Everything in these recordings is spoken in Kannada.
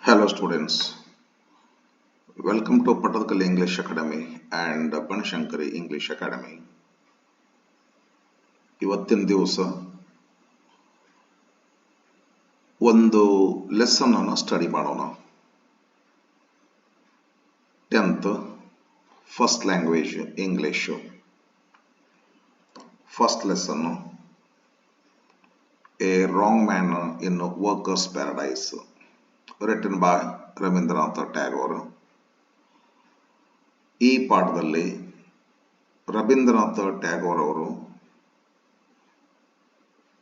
Hello students, welcome to Patakali English Academy and Banashankari English Academy. ಇವತ್ತಿನ ದಿವಸ ಒಂದು ಲೆಸನ್ ಅನ್ನು ಸ್ಟಡಿ ಮಾಡೋಣ. 10th first language English. First lesson a wrong man in workers paradise, written by Rabindranath Tagore. ಈ ಪಾಠದಲ್ಲಿ ರವೀಂದ್ರನಾಥ ಟ್ಯಾಗೋರ್ ಅವರು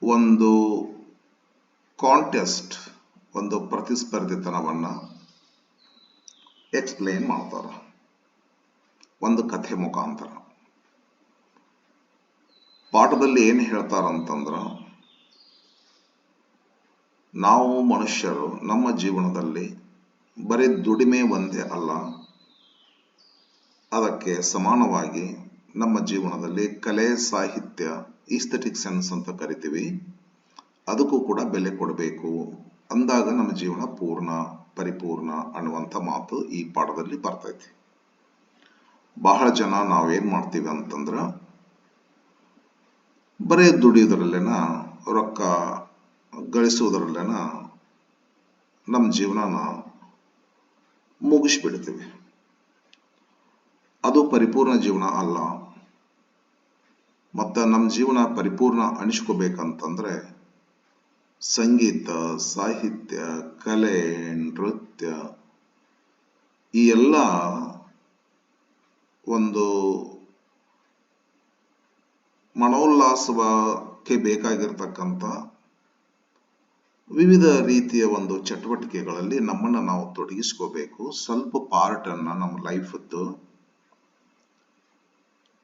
ಒಂದು ಕಾಂಟೆಸ್ಟ್, ಒಂದು ಪ್ರತಿಸ್ಪರ್ಧಿತನವನ್ನ ಎಕ್ಸ್ಪ್ಲೇನ್ ಮಾಡ್ತಾರೆ ಒಂದು ಕಥೆ ಮುಖಾಂತರ. ಪಾಠದಲ್ಲಿ ಏನು ಹೇಳ್ತಾರಂತಂದ್ರ, ನಾವು ಮನುಷ್ಯರು ನಮ್ಮ ಜೀವನದಲ್ಲಿ ಬರೀ ದುಡಿಮೆ ಒಂದೇ ಅಲ್ಲ, ಅದಕ್ಕೆ ಸಮಾನವಾಗಿ ನಮ್ಮ ಜೀವನದಲ್ಲಿ ಕಲೆ, ಸಾಹಿತ್ಯ, ಈಸ್ಥೆಟಿಕ್ ಸೆನ್ಸ್ ಅಂತ ಕರಿತೀವಿ, ಅದಕ್ಕೂ ಕೂಡ ಬೆಲೆ ಕೊಡಬೇಕು. ಅಂದಾಗ ನಮ್ಮ ಜೀವನ ಪೂರ್ಣ, ಪರಿಪೂರ್ಣ ಅನ್ನುವಂಥ ಮಾತು ಈ ಪಾಠದಲ್ಲಿ ಬರ್ತೈತಿ. ಬಹಳ ಜನ ನಾವೇನ್ ಮಾಡ್ತೀವಿ ಅಂತಂದ್ರ, ಬರೀ ದುಡಿಯೋದ್ರಲ್ಲೇನ, ರೊಕ್ಕ ಗಳಿಸುವುದರಲ್ಲೇನ ನಮ್ಮ ಜೀವನನ ಮುಗಿಸ್ಬಿಡ್ತೀವಿ. ಅದು ಪರಿಪೂರ್ಣ ಜೀವನ ಅಲ್ಲ. ಮತ್ತು ನಮ್ಮ ಜೀವನ ಪರಿಪೂರ್ಣ ಅನಿಸ್ಕೋಬೇಕಂತಂದ್ರೆ ಸಂಗೀತ, ಸಾಹಿತ್ಯ, ಕಲೆ, ನೃತ್ಯ ಈ ಎಲ್ಲ ಒಂದು ಮನೋಲ್ಲಾಸಕ್ಕೆ ಬೇಕಾಗಿರ್ತಕ್ಕಂಥ ವಿವಿಧ ರೀತಿಯ ಒಂದು ಚಟುವಟಿಕೆಗಳಲ್ಲಿ ನಮ್ಮನ್ನು ನಾವು ತೊಡಗಿಸ್ಕೋಬೇಕು. ಸ್ವಲ್ಪ ಪಾರ್ಟ್ ಅನ್ನ ನಮ್ಮ ಲೈಫದ್ದು,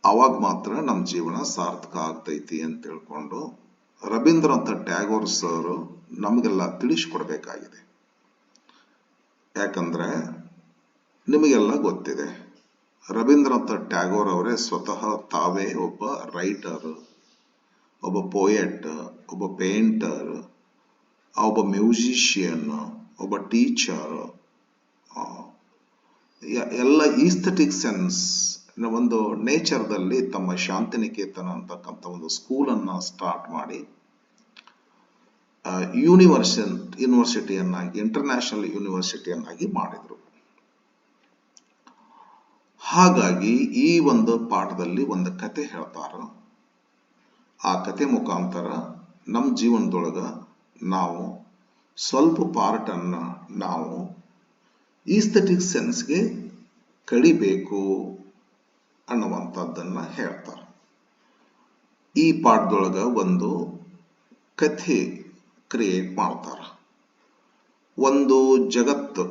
ಅವಾಗ ಮಾತ್ರ ನಮ್ಮ ಜೀವನ ಸಾರ್ಥಕ ಆಗ್ತೈತಿ ಅಂತ ತಿಳ್ಕೊಂಡು ರವೀಂದ್ರನಾಥ ಟ್ಯಾಗೋರ್ ಸರ್ ನಮಗೆಲ್ಲ ತಿಳಿಸ್ಕೊಡ್ಬೇಕಾಗಿದೆ. ಯಾಕಂದ್ರೆ ನಿಮಗೆಲ್ಲ ಗೊತ್ತಿದೆ, ರವೀಂದ್ರನಾಥ ಟ್ಯಾಗೋರ್ ಅವರೇ ಸ್ವತಃ ತಾವೇ ಒಬ್ಬ ರೈಟರ್, ಒಬ್ಬ ಪೋಯೆಟ್, ಒಬ್ಬ ಪೇಂಟರ್, ಒಬ್ಬ ಮ್ಯೂಸಿಷಿಯನ್, ಒಬ್ಬ ಟೀಚರ್, ಎಲ್ಲ ಈಸ್ಥೆಟಿಕ್ ಸೆನ್ಸ್ ಒಂದು ನೇಚರ್ದಲ್ಲಿ ತಮ್ಮ ಶಾಂತಿನಿಕೇತನ ಅಂತಕ್ಕಂಥ ಒಂದು ಸ್ಕೂಲನ್ನು ಸ್ಟಾರ್ಟ್ ಮಾಡಿ ಯೂನಿವರ್ಸಿಟಿಯನ್ನಾಗಿ, ಇಂಟರ್ನ್ಯಾಷನಲ್ ಯೂನಿವರ್ಸಿಟಿಯನ್ನಾಗಿ ಮಾಡಿದರು. ಹಾಗಾಗಿ ಈ ಒಂದು ಪಾಠದಲ್ಲಿ ಒಂದು ಕತೆ ಹೇಳ್ತಾರ. ಆ ಕತೆ ಮುಖಾಂತರ ನಮ್ಮ ಜೀವನದೊಳಗ ನಾವು ಸ್ವಲ್ಪ ಪಾರ್ಟ್ ಅನ್ನ ನಾವು ಈಸ್ಥೆಟಿಕ್ ಸೆನ್ಸ್ಗೆ ಕಡಿಬೇಕು ಅನ್ನುವಂಥದ್ದನ್ನ ಹೇಳ್ತಾರೆ. ಈ ಪಾಠದೊಳಗ ಒಂದು ಕಥೆ ಕ್ರಿಯೇಟ್ ಮಾಡ್ತಾರ. ಒಂದು ಜಗತ್ತು,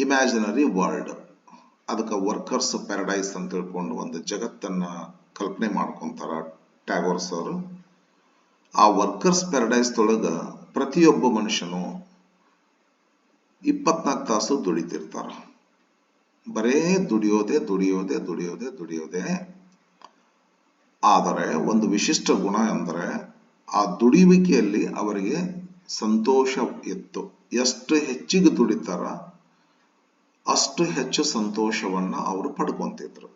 ಇಮ್ಯಾಜಿನರಿ ವರ್ಲ್ಡ್, ಅದಕ್ಕೆ ವರ್ಕರ್ಸ್ ಪ್ಯಾರಡೈಸ್ ಅಂತ ತಿಳ್ಕೊಂಡು ಒಂದು ಜಗತ್ತನ್ನ ಕಲ್ಪನೆ ಮಾಡ್ಕೊಂತಾರ ಟ್ಯಾಗೋರ್ ಸರ್. ಆ ವರ್ಕರ್ಸ್ ಪ್ಯಾರಡೈಸ್ ಒಳಗ ಪ್ರತಿಯೊಬ್ಬ ಮನುಷ್ಯನು 24 ತಾಸು ದುಡಿತಿರ್ತಾರ. ಬರೇ ದುಡಿಯೋದೆ ದುಡಿಯೋದೆ ದುಡಿಯೋದೆ ದುಡಿಯೋದೆ. ಆದರೆ ಒಂದು ವಿಶಿಷ್ಟ ಗುಣ ಎಂದರೆ, ಆ ದುಡಿಯುವಿಕೆಯಲ್ಲಿ ಅವರಿಗೆ ಸಂತೋಷ ಇತ್ತು. ಎಷ್ಟು ಹೆಚ್ಚಿಗೆ ದುಡಿತಾರ ಅಷ್ಟು ಹೆಚ್ಚು ಸಂತೋಷವನ್ನ ಅವರು ಪಡ್ಕೊಂತಿದ್ರು.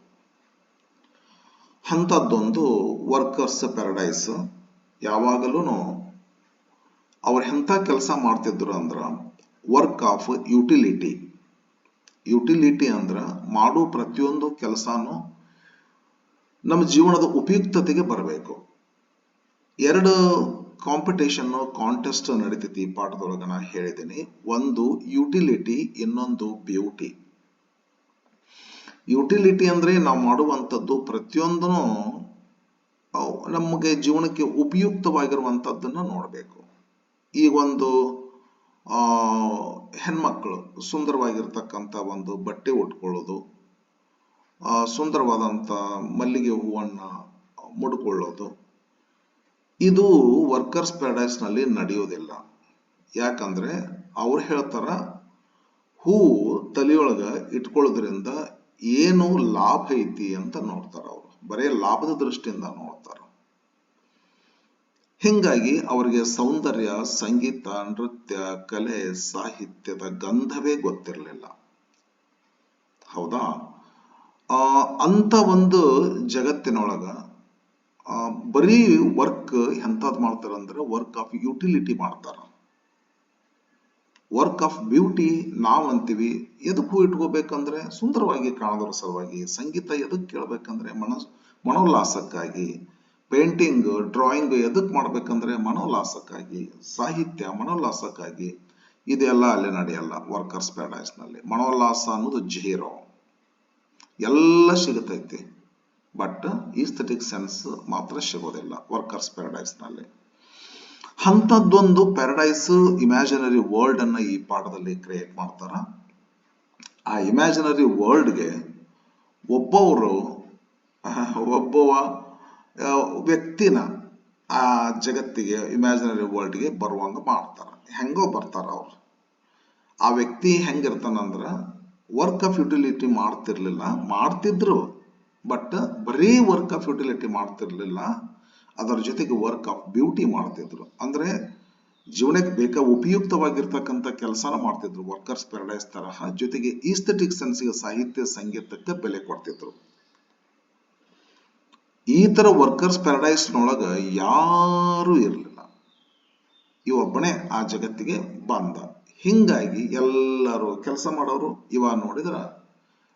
ಅಂಥದ್ದೊಂದು ವರ್ಕರ್ಸ್ ಪ್ಯಾರಡೈಸ್. ಯಾವಾಗಲೂ ಅವ್ರು ಎಂಥ ಕೆಲಸ ಮಾಡ್ತಿದ್ರು ಅಂದ್ರ, ವರ್ಕ್ ಆಫ್ ಯುಟಿಲಿಟಿ. ಯುಟಿಲಿಟಿ ಅಂದ್ರ ಮಾಡೋ ಪ್ರತಿಯೊಂದು ಕೆಲಸನೂ ನಮ್ಮ ಜೀವನದ ಉಪಯುಕ್ತತೆಗೆ ಬರಬೇಕು. ಎರಡು ಕಾಂಟೆಸ್ಟ್ ನಡೀತೈತಿ ಈ ಪಾಠದೊಳಗ. ನಾ ಹೇಳಿದ್ದೀನಿ, ಒಂದು ಯುಟಿಲಿಟಿ, ಇನ್ನೊಂದು ಬ್ಯೂಟಿ. ಯುಟಿಲಿಟಿ ಅಂದ್ರೆ ನಾವು ಮಾಡುವಂಥದ್ದು ಪ್ರತಿಯೊಂದೂ ನಮಗೆ ಜೀವನಕ್ಕೆ ಉಪಯುಕ್ತವಾಗಿರುವಂಥದ್ದನ್ನ ನೋಡಬೇಕು. ಈಗ ಒಂದು ಹೆಣ್ಮಕ್ಳು ಸುಂದರವಾಗಿರ್ತಕ್ಕಂಥ ಒಂದು ಬಟ್ಟೆ ಉಟ್ಕೊಳ್ಳೋದು, ಸುಂದರವಾದಂಥ ಮಲ್ಲಿಗೆ ಹೂವನ್ನ ಮುಡ್ಕೊಳ್ಳೋದು, ಇದು ವರ್ಕರ್ಸ್ ಪ್ಯಾರಡೈಸ್ ನಲ್ಲಿ ನಡೆಯೋದಿಲ್ಲ. ಯಾಕಂದ್ರೆ ಅವ್ರು ಹೇಳ್ತಾರ, ಹೂವು ತಲೆಯೊಳಗ ಇಟ್ಕೊಳ್ಳೋದ್ರಿಂದ ಏನು ಲಾಭ ಐತಿ ಅಂತ ನೋಡ್ತಾರ. ಅವರು ಬರೇ ಲಾಭದ ದೃಷ್ಟಿಯಿಂದ ನೋಡ್ತಾರ. ಹಿಂಗಾಗಿ ಅವರಿಗೆ ಸೌಂದರ್ಯ, ಸಂಗೀತ, ನೃತ್ಯ, ಕಲೆ, ಸಾಹಿತ್ಯದ ಗಂಧವೇ ಗೊತ್ತಿರಲಿಲ್ಲ. ಹೌದಾ? ಅಂತ ಒಂದು ಜಗತ್ತಿನೊಳಗ ಬರೀ ವರ್ಕ್ ಎಂಥದ್ ಮಾಡ್ತಾರಂದ್ರೆ ವರ್ಕ್ ಆಫ್ ಯುಟಿಲಿಟಿ ಮಾಡ್ತಾರ. ವರ್ಕ್ ಆಫ್ ಬ್ಯೂಟಿ ನಾವ್ ಅಂತೀವಿ. ಎದಕ್ಕೂ ಇಟ್ಕೋಬೇಕಂದ್ರೆ ಸುಂದರವಾಗಿ ಕಾಣೋದ್ರ ಸಲುವಾಗಿ. ಸಂಗೀತ ಎದಕ್ ಕೇಳ್ಬೇಕಂದ್ರೆ ಮನೋಲ್ಲಾಸಕ್ಕಾಗಿ. ಪೇಂಟಿಂಗ್, ಡ್ರಾಯಿಂಗ್ ಎದಕ್ ಮಾಡ್ಬೇಕಂದ್ರೆ ಮನೋಲ್ಲಾಸಕ್ಕಾಗಿ. ಸಾಹಿತ್ಯ ಮನೋಲ್ಲಾಸಕ್ಕಾಗಿ. ಇದೆಲ್ಲ ಅಲ್ಲಿ ನಡೆಯಲ್ಲ ವರ್ಕರ್ಸ್ ಪ್ಯಾರಡೈಸ್ ನಲ್ಲಿ. ಮನೋಲ್ಲಾಸ ಅನ್ನೋದು ಜೀರೋ. ಎಲ್ಲ ಸಿಗುತ್ತೈತಿ, ಬಟ್ ಈಸ್ಥೆಟಿಕ್ ಸೆನ್ಸ್ ಮಾತ್ರ ಸಿಗೋದಿಲ್ಲ ವರ್ಕರ್ಸ್ ಪ್ಯಾರಡೈಸ್ ನಲ್ಲಿ. ಅಂಥದ್ದೊಂದು ಪ್ಯಾರಡೈಸ್ ಇಮ್ಯಾಜಿನರಿ ವರ್ಲ್ಡ್ ಅನ್ನ ಈ ಪಾಠದಲ್ಲಿ ಕ್ರಿಯೇಟ್ ಮಾಡ್ತಾರ. ಆ ಇಮ್ಯಾಜಿನರಿ ವರ್ಲ್ಡ್ಗೆ ಒಬ್ಬ ವ್ಯಕ್ತಿನ ಆ ಜಗತ್ತಿಗೆ, ಇಮ್ಯಾಜಿನರಿ ವರ್ಲ್ಡ್ಗೆ ಬರುವಂಗ ಮಾಡ್ತಾರ. ಹೆಂಗೋ ಬರ್ತಾರ ಅವ್ರು. ಆ ವ್ಯಕ್ತಿ ಹೆಂಗಿರ್ತಾನಂದ್ರ ವರ್ಕ್ ಆಫ್ ಯುಟಿಲಿಟಿ ಮಾಡ್ತಿದ್ರು, ಬಟ್ ಬರೀ ವರ್ಕ್ ಆಫ್ ಯುಟಿಲಿಟಿ ಮಾಡ್ತಿರ್ಲಿಲ್ಲ, ಅದರ ಜೊತೆಗೆ ವರ್ಕ್ ಆಫ್ ಬ್ಯೂಟಿ ಮಾಡ್ತಿದ್ರು. ಅಂದ್ರೆ ಜೀವನಕ್ಕೆ ಉಪಯುಕ್ತವಾಗಿರ್ತಕ್ಕಂಥ ಕೆಲಸನ ಮಾಡ್ತಿದ್ರು ವರ್ಕರ್ಸ್ ಪ್ಯಾರಡೈಸ್ ತರಹ. ಜೊತೆಗೆ ಈಸ್ಥೆಟಿಕ್ ಸೆನ್ಸ್ಗೆ, ಸಾಹಿತ್ಯ ಸಂಗೀತಕ್ಕೆ ಬೆಲೆ ಕೊಡ್ತಿದ್ರು. ಈ ತರ ವರ್ಕರ್ಸ್ ಪ್ಯಾರಡೈಸ್ ನೊಳಗ ಯಾರು ಇರಲಿಲ್ಲ. ಇವೊಬ್ಬನೇ ಆ ಜಗತ್ತಿಗೆ ಬಂದ. ಹಿಂಗಾಗಿ ಎಲ್ಲರೂ ಕೆಲಸ ಮಾಡೋರು ಇವ ನೋಡಿದ್ರ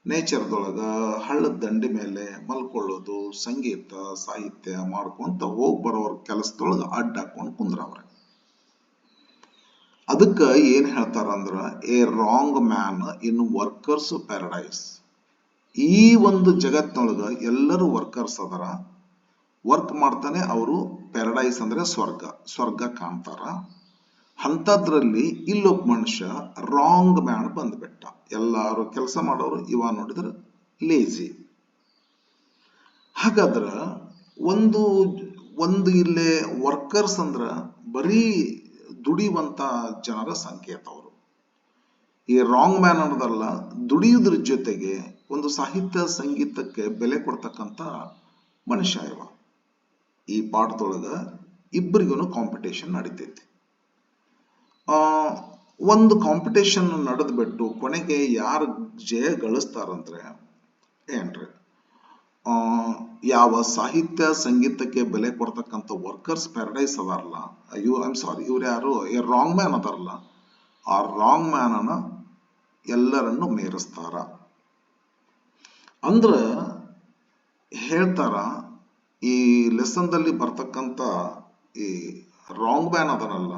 ನೇಚರ್ದೊಳಗ ಹಳ್ಳದ ದಂಡಿ ಮೇಲೆ ಮಲ್ಕೊಳ್ಳೋದು, ಸಂಗೀತ ಸಾಹಿತ್ಯ ಮಾಡ್ಕೊಂತ ಹೋಗ್ ಬರೋರ್ ಕೆಲಸದೊಳಗ ಅಡ್ಡ ಹಾಕೊಂಡು ಕುಂದ್ರವ್ರೆ. ಅದಕ್ಕ ಏನ್ ಹೇಳ್ತಾರ ಅಂದ್ರ A wrong man in workers paradise. ಈ ಒಂದು ಜಗತ್ತಿನೊಳಗ ಎಲ್ಲರೂ ವರ್ಕರ್ಸ್ ಅದರ, ವರ್ಕ್ ಮಾಡ್ತಾನೆ ಅವರು ಪ್ಯಾರಡೈಸ್ ಅಂದ್ರೆ ಸ್ವರ್ಗ ಕಾಣ್ತಾರ. ಅಂಥದ್ರಲ್ಲಿ ಇಲ್ಲೊಬ್ಬ ಮನುಷ್ಯ ರಾಂಗ್ ಮ್ಯಾನ್ ಬಂದ್ಬಿಟ್ಟ. ಎಲ್ಲಾರು ಕೆಲಸ ಮಾಡೋರು ಇವ ನೋಡಿದ್ರೆ ಲೇಜಿ. ಹಾಗಾದ್ರ ಒಂದು ಇಲ್ಲೇ ವರ್ಕರ್ಸ್ ಅಂದ್ರ ಬರೀ ದುಡಿಯುವಂತ ಜನರ ಸಂಕೇತ ಅವರು. ಈ ರಾಂಗ್ ಮ್ಯಾನ್ ಅನ್ನೋದಲ್ಲ, ದುಡಿಯುವುದ್ರ ಜೊತೆಗೆ ಒಂದು ಸಾಹಿತ್ಯ ಸಂಗೀತಕ್ಕೆ ಬೆಲೆ ಕೊಡ್ತಕ್ಕಂತ ಮನುಷ್ಯ ಇವ. ಈ ಪಾಠದೊಳಗ ಇಬ್ಬರಿಗೂ ಕಾಂಪಿಟೇಷನ್ ನಡೀತೈತಿ. ಒಂದು ಕಾಂಪಿಟೇಷನ್ ನಡೆದ್ಬಿಟ್ಟು ಕೊನೆಗೆ ಯಾರು ಜಯ ಗಳಿಸ್ತಾರಂದ್ರೆ ಏನ್ರಿ, ಯಾವ ಸಾಹಿತ್ಯ ಸಂಗೀತಕ್ಕೆ ಬೆಲೆ ಕೊಡ್ತಕ್ಕಂಥ ವರ್ಕರ್ಸ್ ಪ್ಯಾರಡೈಸ್ ಅದಾರಲ್ಲ, ಇವ್ರು ಯಾರು ರಾಂಗ್ ಮ್ಯಾನ್ ಅದಾರಲ್ಲ, ಆ ರಾಂಗ್ ಮ್ಯಾನ್ ಅನ್ನ ಎಲ್ಲರನ್ನು ಮೇರಿಸ್ತಾರ. ಅಂದ್ರ ಹೇಳ್ತಾರ, ಈ ಲೆಸನ್ದಲ್ಲಿ ಬರ್ತಕ್ಕಂಥ ಈ ರಾಂಗ್ ಮ್ಯಾನ್ ಅದನಲ್ಲ,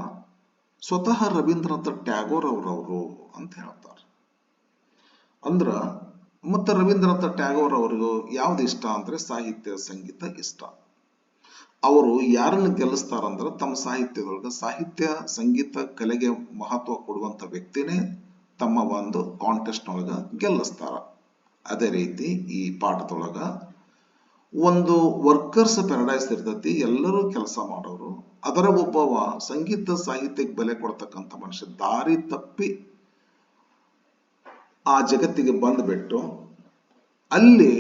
ಸ್ವತಃ ರವೀಂದ್ರನಾಥ ಟ್ಯಾಗೋರ್ ಅವರವರು ಅಂತ ಹೇಳ್ತಾರೆ. ಅಂದ್ರ ಮತ್ತೆ ರವೀಂದ್ರನಾಥ ಟ್ಯಾಗೋರ್ ಅವ್ರಿಗೂ ಯಾವ್ದು ಇಷ್ಟ ಅಂದ್ರೆ ಸಾಹಿತ್ಯ ಸಂಗೀತ ಇಷ್ಟ. ಅವರು ಯಾರನ್ನು ಗೆಲ್ಲಿಸ್ತಾರಂದ್ರ ತಮ್ಮ ಸಾಹಿತ್ಯದೊಳಗ ಸಾಹಿತ್ಯ ಸಂಗೀತ ಕಲೆಗೆ ಮಹತ್ವ ಕೊಡುವಂತ ವ್ಯಕ್ತಿನೇ ತಮ್ಮ ಒಂದು ಕಾಂಟೆಸ್ಟ್ ನೊಳಗ ಗೆಲ್ಲಿಸ್ತಾರ. ಅದೇ ರೀತಿ ಈ ಪಾಠದೊಳಗ ಒಂದು ವರ್ಕರ್ಸ್ ಪ್ಯಾರಡೈಸ್ ಇರ್ತೈತಿ, ಎಲ್ಲರೂ ಕೆಲಸ ಮಾಡೋರು. ಅದರ ಒಬ್ಬವ ಸಂಗೀತ ಸಾಹಿತ್ಯಕ್ಕೆ ಬೆಲೆ ಕೊಡ್ತಕ್ಕಂಥ ಮನುಷ್ಯ ದಾರಿ ತಪ್ಪಿ ಆ ಜಗತ್ತಿಗೆ ಬಂದ್ಬಿಟ್ಟು ಅಲ್ಲಿ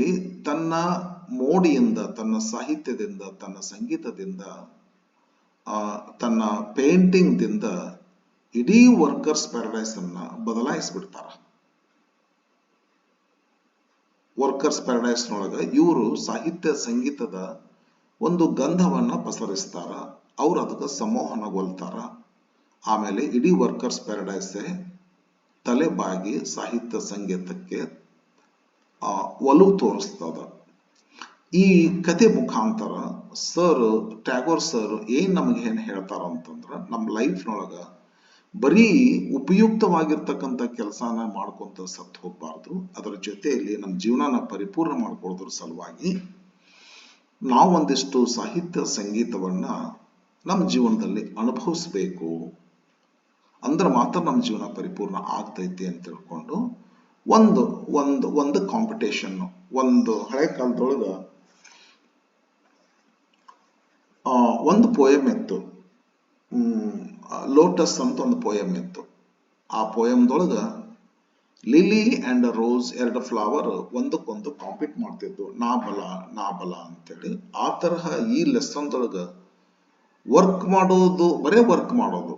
ತನ್ನ ಮೋಡಿಯಿಂದ, ತನ್ನ ಸಾಹಿತ್ಯದಿಂದ, ತನ್ನ ಸಂಗೀತದಿಂದ, ತನ್ನ ಪೇಂಟಿಂಗ್ ದಿಂದ ಇಡೀ ವರ್ಕರ್ಸ್ ಪ್ಯಾರಡೈಸ್ ಅನ್ನ ಬದಲಾಯಿಸ್ಬಿಡ್ತಾರ. ವರ್ಕರ್ಸ್ ಪ್ಯಾರಡೈಸ್ ನೊಳಗ ಇವರು ಸಾಹಿತ್ಯ ಸಂಗೀತದ ಒಂದು ಗಂಧವನ್ನ ಪಸರಿಸ್ತಾರ. ಅವ್ರು ಅದಕ್ಕೆ ಸಮೋಹನಗೊಳ್ತಾರ. ಆಮೇಲೆ ಇಡೀ ವರ್ಕರ್ಸ್ ಪ್ಯಾರಡೈಸ್ ತಲೆ ಬಾಗಿ ಸಾಹಿತ್ಯ ಸಂಗೀತಕ್ಕೆ ಒಲವು ತೋರಿಸ್ತದ. ಈ ಕತೆ ಮುಖಾಂತರ ಟ್ಯಾಗೋರ್ ಸರ್ ನಮಗೆ ಏನ್ ಹೇಳ್ತಾರ ಅಂತಂದ್ರ, ನಮ್ಮ ಲೈಫ್ ನೊಳಗ ಬರೀ ಉಪಯುಕ್ತವಾಗಿರ್ತಕ್ಕಂಥ ಕೆಲಸನ ಮಾಡ್ಕೊಂತ ಸತ್ತು ಹೋಗ್ಬಾರ್ದು. ಅದರ ಜೊತೆಯಲ್ಲಿ ನಮ್ಮ ಜೀವನನ ಪರಿಪೂರ್ಣ ಮಾಡ್ಕೊಳ್ಳೋದ್ರ ಸಲುವಾಗಿ ನಾವೊಂದಿಷ್ಟು ಸಾಹಿತ್ಯ ಸಂಗೀತವನ್ನ ನಮ್ಮ ಜೀವನದಲ್ಲಿ ಅನುಭವಿಸ್ಬೇಕು. ಅಂದ್ರೆ ಮಾತ್ರ ನಮ್ಮ ಜೀವನ ಪರಿಪೂರ್ಣ ಆಗ್ತೈತಿ ಅಂತ ತಿಳ್ಕೊಂಡು ಒಂದು ಕಾಂಪಿಟೇಷನ್, ಒಂದು ಹಳೆ ಕಾಲದೊಳಗ ಒಂದು ಪೋಯಮ್ ಇತ್ತು, ಲೋಟಸ್ ಅಂತ ಒಂದು ಪೋಯಮ್ ಇತ್ತು. ಆ ಪೋಯಮ್ದೊಳಗ ಲಿಲಿ ಅಂಡ್ ರೋಸ್, ಎರಡು ಫ್ಲವರ್ ಒಂದಕ್ಕೊಂದು ಕಾಂಪೀಟ್ ಮಾಡ್ತಿದ್ವು, ನಾ ಬಲ ಅಂತೇಳಿ. ಆ ತರಹ ಈ ಲೆಸನ್ದೊಳಗ ವರ್ಕ್ ಮಾಡೋದು ಬರೇ ವರ್ಕ್ ಮಾಡೋದು,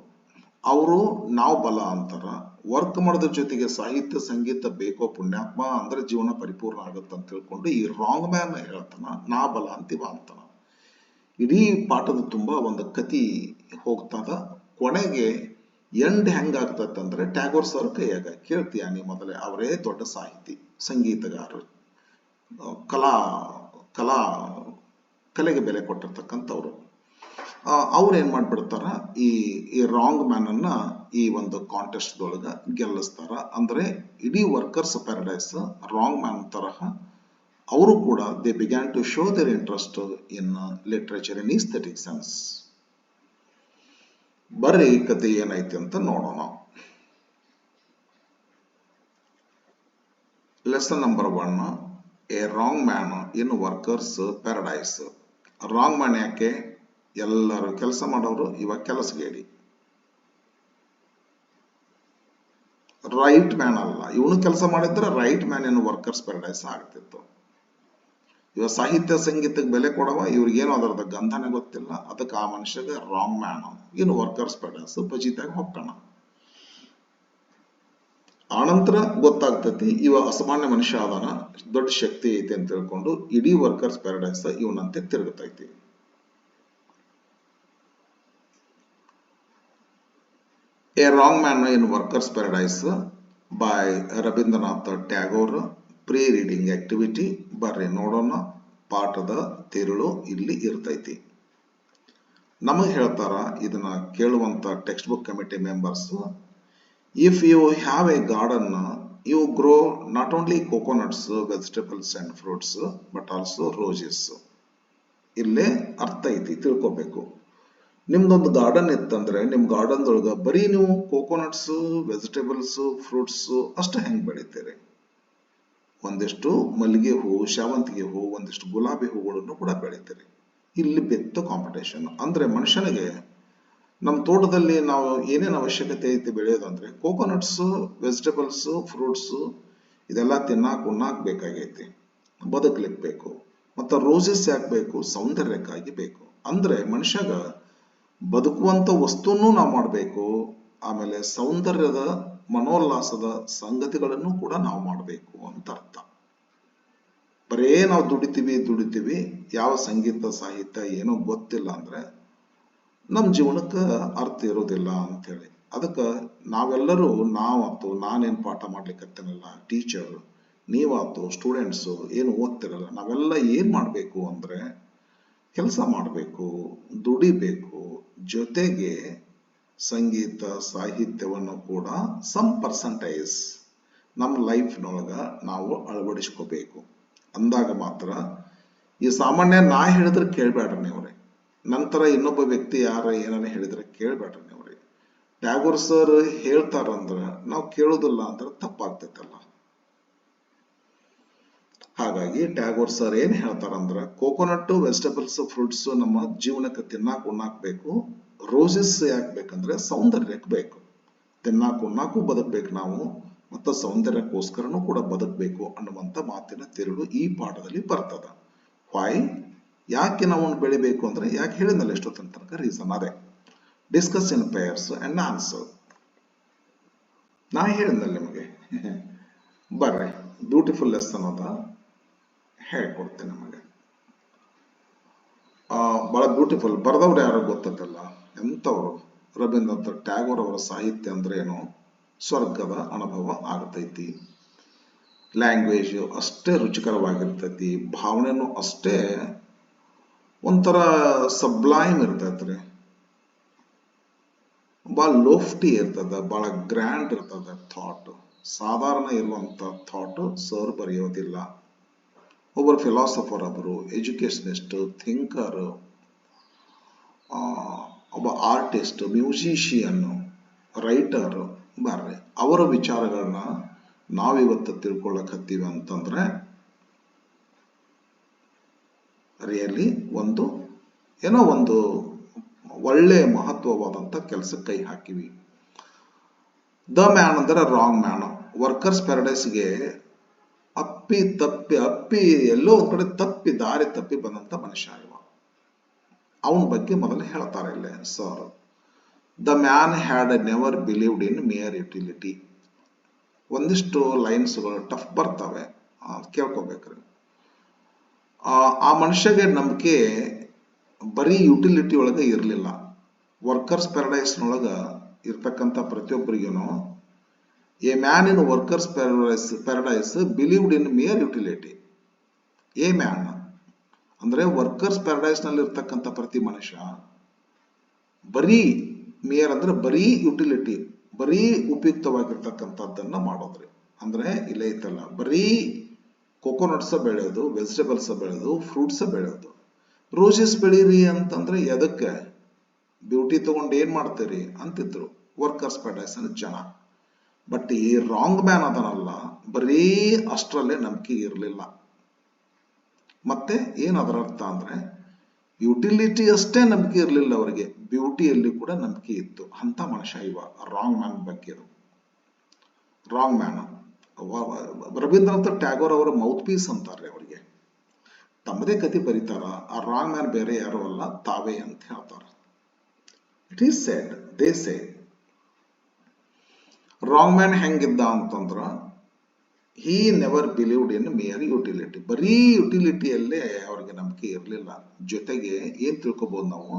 ಅವರು ನಾವು ಬಲ ಅಂತಾರ. ವರ್ಕ್ ಮಾಡೋದ್ರ ಜೊತೆಗೆ ಸಾಹಿತ್ಯ ಸಂಗೀತ ಬೇಕೋ ಪುಣ್ಯಾತ್ಮ ಅಂದ್ರೆ ಜೀವನ ಪರಿಪೂರ್ಣ ಆಗುತ್ತೆ ಅಂತ ತಿಳ್ಕೊಂಡು ಈ ರಾಂಗ್ ಮ್ಯಾನ್ ಹೇಳ್ತಾನ ನಾ ಬಲ ಅಂತೀವ ಅಂತಾನ. ಇಡೀ ಪಾಠದ ತುಂಬಾ ಒಂದು ಕತಿ ಹೋಗ್ತದ. ಕೊನೆಗೆ ಎಂಡ್ ಹೆಂಗಾಗ್ತದಂದ್ರೆ ಟ್ಯಾಗೋರ್ ಸರ್ ಕೈಯಾಗ ಕೇಳ್ತೀಯ ನೀ ಮೊದಲೇ, ಅವರೇ ದೊಡ್ಡ ಸಾಹಿತಿ ಸಂಗೀತಗಾರರು, ಕಲಾ ಕಲಾ ಕಲೆಗೆ ಬೆಲೆ ಕೊಟ್ಟಿರ್ತಕ್ಕಂಥವ್ರು. ಅವ್ರು ಏನ್ ಮಾಡ್ಬಿಡ್ತಾರ, ಈ ರಾಂಗ್ ಮ್ಯಾನ್ ಅನ್ನ ಈ ಒಂದು ಕಾಂಟೆಸ್ಟ್ ದೊಳಗ ಗೆಲ್ಲಿಸ್ತಾರ. ಅಂದ್ರೆ ಇಡೀ ವರ್ಕರ್ಸ್ ಪ್ಯಾರಡೈಸ್ ರಾಂಗ್ ಮ್ಯಾನ್ ತರಹ ಅವರು ಕೂಡ they began to show their interest in literature in aesthetic sense. ಬರ್ರಿ ಕತೆ ಏನೈತಿ ಅಂತ ನೋಡೋಣ. Lesson number 1, a wrong man in workers paradise. Wrong man ಯಾಕೆ? ಎಲ್ಲರೂ ಕೆಲಸ ಮಾಡೋರು ಇವಾಗ ಕೆಲಸಗೇಡಿ. ರೈಟ್ ಮ್ಯಾನ್ ಅಲ್ಲ, ಇವನು ಕೆಲಸ ಮಾಡಿದ್ರೆ right man in workers paradise ಆಗ್ತಿತ್ತು. ಇವ ಸಾಹಿತ್ಯ ಸಂಗೀತಕ್ಕೆ ಬೆಲೆ ಕೊಡವ, ಇವ್ರಿಗೇನು ಅದರದ ಗಂಧನೆ ಗೊತ್ತಿಲ್ಲ, ಅದಕ್ಕೆ ಆ ಮನುಷ್ಯಗೆ wrong man in workers paradise ಪಜಿತಾಗ ಹೋಗ್ತಾನ. ಆನಂತರ ಗೊತ್ತಾಗ್ತತಿ ಇವ ಅಸಾಮಾನ್ಯ ಮನುಷ್ಯ ಆದಾನ, ದೊಡ್ಡ ಶಕ್ತಿ ಐತಿ ಅಂತ ತಿಳ್ಕೊಂಡು ಇಡೀ ವರ್ಕರ್ಸ್ ಪ್ಯಾರಡೈಸ್ ಇವನಂತೆ ತಿರುಗುತ್ತೈತಿ. A wrong man in workers paradise by Rabindranath Tagore. Pre reading activity. ಬರ್ರಿ ನೋಡೋಣ. ಪಾಠದ ತಿರುಳು ಇಲ್ಲಿ ಇರ್ತೈತಿ. ನಮಗೆ ಹೇಳ್ತಾರ ಇದನ್ನ ಕೇಳುವಂತ text book committee members, if you have a garden you grow not only coconuts, vegetables and fruits but also roses. ಇಲ್ಲೇ ಅರ್ಥ ಐತಿ, ತಿಳ್ಕೊಬೇಕು. ನಿಮ್ದೊಂದು ಗಾರ್ಡನ್ ಇತ್ತಂದ್ರೆ ನಿಮ್ ಗಾರ್ಡನ್ ದೊಳಗ ಬರೀ ನೀವು ಕೋಕೋನಟ್ಸ್, ವೆಜಿಟೇಬಲ್ಸ್, ಫ್ರೂಟ್ಸ್ ಅಷ್ಟ ಹೆಂಗ್ ಬೆಳಿತೀರಿ? ಒಂದಿಷ್ಟು ಮಲ್ಲಿಗೆ ಹೂ, ಶಾವಂತಿಗೆ ಹೂ, ಒಂದಿಷ್ಟು ಗುಲಾಬಿ ಹೂಗಳನ್ನು ಕೂಡ ಬೆಳಿತೀರಿ. ಇಲ್ಲಿ ಬೆತ್ತ ಕಾಂಪಿಟೇಷನ್. ಅಂದ್ರೆ ಮನುಷ್ಯನಿಗೆ ನಮ್ಮ ತೋಟದಲ್ಲಿ ನಾವು ಏನೇನು ಅವಶ್ಯಕತೆ ಐತಿ ಬೆಳೆಯೋದಂದ್ರೆ ಕೋಕೋನಟ್ಸ್, ವೆಜಿಟೇಬಲ್ಸ್, ಫ್ರೂಟ್ಸ್ ಇದೆಲ್ಲ ತಿನ್ನಾಕ್ ಉಣ್ಣಾಕ್ ಬೇಕಾಗೈತಿ, ಬದುಕ್ಲಿಕ್ ಬೇಕು. ಮತ್ತ ರೋಸಸ್ ಯಾಕೆ ಬೇಕು? ಸೌಂದರ್ಯಕ್ಕಾಗಿ ಬೇಕು. ಅಂದ್ರೆ ಮನುಷ್ಯಗ ಬದುಕುವಂತ ವಸ್ತುವನ್ನು ನಾವು ಮಾಡಬೇಕು, ಆಮೇಲೆ ಸೌಂದರ್ಯದ ಮನೋಲ್ಲಾಸದ ಸಂಗತಿಗಳನ್ನು ಕೂಡ ನಾವು ಮಾಡಬೇಕು ಅಂತ ಅರ್ಥ. ಬರೇ ನಾವು ದುಡಿತೀವಿ, ಯಾವ ಸಂಗೀತ ಸಾಹಿತ್ಯ ಏನೋ ಗೊತ್ತಿಲ್ಲ ಅಂದ್ರೆ ನಮ್ಮ ಜೀವನಕ್ಕೆ ಅರ್ಥ ಇರೋದಿಲ್ಲ ಅಂತ ಹೇಳಿ. ಅದಕ್ಕೆ ನಾವೆಲ್ಲರೂ, ನಾವಾತು, ನಾನೇನು ಪಾಠ ಮಾಡ್ಲಿಕ್ಕತ್ತೇನಲ್ಲ, ಟೀಚರ್, ನೀವಾತು, ಸ್ಟೂಡೆಂಟ್ಸು ಏನು ಓದ್ತಿರಲ್ಲ, ನಾವೆಲ್ಲ ಏನ್ ಮಾಡ್ಬೇಕು ಅಂದ್ರೆ ಕೆಲಸ ಮಾಡಬೇಕು, ದುಡಿಬೇಕು, ಜೊತೆಗೆ ಸಂಗೀತ ಸಾಹಿತ್ಯವನ್ನು ಕೂಡ ಸಮ್ ಪರ್ಸೆಂಟೇಜ್ ನಮ್ಮ ಲೈಫ್ನೊಳಗ ನಾವು ಅಳವಡಿಸ್ಕೋಬೇಕು. ಅಂದಾಗ ಮಾತ್ರ ಈ ಸಾಮಾನ್ಯ ನಾ ಹೇಳಿದ್ರೆ ಕೇಳ್ಬೇಡ್ರಿ ನೀವ್ರಿ, ನಂತರ ಇನ್ನೊಬ್ಬ ವ್ಯಕ್ತಿ ಯಾರ ಏನಾರ ಹೇಳಿದ್ರೆ ಕೇಳ್ಬೇಡ್ರಿ ನೀವ್ರಿ. ಟ್ಯಾಗೋರ್ ಸರ್ ಹೇಳ್ತಾರಂದ್ರ ನಾವು ಕೇಳೋದಿಲ್ಲ ಅಂದ್ರೆ ತಪ್ಪಾಗ್ತೈತಲ್ಲ. ಹಾಗಾಗಿ ಟ್ಯಾಗೋರ್ ಸರ್ ಏನ್ ಹೇಳ್ತಾರಂದ್ರ ಕೋಕೋನಟ್, ವೆಜಿಟೇಬಲ್ಸ್, ಫ್ರೂಟ್ಸ್ ನಮ್ಮ ಜೀವನಕ್ಕೆ ತಿನ್ನಾಕ್ ಉಣ್ಣಾಕ್ ಬೇಕು. ರೋಸಸ್ ಯಾಕೆ ಬೇಕಂದ್ರೆ ಸೌಂದರ್ಯಕ್ಕೆ ಬೇಕು. ತಿನ್ನಾಕ್ ಉಣ್ಣಾಕು ಬದುಕ್ಬೇಕು ನಾವು, ಮತ್ತು ಸೌಂದರ್ಯಕ್ಕೋಸ್ಕರನೂ ಕೂಡ ಬದುಕಬೇಕು ಅನ್ನುವಂತ ಮಾತಿನ ತಿರುಳು ಈ ಪಾಠದಲ್ಲಿ ಬರ್ತದ. ವೈ? ಯಾಕೆ ನಾವು ಬೆಳಿಬೇಕು ಅಂದ್ರೆ, ಯಾಕೆ ಹೇಳಿದ್ನಲ್ಲ ಎಷ್ಟೊತ್ತಿನ ತನಕ ರೀಸನ್ ಅದೇ. Discuss in pairs and answer. ನಾ ಹೇಳಿದ್ನಲ್ಲ ನಿಮಗೆ. ಬರ್ರಿ, ಬ್ಯೂಟಿಫುಲ್ ಲೆಸನ್ ಅದ, ಹೇಳ್ಕೊಡ್ತೇನೆ ನಮಗೆ. ಬಹಳ ಬ್ಯೂಟಿಫುಲ್. ಬರ್ದವ್ರು ಯಾರು ಗೊತ್ತಲ್ಲ, ಎಂತವ್ರು? ರವೀಂದ್ರನಾಥ್ ಟ್ಯಾಗೋರ್ ಅವರ ಸಾಹಿತ್ಯ ಅಂದ್ರೆ ಏನು, ಸ್ವರ್ಗದ ಅನುಭವ ಆಗ್ತೈತಿ. ಲ್ಯಾಂಗ್ವೇಜ್ ಅಷ್ಟೇ ರುಚಿಕರವಾಗಿರ್ತೈತಿ, ಭಾವನೆನೂ ಅಷ್ಟೇ ಒಂಥರ ಸಬ್ಲೈಮ್ ಇರ್ತೈತ್ರಿ, ಬಹಳ ಲೋಫ್ಟಿ ಇರ್ತದ, ಬಹಳ ಗ್ರ್ಯಾಂಡ್ ಇರ್ತದ ಥಾಟ್. ಸಾಧಾರಣ ಇರುವಂತ ಥಾಟ್ ಸರ್ ಬರೆಯೋದಿಲ್ಲ. ಒಬ್ಬರು ಫಿಲಾಸಫರ್, ಒಬ್ಬರು ಎಜುಕೇಶನಿಸ್ಟ್, ಥಿಂಕರ್, ಒಬ್ಬ ಆರ್ಟಿಸ್ಟ್, ಮ್ಯೂಸಿಷಿಯನ್, ರೈಟರ್. ಬರ್ರಿ, ಅವರ ವಿಚಾರಗಳನ್ನ ನಾವಿವತ್ತು ತಿಳ್ಕೊಳ್ಳಕ್ ಹತ್ತೀವಿ ಅಂತಂದ್ರೆ ರಿಯಲಿ ಏನೋ ಒಂದು ಒಳ್ಳೆ ಮಹತ್ವವಾದಂತ ಕೆಲಸಕ್ಕೆ ಕೈ ಹಾಕಿವಿ. ದ ಮ್ಯಾನ್ ಅಂದ್ರೆ ರಾಂಗ್ ಮ್ಯಾನ್. ವರ್ಕರ್ಸ್ ಪ್ಯಾರಡೈಸ್ಗೆ ಅಪ್ಪಿ ಎಲ್ಲೋ ಒಂದ್ ಕಡೆ ದಾರಿ ತಪ್ಪಿ ಬಂದಂತ ಮನುಷ್ಯ ಇವ. ಅವನ ಬಗ್ಗೆ ಮೊದಲು ಹೇಳ್ತಾರೆ ಇಲ್ಲೇ sir. The man had never believed in mere utility. ಒಂದಿಷ್ಟು ಲೈನ್ಸ್ಗಳು ಟಫ್ ಬರ್ತವೆ, ಕೇಳ್ಕೊಬೇಕ್ರಿ. ಆ ಮನುಷ್ಯಗೆ ನಂಬಿಕೆ ಬರೀ ಯುಟಿಲಿಟಿ ಒಳಗೆ ಇರಲಿಲ್ಲ. ವರ್ಕರ್ಸ್ ಪ್ಯಾರಡೈಸ್ನೊಳಗ ಇರ್ತಕ್ಕಂಥ ಪ್ರತಿಯೊಬ್ಬರಿಗೂ A man in workers paradise believed in mere utility. A man ಅಂದ್ರೆ ವರ್ಕರ್ಸ್ ಪ್ಯಾರಡೈಸ್ ನಲ್ಲಿ ಇರ್ತಕ್ಕಂಥ ಪ್ರತಿ ಮನುಷ್ಯ ಬರೀ ಮೇಯರ್ ಅಂದ್ರೆ ಬರೀ ಯುಟಿಲಿಟಿ, ಬರೀ ಉಪಯುಕ್ತವಾಗಿರ್ತಕ್ಕಂಥದ್ದನ್ನ ಮಾಡೋದ್ರಿ. ಅಂದ್ರೆ ಇಲ್ಲೇ ಐತಲ್ಲ, ಬರೀ ಕೋಕೋನಟ್ಸ್ ಬೆಳೆಯೋದು, ವೆಜಿಟೇಬಲ್ಸ್ ಬೆಳೆಯೋದು, ಫ್ರೂಟ್ಸ್ ಬೆಳೆಯೋದು. ರೋಸಸ್ ಬೆಳೀರಿ ಅಂತಂದ್ರೆ ಎದಕ್ಕೆ? ಬ್ಯೂಟಿ ತಗೊಂಡು ಏನ್ ಮಾಡ್ತೀರಿ ಅಂತಿದ್ರು ವರ್ಕರ್ಸ್ ಪ್ಯಾರಡೈಸ್ ಜನ. ಬಟ್ ಈ ರಾಂಗ್ ಮ್ಯಾನ್ ಅದನಲ್ಲ, ಬರೀ ಅಷ್ಟರಲ್ಲೇ ನಂಬಿಕೆ ಇರಲಿಲ್ಲ. ಮತ್ತೆ ಏನ್ ಅದರ ಅರ್ಥ ಅಂದ್ರೆ ಯುಟಿಲಿಟಿ ಅಷ್ಟೇ ನಂಬಿಕೆ ಇರಲಿಲ್ಲ ಅವರಿಗೆ, ಬ್ಯೂಟಿಯಲ್ಲಿ ಕೂಡ ನಂಬಿಕೆ ಇತ್ತು. ಅಂತ ಮನುಷ್ಯ ಇವ ರಾಂಗ್ ಮ್ಯಾನ್ ಬಗ್ಗೆ. ರಾಂಗ್ ಮ್ಯಾನ್ ರವೀಂದ್ರನಾಥ್ ಟ್ಯಾಗೋರ್ ಅವರ ಮೌತ್ ಪೀಸ್ ಅಂತಾರೆ. ಅವರಿಗೆ ತಮ್ಮದೇ ಕತೆ ಬರೀತಾರ. ಆ ರಾಂಗ್ ಮ್ಯಾನ್ ಬೇರೆ ಯಾರು ಅಲ್ಲ, ತಾವೇ ಅಂತ ಹೇಳ್ತಾರ. It is said, they say. Wrong man ಹೆಂಗಿದ್ದ ಅಂತಂದ್ರ he never believed in mere utility. ಬರೀ ಯುಟಿಲಿಟಿಯಲ್ಲೇ ಅವ್ರಿಗೆ ನಂಬಿಕೆ ಇರಲಿಲ್ಲ. ಜೊತೆಗೆ ಏನ್ ತಿಳ್ಕೊಬಹುದು ನಾವು,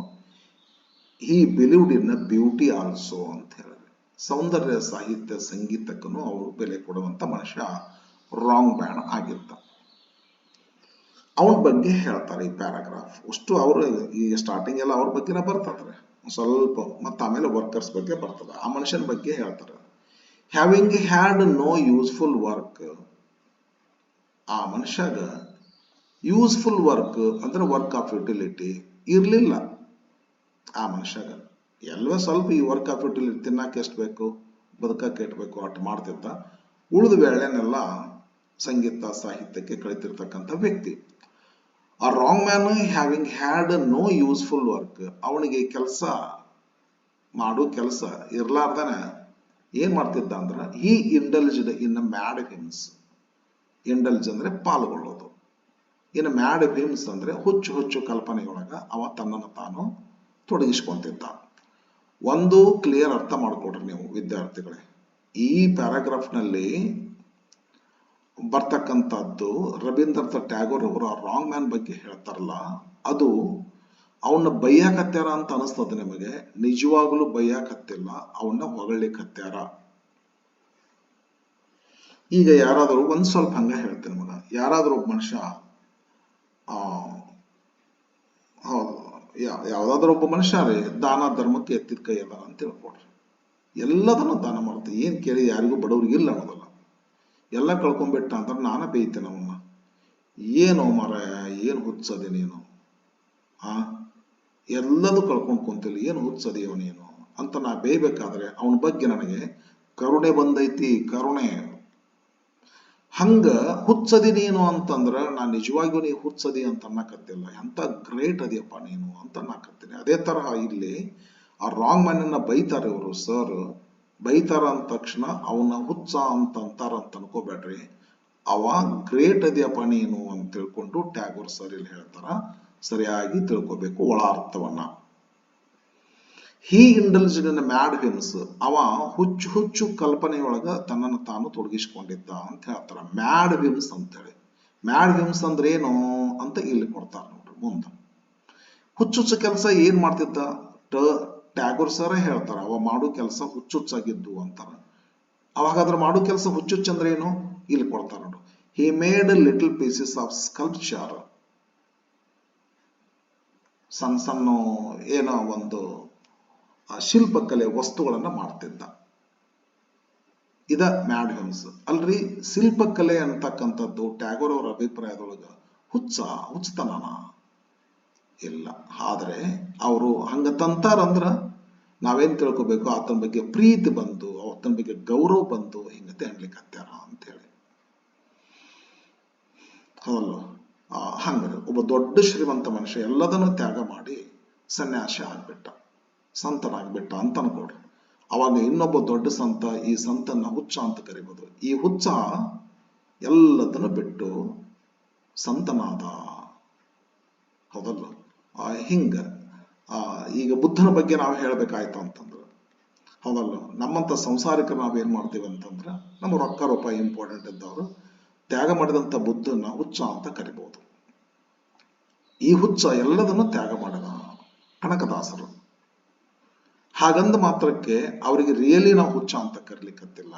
he believed in beauty also ಅಂತ ಹೇಳಿದ್ರೆ ಸೌಂದರ್ಯ, ಸಾಹಿತ್ಯ, ಸಂಗೀತಕ್ಕೂ ಅವರು ಬೆಲೆ ಕೊಡುವಂತ ಮನುಷ್ಯ ರಾಂಗ್ ಮ್ಯಾನ್ ಆಗಿದ್ದ. ಅವನ ಬಗ್ಗೆ ಹೇಳ್ತಾರೆ ಈ ಪ್ಯಾರಾಗ್ರಾಫ್ ಅಷ್ಟು. ಅವರು ಈ ಸ್ಟಾರ್ಟಿಂಗ್ ಎಲ್ಲ ಅವ್ರ ಬಗ್ಗೆನ ಬರ್ತದ್ರೆ ಸ್ವಲ್ಪ, ಮತ್ತೆ ಆಮೇಲೆ ವರ್ಕರ್ಸ್ ಬಗ್ಗೆ ಬರ್ತದೆ. ಆ ಮನುಷ್ಯನ ಬಗ್ಗೆ ಹೇಳ್ತಾರೆ. Having had no useful work. ಆ ಮನುಷ್ಯಗ ಯೂಸ್ಫುಲ್ ವರ್ಕ್ ಅಂದ್ರೆ ವರ್ಕ್ ಆಫ್ ಯುಟಿಲಿಟಿ ಇರ್ಲಿಲ್ಲ. ಆ ಮನುಷ್ಯಗ ಎಲ್ಲವೇ ಸ್ವಲ್ಪ ಈ ವರ್ಕ್ ಆಫ್ ಯುಟಿಲಿಟಿ, ತಿನ್ನಕ್ಕೆ ಎಷ್ಟು ಬೇಕು, ಬದುಕಕ್ಕೆ ಎಷ್ಟು ಬೇಕು ಅಷ್ಟು ಮಾಡ್ತಿದ್ದ. ಉಳಿದ ವೇಳೆನೆಲ್ಲ ಸಂಗೀತ, ಸಾಹಿತ್ಯಕ್ಕೆ ಕಳಿತಿರ್ತಕ್ಕಂಥ ವ್ಯಕ್ತಿ. ಆ wrong man having had no useful work, ಅವನಿಗೆ ಕೆಲಸ ಮಾಡೋ ಕೆಲಸ ಇರ್ಲಾರ್ದನ ಏನ್ ಮಾಡ್ತಿದ್ದ ಅಂದ್ರ ಈ indulged in mad whims. Indulge ಅಂದ್ರೆ ಪಾಲ್ಗೊಳ್ಳೋದು. ಇನ್ನು ಮ್ಯಾಡ್ ವಿಮ್ಸ್ ಅಂದ್ರೆ ಹುಚ್ಚು ಹುಚ್ಚು ಕಲ್ಪನೆಯೊಳಗ ಅವ ತನ್ನನ್ನು ತಾನು ತೊಡಗಿಸ್ಕೊಂತಿದ್ದ. ಒಂದು ಕ್ಲಿಯರ್ ಅರ್ಥ ಮಾಡ್ಕೊಡ್ರಿ ನೀವು ವಿದ್ಯಾರ್ಥಿಗಳೇ. ಈ ಪ್ಯಾರಾಗ್ರಾಫ್ ನಲ್ಲಿ ಬರ್ತಕ್ಕಂಥದ್ದು ರವೀಂದ್ರನಾಥ್ ಟ್ಯಾಗೋರ್ ಅವರು ರಾಂಗ್ ಮ್ಯಾನ್ ಬಗ್ಗೆ ಹೇಳ್ತಾರಲ್ಲ, ಅದು ಅವನ್ನ ಬೈಯಾಕತ್ಯಾರ ಅಂತ ಅನಿಸ್ತದೆ ನಿಮಗೆ. ನಿಜವಾಗ್ಲೂ ಬೈಯಾಕತ್ತಿಲ್ಲ, ಅವನ್ನ ಹೊಗಳಿಕತ್ಯಾರ. ಈಗ ಯಾರಾದರೂ ಒಂದ್ ಸ್ವಲ್ಪ ಹಂಗ ಹೇಳ್ತೇನೆ ಮಗ, ಯಾರಾದ್ರೂ ಒಬ್ಬ ಮನುಷ್ಯ ಯಾವ್ದಾದ್ರು ಒಬ್ಬ ಮನುಷ್ಯ ರೀ ದಾನ ಧರ್ಮಕ್ಕೆ ಎತ್ತಿದ ಕೈ ಅದ ಅಂತ ತಿಳ್ಕೊಡ್ರಿ. ಎಲ್ಲದನ್ನು ದಾನ ಮಾಡ್ತೀವಿ, ಏನ್ ಕೇಳಿ ಯಾರಿಗೂ ಬಡವ್ರಿಗೆ ಇಲ್ಲ ಅನ್ನೋದಲ್ಲ. ಎಲ್ಲ ಕಳ್ಕೊಂಡ್ಬಿಟ್ಟ ಅಂದ್ರೆ ನಾನೇ ಬೇಯ್ತೇನೆ ಅವನ್ನ. ಏನೋ ಮರ, ಏನ್ ಹುಚ್ಚದೆ ನೀನು, ಎಲ್ಲದೂ ಕಳ್ಕೊಂಡ್ ಕುಂತಿಲ್ಲ, ಏನು ಹುಚ್ಚದೀವ ನೀನು ಅಂತ ನಾ ಬೇಯ್ಬೇಕಾದ್ರೆ ಅವನ ಬಗ್ಗೆ ನನಗೆ ಕರುಣೆ ಬಂದೈತಿ, ಕರುಣೆ. ಹಂಗ ಹುಚ್ಚದಿ ನೀನು ಅಂತಂದ್ರ ನಾನು ನಿಜವಾಗಿಯೂ ನೀ ಹುಚ್ಚದಿ ಅಂತ ಅನ್ನಕತ್ತಿಲ್ಲ, ಎಂತ ಗ್ರೇಟ್ ಅದಿಯಪ್ಪ ನೀನು ಅಂತ ಅನ್ನಕತ್ತೀನಿ. ಅದೇ ತರಹ ಇಲ್ಲಿ ಆ ರಾಂಗ್ ಮ್ಯಾನ್ ಬೈತಾರೆ ಇವರು ಸರ್. ಬೈತಾರ ಅಂದ ತಕ್ಷಣ ಅವನ ಹುಚ್ಚ ಅಂತ ಅಂತಾರ ಅಂತ ಅನ್ಕೋಬೇಡ್ರಿ, ಅವ ಗ್ರೇಟ್ ಅದಿಯಪ್ಪ ನೀನು ಅಂತ ತಿಳ್ಕೊಂಡು ಟ್ಯಾಗೋರ್ ಸರ್ ಇಲ್ಲಿ ಹೇಳ್ತಾರ. ಸರಿಯಾಗಿ ತಿಳ್ಕೊಬೇಕು ಒಳ ಅರ್ಥವನ್ನ. ಹಿ ಇಂಡಲ್ಜ್ಡ್ ಇನ್ ಮ್ಯಾಡ್ ವಿಮ್ಸ್, ಅವ ಹುಚ್ಚು ಹುಚ್ಚು ಕಲ್ಪನೆಯೊಳಗ ತನ್ನನ್ನು ತಾನು ತೊಡಗಿಸಿಕೊಂಡಿದ್ದ ಅಂತ ಹೇಳ್ತಾರ. ಮ್ಯಾಡ್ ವಿಮ್ಸ್ ಅಂತ ಹೇಳಿ. ಮ್ಯಾಡ್ ವಿಮ್ಸ್ ಅಂದ್ರೆ ಏನು ಅಂತ ಇಲ್ಲಿ ಕೊಡ್ತಾರ ನೋಡ್ರಿ ಮುಂದೆ. ಹುಚ್ಚುಚ್ಚು ಕೆಲಸ ಏನ್ ಮಾಡ್ತಿದ್ದ ಟ್ಯಾಗೋರ್ ಸರ್ ಹೇಳ್ತಾರ, ಅವ ಮಾಡೋ ಕೆಲಸ ಹುಚ್ಚುಚ್ಚಾಗಿದ್ದು ಅಂತಾರ. ಅವಾಗಾದ್ರ ಮಾಡೋ ಕೆಲಸ ಹುಚ್ಚುಚ್ಚ ಅಂದ್ರೆ ಏನು ಇಲ್ಲಿ ಕೊಡ್ತಾರ ನೋಡ್ರಿ. He made little pieces of sculpture, ಸಣ್ಣ ಸಣ್ಣ ಏನೋ ಒಂದು ಶಿಲ್ಪಕಲೆ ವಸ್ತುಗಳನ್ನ ಮಾಡ್ತಿದ್ದ. ಇದ ಮ್ಯಾಡ್ ವಿಮ್ಸ್ ಅಲ್ರಿ. ಶಿಲ್ಪಕಲೆ ಅಂತಕ್ಕಂಥದ್ದು ಟ್ಯಾಗೋರ್ ಅವರ ಅಭಿಪ್ರಾಯದೊಳಗ ಹುಚ್ಚತನನ ಇಲ್ಲ. ಆದ್ರೆ ಅವರು ಹಂಗ ತಂತಾರಂದ್ರ ನಾವೇನ್ ತಿಳ್ಕೊಬೇಕು, ಆತನ ಬಗ್ಗೆ ಪ್ರೀತಿ ಬಂದು, ಆತನ ಬಗ್ಗೆ ಗೌರವ ಬಂದು ಹಿಂಗತೆ ಅನ್ಲಿಕ್ಕೆ ಹತ್ಯಾರ ಅಂತ ಹೇಳಿ. ಹೌದಲ್ಲ? ಹಂಗ ಒಬ್ಬ ದೊಡ್ಡ ಶ್ರೀಮಂತ ಮನುಷ್ಯ ಎಲ್ಲದನ್ನು ತ್ಯಾಗ ಮಾಡಿ ಸನ್ಯಾಸಿ ಆಗ್ಬಿಟ್ಟ, ಸಂತನಾಗ್ಬಿಟ್ಟ ಅಂತ ಅನ್ಕೊಡ್ರಿ. ಅವಾಗ ಇನ್ನೊಬ್ಬ ದೊಡ್ಡ ಸಂತ, ಈ ಸಂತನ ಹುಚ್ಚ ಅಂತ ಕರಿಬಹುದು. ಈ ಹುಚ್ಚ ಎಲ್ಲದನ್ನು ಬಿಟ್ಟು ಸಂತನಾದ. ಹೌದಲ್ಲ? ಹಿಂಗ ಈಗ ಬುದ್ಧನ ಬಗ್ಗೆ ನಾವು ಹೇಳ್ಬೇಕಾಯ್ತು ಅಂತಂದ್ರೆ, ಹೌದಲ್ಲ, ನಮ್ಮಂತ ಸಂಸಾರಿಕರು ನಾವೇನ್ ಮಾಡ್ತೀವಿ ಅಂತಂದ್ರೆ, ನಮ್ಮ ರೊಕ್ಕ ರೂಪಾಯಿ ಇಂಪಾರ್ಟೆಂಟ್ ಇದ್ದವರು ತ್ಯಾಗ ಮಾಡಿದಂತ ಬುದ್ಧನ ಹುಚ್ಚ ಅಂತ ಕರಿಬಹುದು. ಈ ಹುಚ್ಚ ಎಲ್ಲದನ್ನು ತ್ಯಾಗ ಮಾಡಿದ ಕನಕದಾಸರು. ಹಾಗಂದ ಮಾತ್ರಕ್ಕೆ ಅವರಿಗೆ ರಿಯಲಿ ನಾವು ಹುಚ್ಚ ಅಂತ ಕರಿಲಿಕ್ಕತ್ತಿಲ್ಲ,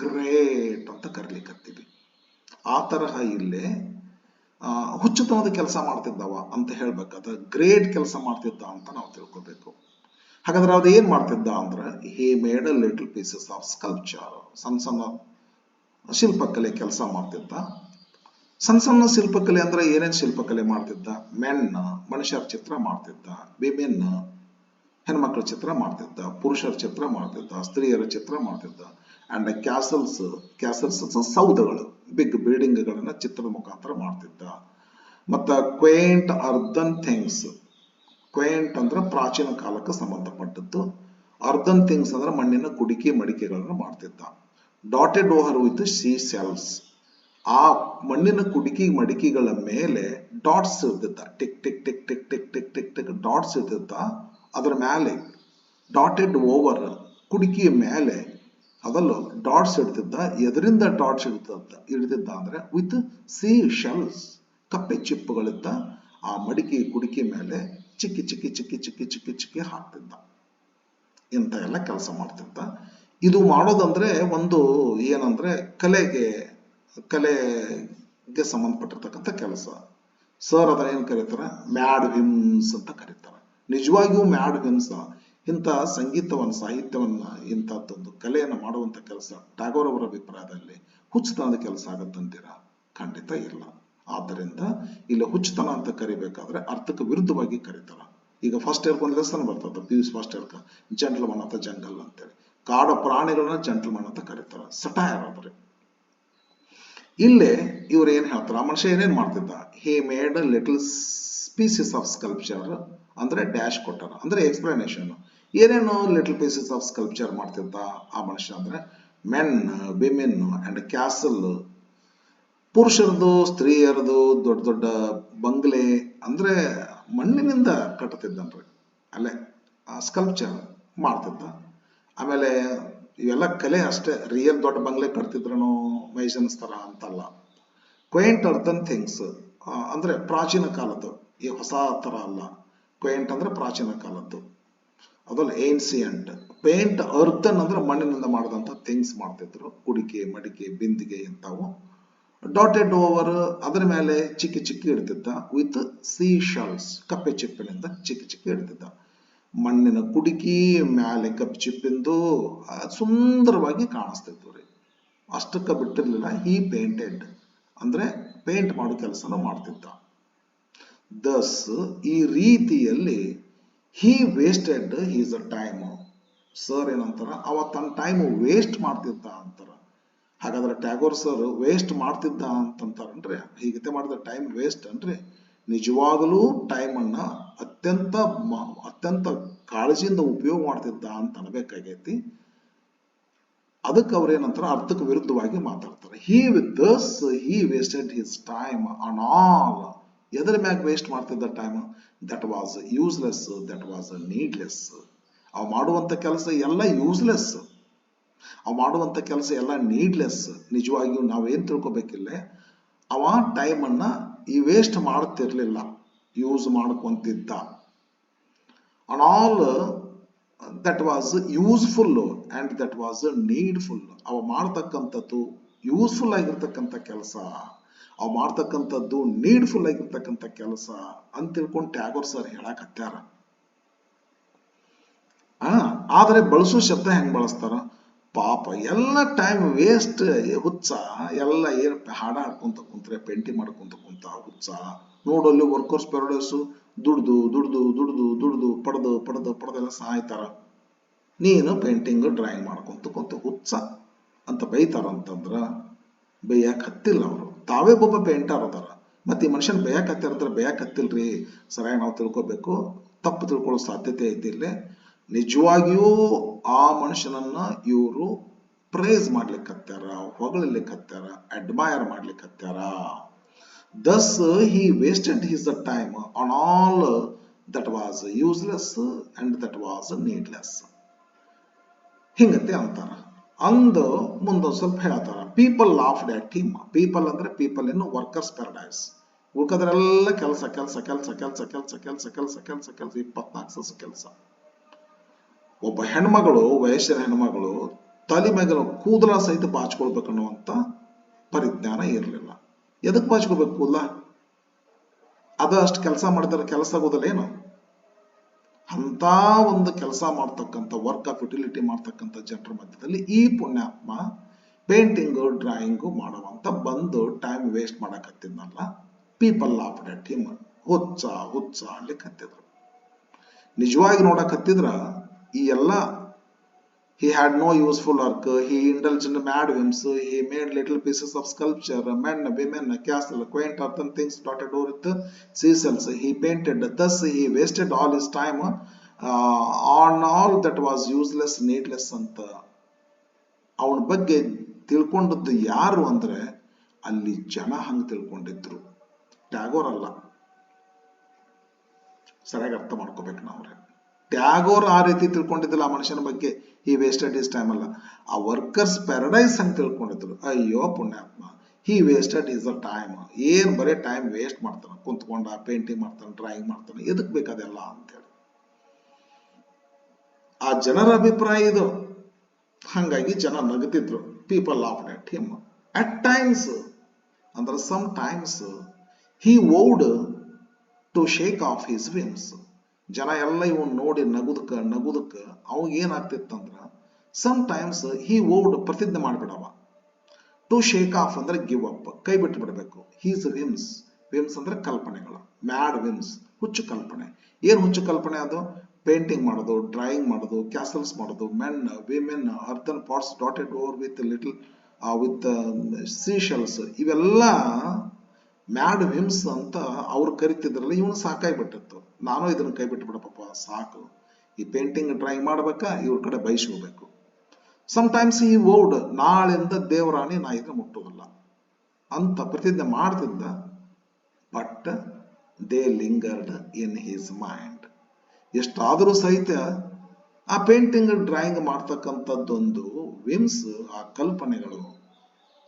ಗ್ರೇಟ್ ಅಂತ ಕರಿಲಿಕ್ಕತ್ತೀವಿ. ಆ ತರಹ ಇಲ್ಲೇ ಹುಚ್ಚುತನದ ಕೆಲಸ ಮಾಡ್ತಿದ್ದವ ಅಂತ ಹೇಳ್ಬೇಕಾದ್ರೆ ಗ್ರೇಟ್ ಕೆಲಸ ಮಾಡ್ತಿದ್ದ ಅಂತ ನಾವು ತಿಳ್ಕೊಬೇಕು. ಹಾಗಾದ್ರೆ ಅದು ಏನ್ ಮಾಡ್ತಿದ್ದ ಅಂದ್ರೆ, he made a little pieces of sculpture, ಸಣ್ಣ ಸಣ್ಣ ಶಿಲ್ಪಕಲೆ ಕೆಲಸ ಮಾಡ್ತಿದ್ದ. ಸಣ್ಣ ಸಣ್ಣ ಶಿಲ್ಪಕಲೆ ಅಂದ್ರೆ ಏನೇನ್ ಶಿಲ್ಪಕಲೆ ಮಾಡ್ತಿದ್ದ? ಮೆನ್, ಮನುಷ್ಯರ ಚಿತ್ರ ಮಾಡ್ತಿದ್ದ, ವಿಮೆನ್, ಹೆಣ್ಮಕ್ಳ ಚಿತ್ರ ಮಾಡ್ತಿದ್ದ, ಪುರುಷರ ಚಿತ್ರ ಮಾಡ್ತಿದ್ದ, ಸ್ತ್ರೀಯರ ಚಿತ್ರ ಮಾಡ್ತಿದ್ದ, ಅಂಡ್ ಕ್ಯಾಸಲ್ಸ್ ಸೌಧಗಳು, ಬಿಗ್ ಬಿಲ್ಡಿಂಗ್ಗಳನ್ನ ಚಿತ್ರದ ಮುಖಾಂತರ ಮಾಡ್ತಿದ್ದ. ಮತ್ತ ಕ್ವೇಂಟ್ ಅರ್ದನ್ ಥಿಂಗ್ಸ್, ಕ್ವೇಂಟ್ ಅಂದ್ರೆ ಪ್ರಾಚೀನ ಕಾಲಕ್ಕೆ ಸಂಬಂಧಪಟ್ಟದ್ದು, ಅರ್ದನ್ ಥಿಂಗ್ಸ್ ಅಂದ್ರೆ ಮಣ್ಣಿನ ಕುಡಿಕೆ ಮಡಿಕೆಗಳನ್ನ ಮಾಡ್ತಿದ್ದ. Dotted over with sea shells, ಆ ಮಣ್ಣಿನ ಕುಡಿಕೆ ಮಡಿಕೆಗಳ ಮೇಲೆ ಡಾಟ್ಸ್ ಇರ್ತಿದ್ದ, tick tick tick tick tick tick tick tick dots ಇರ್ತಿದ್ದ. ಅದರ ಮೇಲೆ ಡಾಟೆಡ್ ಓವರ್, ಕುಡಿಕೆಯ ಮೇಲೆ ಅದಲ್ಲೂ ಡಾಟ್ಸ್ ಇಡ್ತಿದ್ದ. ಎದರಿಂದ ಡಾಟ್ಸ್ ಇಡ್ತಿದ್ದ ಅಂದ್ರೆ ವಿತ್ ಸೀ ಶೆಲ್ಸ್, ಕಪ್ಪೆ ಚಿಪ್ಪುಗಳಿದ್ದ ಆ ಮಡಿಕೆ ಕುಡಿಕೆ ಮೇಲೆ ಚಿಕ್ಕಿ ಚಿಕ್ಕಿ ಚಿಕ್ಕಿ ಚಿಕ್ಕಿ ಚಿಕ್ಕಿ ಚಿಕ್ಕಿ ಹಾಕ್ತಿದ್ದ. ಇಂಥ ಎಲ್ಲ ಕೆಲಸ ಮಾಡ್ತಿದ್ದ. ಇದು ಮಾಡೋದಂದ್ರೆ ಒಂದು ಏನಂದ್ರೆ ಕಲೆಗೆ ಸಂಬಂಧಪಟ್ಟಿರ್ತಕ್ಕಂಥ ಕೆಲಸ. ಸರ್ ಅದನ್ನ ಏನ್ ಕರೀತಾರ? ಮ್ಯಾಡ್ ವಿಮ್ಸ್ ಅಂತ ಕರೀತಾರ. ನಿಜವಾಗಿಯೂ ಮ್ಯಾಡ್ ವಿಮ್ಸ್ ಇಂಥ ಸಂಗೀತವನ್ನ, ಸಾಹಿತ್ಯವನ್ನ, ಇಂಥದ್ದೊಂದು ಕಲೆಯನ್ನು ಮಾಡುವಂತ ಕೆಲಸ ಟ್ಯಾಗೋರ್ ಅವರ ಅಭಿಪ್ರಾಯದಲ್ಲಿ ಹುಚ್ಚುತನದ ಕೆಲಸ ಆಗತ್ತಂತೀರಾ? ಖಂಡಿತ ಇಲ್ಲ. ಆದ್ದರಿಂದ ಇಲ್ಲಿ ಹುಚ್ಚುತನ ಅಂತ ಕರಿಬೇಕಾದ್ರೆ ಅರ್ಥಕ್ಕೆ ವಿರುದ್ಧವಾಗಿ ಕರೀತಾರ. ಈಗ ಫಸ್ಟ್ ಇಯರ್ ಒಂದು ಲೆಸನ್ ಬರ್ತದೆ, PUC ಫಸ್ಟ್ ಇಯರ್, ಜೆಂಟಲ್ಮನ್ ಅಂತ ಜಂಗಲ್ ಅಂತೇಳಿ. ಕಾಡು ಪ್ರಾಣಿಗಳನ್ನ ಜೆಂಟಲ್ಮನ್ ಅಂತ ಕರೀತಾರ, ಸಟೈರ್ ಆದ್ರೆ. ಇಲ್ಲೇ ಇವ್ರು ಏನ್ ಹೇಳ್ತಾರ, ಆ ಮನುಷ್ಯ ಏನೇನ್ ಮಾಡ್ತಿದ್ದ? He made little pieces of sculpture ಅಂದ್ರೆ ಡ್ಯಾಶ್ ಕೊಟ್ಟಾರ, ಅಂದ್ರೆ ಎಕ್ಸ್ಪ್ಲನೇಷನ್. ಏನೇನು ಲಿಟಲ್ ಪೀಸಸ್ ಆಫ್ ಸ್ಕಲ್ಪ್ಚರ್ ಮಾಡ್ತಿದ್ದ ಆ ಮನುಷ್ಯ ಅಂದ್ರೆ, ಮೆನ್, ವಿಮೆನ್ ಅಂಡ್ ಕ್ಯಾಸಲ್, ಪುರುಷರದು, ಸ್ತ್ರೀಯರದು, ದೊಡ್ಡ ದೊಡ್ಡ ಬಂಗ್ಲೆ ಅಂದ್ರೆ ಮಣ್ಣಿನಿಂದ ಕಟ್ಟುತ್ತಿದ್ದನ್ರಿ, ಅಲ್ಲೇ ಸ್ಕಲ್ಪ್ಚರ್ ಮಾಡ್ತಿದ್ದ. ಆಮೇಲೆ ಇವೆಲ್ಲ ಕಲೆ ಅಷ್ಟೇ, ರಿಯಲ್ ದೊಡ್ಡ ಬಂಗ್ಲೆ ಕಟ್ತಿದ್ರನು ಮೈಸನ್ಸ್ ತರ ಅಂತಲ್ಲ. ಕ್ವೇಂಟ್ ಅರ್ದನ್ ಥಿಂಗ್ಸ್ ಅಂದ್ರೆ ಪ್ರಾಚೀನ ಕಾಲದ್ದು, ಈ ಹೊಸ ತರ ಅಲ್ಲ. ಕ್ವೇಂಟ್ ಅಂದ್ರೆ ಪ್ರಾಚೀನ ಕಾಲದ್ದು, ಅದಲ್ಲ ಏನ್ಸಿಯಂಟ್. ಪೇಂಟ್ ಅರ್ದನ್ ಅಂದ್ರೆ ಮಣ್ಣಿನಿಂದ ಮಾಡಿದಂತ ಥಿಂಗ್ಸ್ ಮಾಡ್ತಿದ್ರು, ಕುಡಿಕೆ ಮಡಿಕೆ ಬಿಂದಿಗೆ ಇಂಥವು. ಡಾಟೆಡ್ ಓವರ್ ಅದರ ಮೇಲೆ ಚಿಕ್ಕಿ ಚಿಕ್ಕಿ ಇಡ್ತಿದ್ದ, ವಿತ್ ಸೀ ಶೆಲ್ಸ್, ಕಪ್ಪೆ ಚಿಪ್ಪಿನಿಂದ ಚಿಕ್ಕಿ ಚಿಕ್ಕಿ ಇಡ್ತಿದ್ದ. ಮಣ್ಣಿನ ಕುಡಿಕಿ ಮ್ಯಾಲೆ ಕಪ್ಪು ಚಿಪ್ಪಿಂದು ಸುಂದರವಾಗಿ ಕಾಣಿಸ್ತಿದ್ವು ರೀ. ಅಷ್ಟಕ್ಕ ಬಿಟ್ಟಿರ್ಲಿಲ್ಲ, ಹಿ ಪೇಂಟೆಡ್ ಅಂದ್ರೆ ಪೇಂಟ್ ಮಾಡೋ ಕೆಲಸನ ಮಾಡ್ತಿದ್ದ. ದಸ್ ಈ ರೀತಿಯಲ್ಲಿ he wasted his a time. Sir ಏನಂತಾರ, ಅವ ತನ್ನ ಟೈಮ್ ವೇಸ್ಟ್ ಮಾಡ್ತಿದ್ದ ಅಂತಾರ. ಹಾಗಾದ್ರೆ ಟ್ಯಾಗೋರ್ ಸರ್ ವೇಸ್ಟ್ ಮಾಡ್ತಿದ್ದ ಅಂತಂತಾರನ್ರಿ? ಹೀಗತೆ ಮಾಡಿದ ಟೈಮ್ ವೇಸ್ಟ್ ಅನ್ರಿ? ನಿಜವಾಗಲೂ ಟೈಮ್ ಅನ್ನ ಅತ್ಯಂತ ಕಾಳಜಿಯಿಂದ ಉಪಯೋಗ ಮಾಡ್ತಿದ್ದ ಅಂತ ಅನ್ಬೇಕಾಗೈತಿ. ಅದಕ್ಕೆ ಅವ್ರೇನಂತಾರ, ಅರ್ಥಕ್ಕೆ ವಿರುದ್ಧವಾಗಿ ಮಾತಾಡ್ತಾರೆ. He wasted his time on all. ಎದರ ಮ್ಯಾಗ ವೇಸ್ಟ್ ಮಾಡ್ತಿದ್ದ time? That was useless, that was needless. ಅವ್ ಮಾಡುವಂತ ಕೆಲಸ ಎಲ್ಲ ಯೂಸ್ಲೆಸ್, ಅವ್ ಮಾಡುವಂತ ಕೆಲಸ ಎಲ್ಲ ನೀಡ್ಲೆಸ್. ನಿಜವಾಗಿಯೂ ನಾವೇನ್ ತಿಳ್ಕೊಬೇಕಿಲ್ಲ, ಅವ ಟೈಮ್ ಅನ್ನ ಈ ವೇಸ್ಟ್ ಮಾಡುತ್ತಿರ್ಲಿಲ್ಲ, ಯೂಸ್ ಮಾಡ್ಕೊಂತಿದ್ದ. On all that was useful and that was needful. ಅವ ಮಾಡ್ತಕ್ಕಂಥದ್ದು ಯೂಸ್ಫುಲ್ ಆಗಿರ್ತಕ್ಕಂಥ ಕೆಲಸ, ಅವ್ ಮಾಡ್ತಕ್ಕಂಥದ್ದು ನೀಡ್ಫುಲ್ ಆಗಿರ್ತಕ್ಕಂಥ ಕೆಲಸ ಅಂತ ತಿಳ್ಕೊಂಡು ಟ್ಯಾಗೋರ್ ಸರ್ ಹೇಳಕ್ ಹತ್ಯಾರ. ಆದ್ರೆ ಬಳಸೋ ಶಬ್ದ ಹೆಂಗ್ ಬಳಸ್ತಾರ? ಪಾಪ ಎಲ್ಲ ಟೈಮ್ ವೇಸ್ಟ್, ಹುಚ್ಚ ಎಲ್ಲ ಏನ್ ಹಾಡ ಹಾಡ್ಕೊಂತ ಕುಂತ್ರೆ, ಪೇಂಟಿಂಗ್ ಮಾಡ್ಕೊಂತ ಕುಂತ ಹುಚ್ಚ. ನೋಡಲ್ಲಿ ವರ್ಕರ್ಸ್ ಪ್ಯಾರಡೈಸ್ ದುಡ್ದು ದುಡ್ದು ದುಡ್ದು ದುಡ್ದು ಪಡೆದು ಪಡೆದು ಪಡೆದೆಲ್ಲ ಸಾಯ್ತಾರ. ನೀನು ಪೇಂಟಿಂಗ್ ಡ್ರಾಯಿಂಗ್ ಮಾಡ್ಕೊಂತ ಕುಂತ ಹುಚ್ಚ ಅಂತ ಬೈತಾರಂತಂದ್ರ ಬೈಯಾಕ್ ಹತ್ತಿಲ್ಲ ಅವರು. ತಾವೇ ಒಬ್ಬ ಪೇಂಟರ್ ಅದಾರ, ಮತ್ತೆ ಈ ಮನುಷ್ಯನ್ ಬೈಯಾಕ್ ಹತ್ತಿರ್ತಾರೆ. ಬೈಯಾಕ್ ಹತ್ತಿಲ್ರಿ, ಸರಿಯಾಗಿ ನಾವು ತಿಳ್ಕೊಬೇಕು. ತಪ್ಪು ತಿಳ್ಕೊಳ್ಳೋ ಸಾಧ್ಯತೆ ಐತಿಲ್ಲ. ನಿಜವಾಗಿಯೂ ಆ ಮನುಷ್ಯನನ್ನ ಇವರು ಪ್ರೇಸ್ ಮಾಡ್ಲಿಕ್ಕತ್ತಾರ, ಹೊಗಳಿಲಿಕ್ಕತ್ತಾರ, ಅಡ್ಮೈರ್ ಮಾಡ್ಲಿಕ್ಕತ್ತಾರ. Thus he wasted his time on all that was useless and that was needless. ಹಿಂಗತೆ ಅಂತಾರ. ಅಂದು ಮುಂದೊಂದು ಸ್ವಲ್ಪ ಹೇಳ್ತಾರ, people laughed at him. People ಅಂದ್ರೆ ಪೀಪಲ್ ಇನ್ ವರ್ಕರ್ಸ್ ಪ್ಯಾರಡೈಸ್. ಉಳ್ಕದ್ರೆಲ್ಲ ಕೆಲಸ ಕೆಲಸ ಕೆಲಸ ಕೆಲಸ ಕೆಲಸ ಕೆಲಸ ಕೆಲಸ ಕೆಲಸ ಕೆಲಸ 24 ತಾಸು ಕೆಲಸ. ಒಬ್ಬ ಹೆಣ್ಮಗಳು, ವಯಸ್ಸಿನ ಹೆಣ್ಮಗಳು ತಲೆ ಮೇಲೆ ಕೂದಲ ಸಹಿತ ಬಾಚ್ಕೊಳ್ಬೇಕನ್ನುವಂತ ಪರಿಜ್ಞಾನ ಇರಲಿಲ್ಲ. ಎದಕ್ ಬಾಚ್ಕೋಬೇಕು ಕೂದಲ? ಅದ ಅಷ್ಟು ಕೆಲಸ ಮಾಡಿದ್ರೆ ಕೆಲಸ ಆಗೋದಿಲ್ಲೇನು? ಅಂತ ಒಂದು ಕೆಲಸ ಮಾಡ್ತಕ್ಕಂಥ, ವರ್ಕ್ ಆಫ್ ಯುಟಿಲಿಟಿ ಮಾಡ್ತಕ್ಕಂಥ ಜನರ ಮಧ್ಯದಲ್ಲಿ ಈ ಪುಣ್ಯಾತ್ಮ ಪೇಂಟಿಂಗು ಡ್ರಾಯಿಂಗು ಮಾಡುವಂತ ಬಂದು ಟೈಮ್ ವೇಸ್ಟ್ ಮಾಡಕತ್ತಿದ್ನಲ್ಲ. People laughed at him. ಹುಚ್ಚ ಹುಚ್ಚ ಅನ್ಲಿಕ್ಕೆ ಹತ್ತಿದ್ರು. ನಿಜವಾಗಿ ನೋಡಕ್ ಹತ್ತಿದ್ರ ಈ ಎಲ್ಲ he had no useful work, he indulged in mad whims, he made little pieces of sculpture, men, women, castle, quaint earthen things dotted over with seashells, he painted, thus he wasted all his time on all that was useless, needless ಅಂತ ಅವನ ಬಗ್ಗೆ ತಿಳ್ಕೊಂಡದ್ದು ಯಾರು ಅಂದ್ರೆ ಅಲ್ಲಿ ಜನ ಹಂಗ ತಿಳ್ಕೊಂಡಿದ್ರು, ಟ್ಯಾಗೋರ್ ಅಲ್ಲ. ಸರಿಯಾಗಿ ಅರ್ಥ ಮಾಡ್ಕೋಬೇಕು ನಾವು. ಟ್ಯಾಗೋರ್ ಆ ರೀತಿ ತಿಳ್ಕೊಂಡಿದ್ದಿಲ್ಲ ಆ ಮನುಷ್ಯನ ಬಗ್ಗೆ. ಈ ವೇಸ್ಟೆಡ್ ಇಸ್ ಟೈಮ್ ಅಲ್ಲ, ಆ ವರ್ಕರ್ಸ್ ಪ್ಯಾರಡೈಸ್ ಅಂತ ತಿಳ್ಕೊಂಡಿದ್ರು. ಅಯ್ಯೋ ಪುಣ್ಯಾತ್ಮ, ಹಿ ವೇಸ್ಟೆಡ್ ಇಸ್ ಅ ಟೈಮ್. ಏನ್ ಬರೀ ಟೈಮ್ ವೇಸ್ಟ್ ಮಾಡ್ತಾನೆ, ಕುಂತ್ಕೊಂಡ ಪೇಂಟಿಂಗ್ ಮಾಡ್ತಾನೆ, ಡ್ರಾಯಿಂಗ್ ಮಾಡ್ತಾನೆ, ಎದಕ್ ಬೇಕಾದೆಲ್ಲ ಅಂತೇಳಿ ಆ ಜನರ ಅಭಿಪ್ರಾಯ ಇದು. ಹಂಗಾಗಿ ಜನ ನಗುತ್ತಿದ್ರು. People laughed at him. At times ಅಂದ್ರೆ sometimes he vowed to shake off his whims. ಜನ ಎಲ್ಲ ಇವನ್ ನೋಡಿ ನಗುದಕ್ಕ ಅವಾಗ ಏನಾಗ್ತಿತ್ತಂದ್ರ ಸಮ್ ಟೈಮ್ಸ್ ಹಿ ವೋಡ್ ಪ್ರತಿಜ್ಞೆ ಮಾಡ್ಬಿಡವ. ಟು ಶೇಕ್ ಆಫ್ ಅಂದ್ರೆ ಗಿವ್ ಅಪ್, ಕೈ ಬಿಟ್ಟು ಬಿಡಬೇಕು. He's VIMS. ವಿಮ್ಸ್ ಅಂದ್ರೆ ಕಲ್ಪನೆಗಳು. ಮ್ಯಾಡ್ ವಿಮ್ಸ್, ಹುಚ್ಚು ಕಲ್ಪನೆ. ಏನ್ ಹುಚ್ಚು ಕಲ್ಪನೆ ಅದು? ಪೇಂಟಿಂಗ್ ಮಾಡೋದು, ಡ್ರಾಯಿಂಗ್ ಮಾಡೋದು, ಕ್ಯಾಸಲ್ಸ್ ಮಾಡೋದು, men, women, earthen pots dotted over with little with seashells. ಇವೆಲ್ಲ ಮ್ಯಾಡ್ ವಿಮ್ಸ್ ಅಂತ ಅವ್ರು ಕರಿತಿದ್ರಲ್ಲ. ಇವನು ಸಾಕಾಗ್ಬಿಟ್ಟಿತ್ತು. ನಾನು ಇದನ್ನ ಕೈ ಬಿಟ್ಟು ಬಿಡಪ್ಪ, ಸಾಕು, ಈ ಪೇಂಟಿಂಗ್ ಡ್ರಾಯಿಂಗ್ ಮಾಡ್ಬೇಕಾ, ಇವ್ರ ಕಡೆ ಬಯಸ್ಕೋಬೇಕು. ಸಮಟೈಮ್ಸ್ ಈ ವೋಡ್, ನಾಳಿಂದ ದೇವರಾಣಿ ನಾ ಇದನ್ನ ಮುಟ್ಟೋದಿಲ್ಲ ಅಂತ ಪ್ರತಿಜ್ಞೆ ಮಾಡ್ತಿದ್ದ. But they lingered in his mind. ಎಷ್ಟಾದರೂ ಸಹಿತ ಆ ಪೇಂಟಿಂಗ್ ಡ್ರಾಯಿಂಗ್ ಮಾಡ್ತಕ್ಕಂಥದ್ದೊಂದು ವಿಮ್ಸ್, ಆ ಕಲ್ಪನೆಗಳು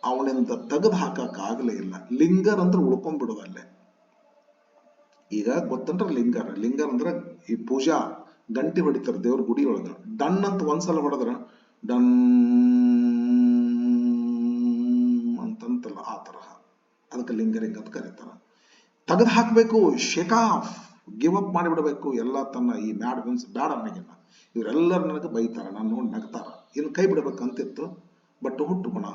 ಅವನಿಂದ ತೆಗೆದು ಹಾಕಕ್ ಆಗಲೇ ಇಲ್ಲ. ಲಿಂಗರ್ ಅಂದ್ರೆ ಉಳ್ಕೊಂಡ್ಬಿಡೋದಲ್ಲೇ. ಈಗ ಗೊತ್ತಂದ್ರೆ ಲಿಂಗರ್. ಲಿಂಗರ್ ಅಂದ್ರೆ ಈ ಪೂಜಾ ಗಂಟೆ ಹೊಡಿತಾರೆ ದೇವ್ರ ಗುಡಿ ಒಳಗ. ಡನ್ ಅಂತ ಒಂದ್ಸಲ ಹೊಡೆದ್ರ ಡನ್ ಅಂತಂತಲ್ಲ, ಆ ತರಹ. ಅದಕ್ಕೆ ಲಿಂಗರಿಂಗ್ ಅಂತ ಕರೀತಾರ. ತೆಗೆದು ಹಾಕ್ಬೇಕು, ಶೇಕ್ ಆಫ್, ಗಿವ್ ಅಪ್ ಮಾಡಿಬಿಡ್ಬೇಕು ಎಲ್ಲ ತನ್ನ ಈ ಮ್ಯಾಡ್ ವಿಮ್ಸ್. ಬ್ಯಾಡ ನನಗಿಲ್ಲ, ಇವರೆಲ್ಲರೂ ನನಗೆ ಬೈತಾರ, ನಾನು ನೋಡಿ ನಗ್ತಾರ, ಇನ್ನು ಕೈ ಬಿಡ್ಬೇಕಂತಿತ್ತು. ಬಟ್ ಹುಟ್ಟು ಗುಣ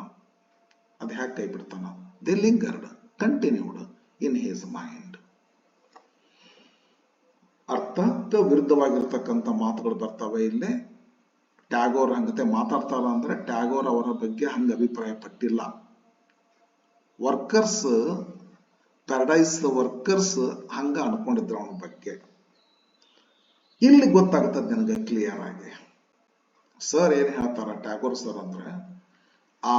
ಅದು ಹ್ಯಾಕ್ ಕೈ ಬಿಡ್ತಾನ? They lingered, continued in his mind. ಅರ್ಥಕ್ಕೆ ವಿರುದ್ಧವಾಗಿರ್ತಕ್ಕಂಥ ಮಾತುಗಳು ಬರ್ತವೆ ಇಲ್ಲಿ. ಟ್ಯಾಗೋರ್ ಹಂಗತೆ ಮಾತಾಡ್ತಾರ ಅಂದ್ರೆ ಟ್ಯಾಗೋರ್ ಅವರ ಬಗ್ಗೆ ಹಂಗ ಅಭಿಪ್ರಾಯ ಪಟ್ಟಿಲ್ಲ. ವರ್ಕರ್ಸ್ ಪ್ಯಾರಡೈಸ್ ವರ್ಕರ್ಸ್ ಹಂಗ ಅನ್ಕೊಂಡಿದ್ರು ಅವನ ಬಗ್ಗೆ. ಇಲ್ಲಿ ಗೊತ್ತಾಗ್ತದೆ ನನಗೆ ಕ್ಲಿಯರ್ ಆಗಿ. ಸರ್ ಏನ್ ಹೇಳ್ತಾರ ಟ್ಯಾಗೋರ್ ಸರ್ ಅಂದ್ರೆ, ಆ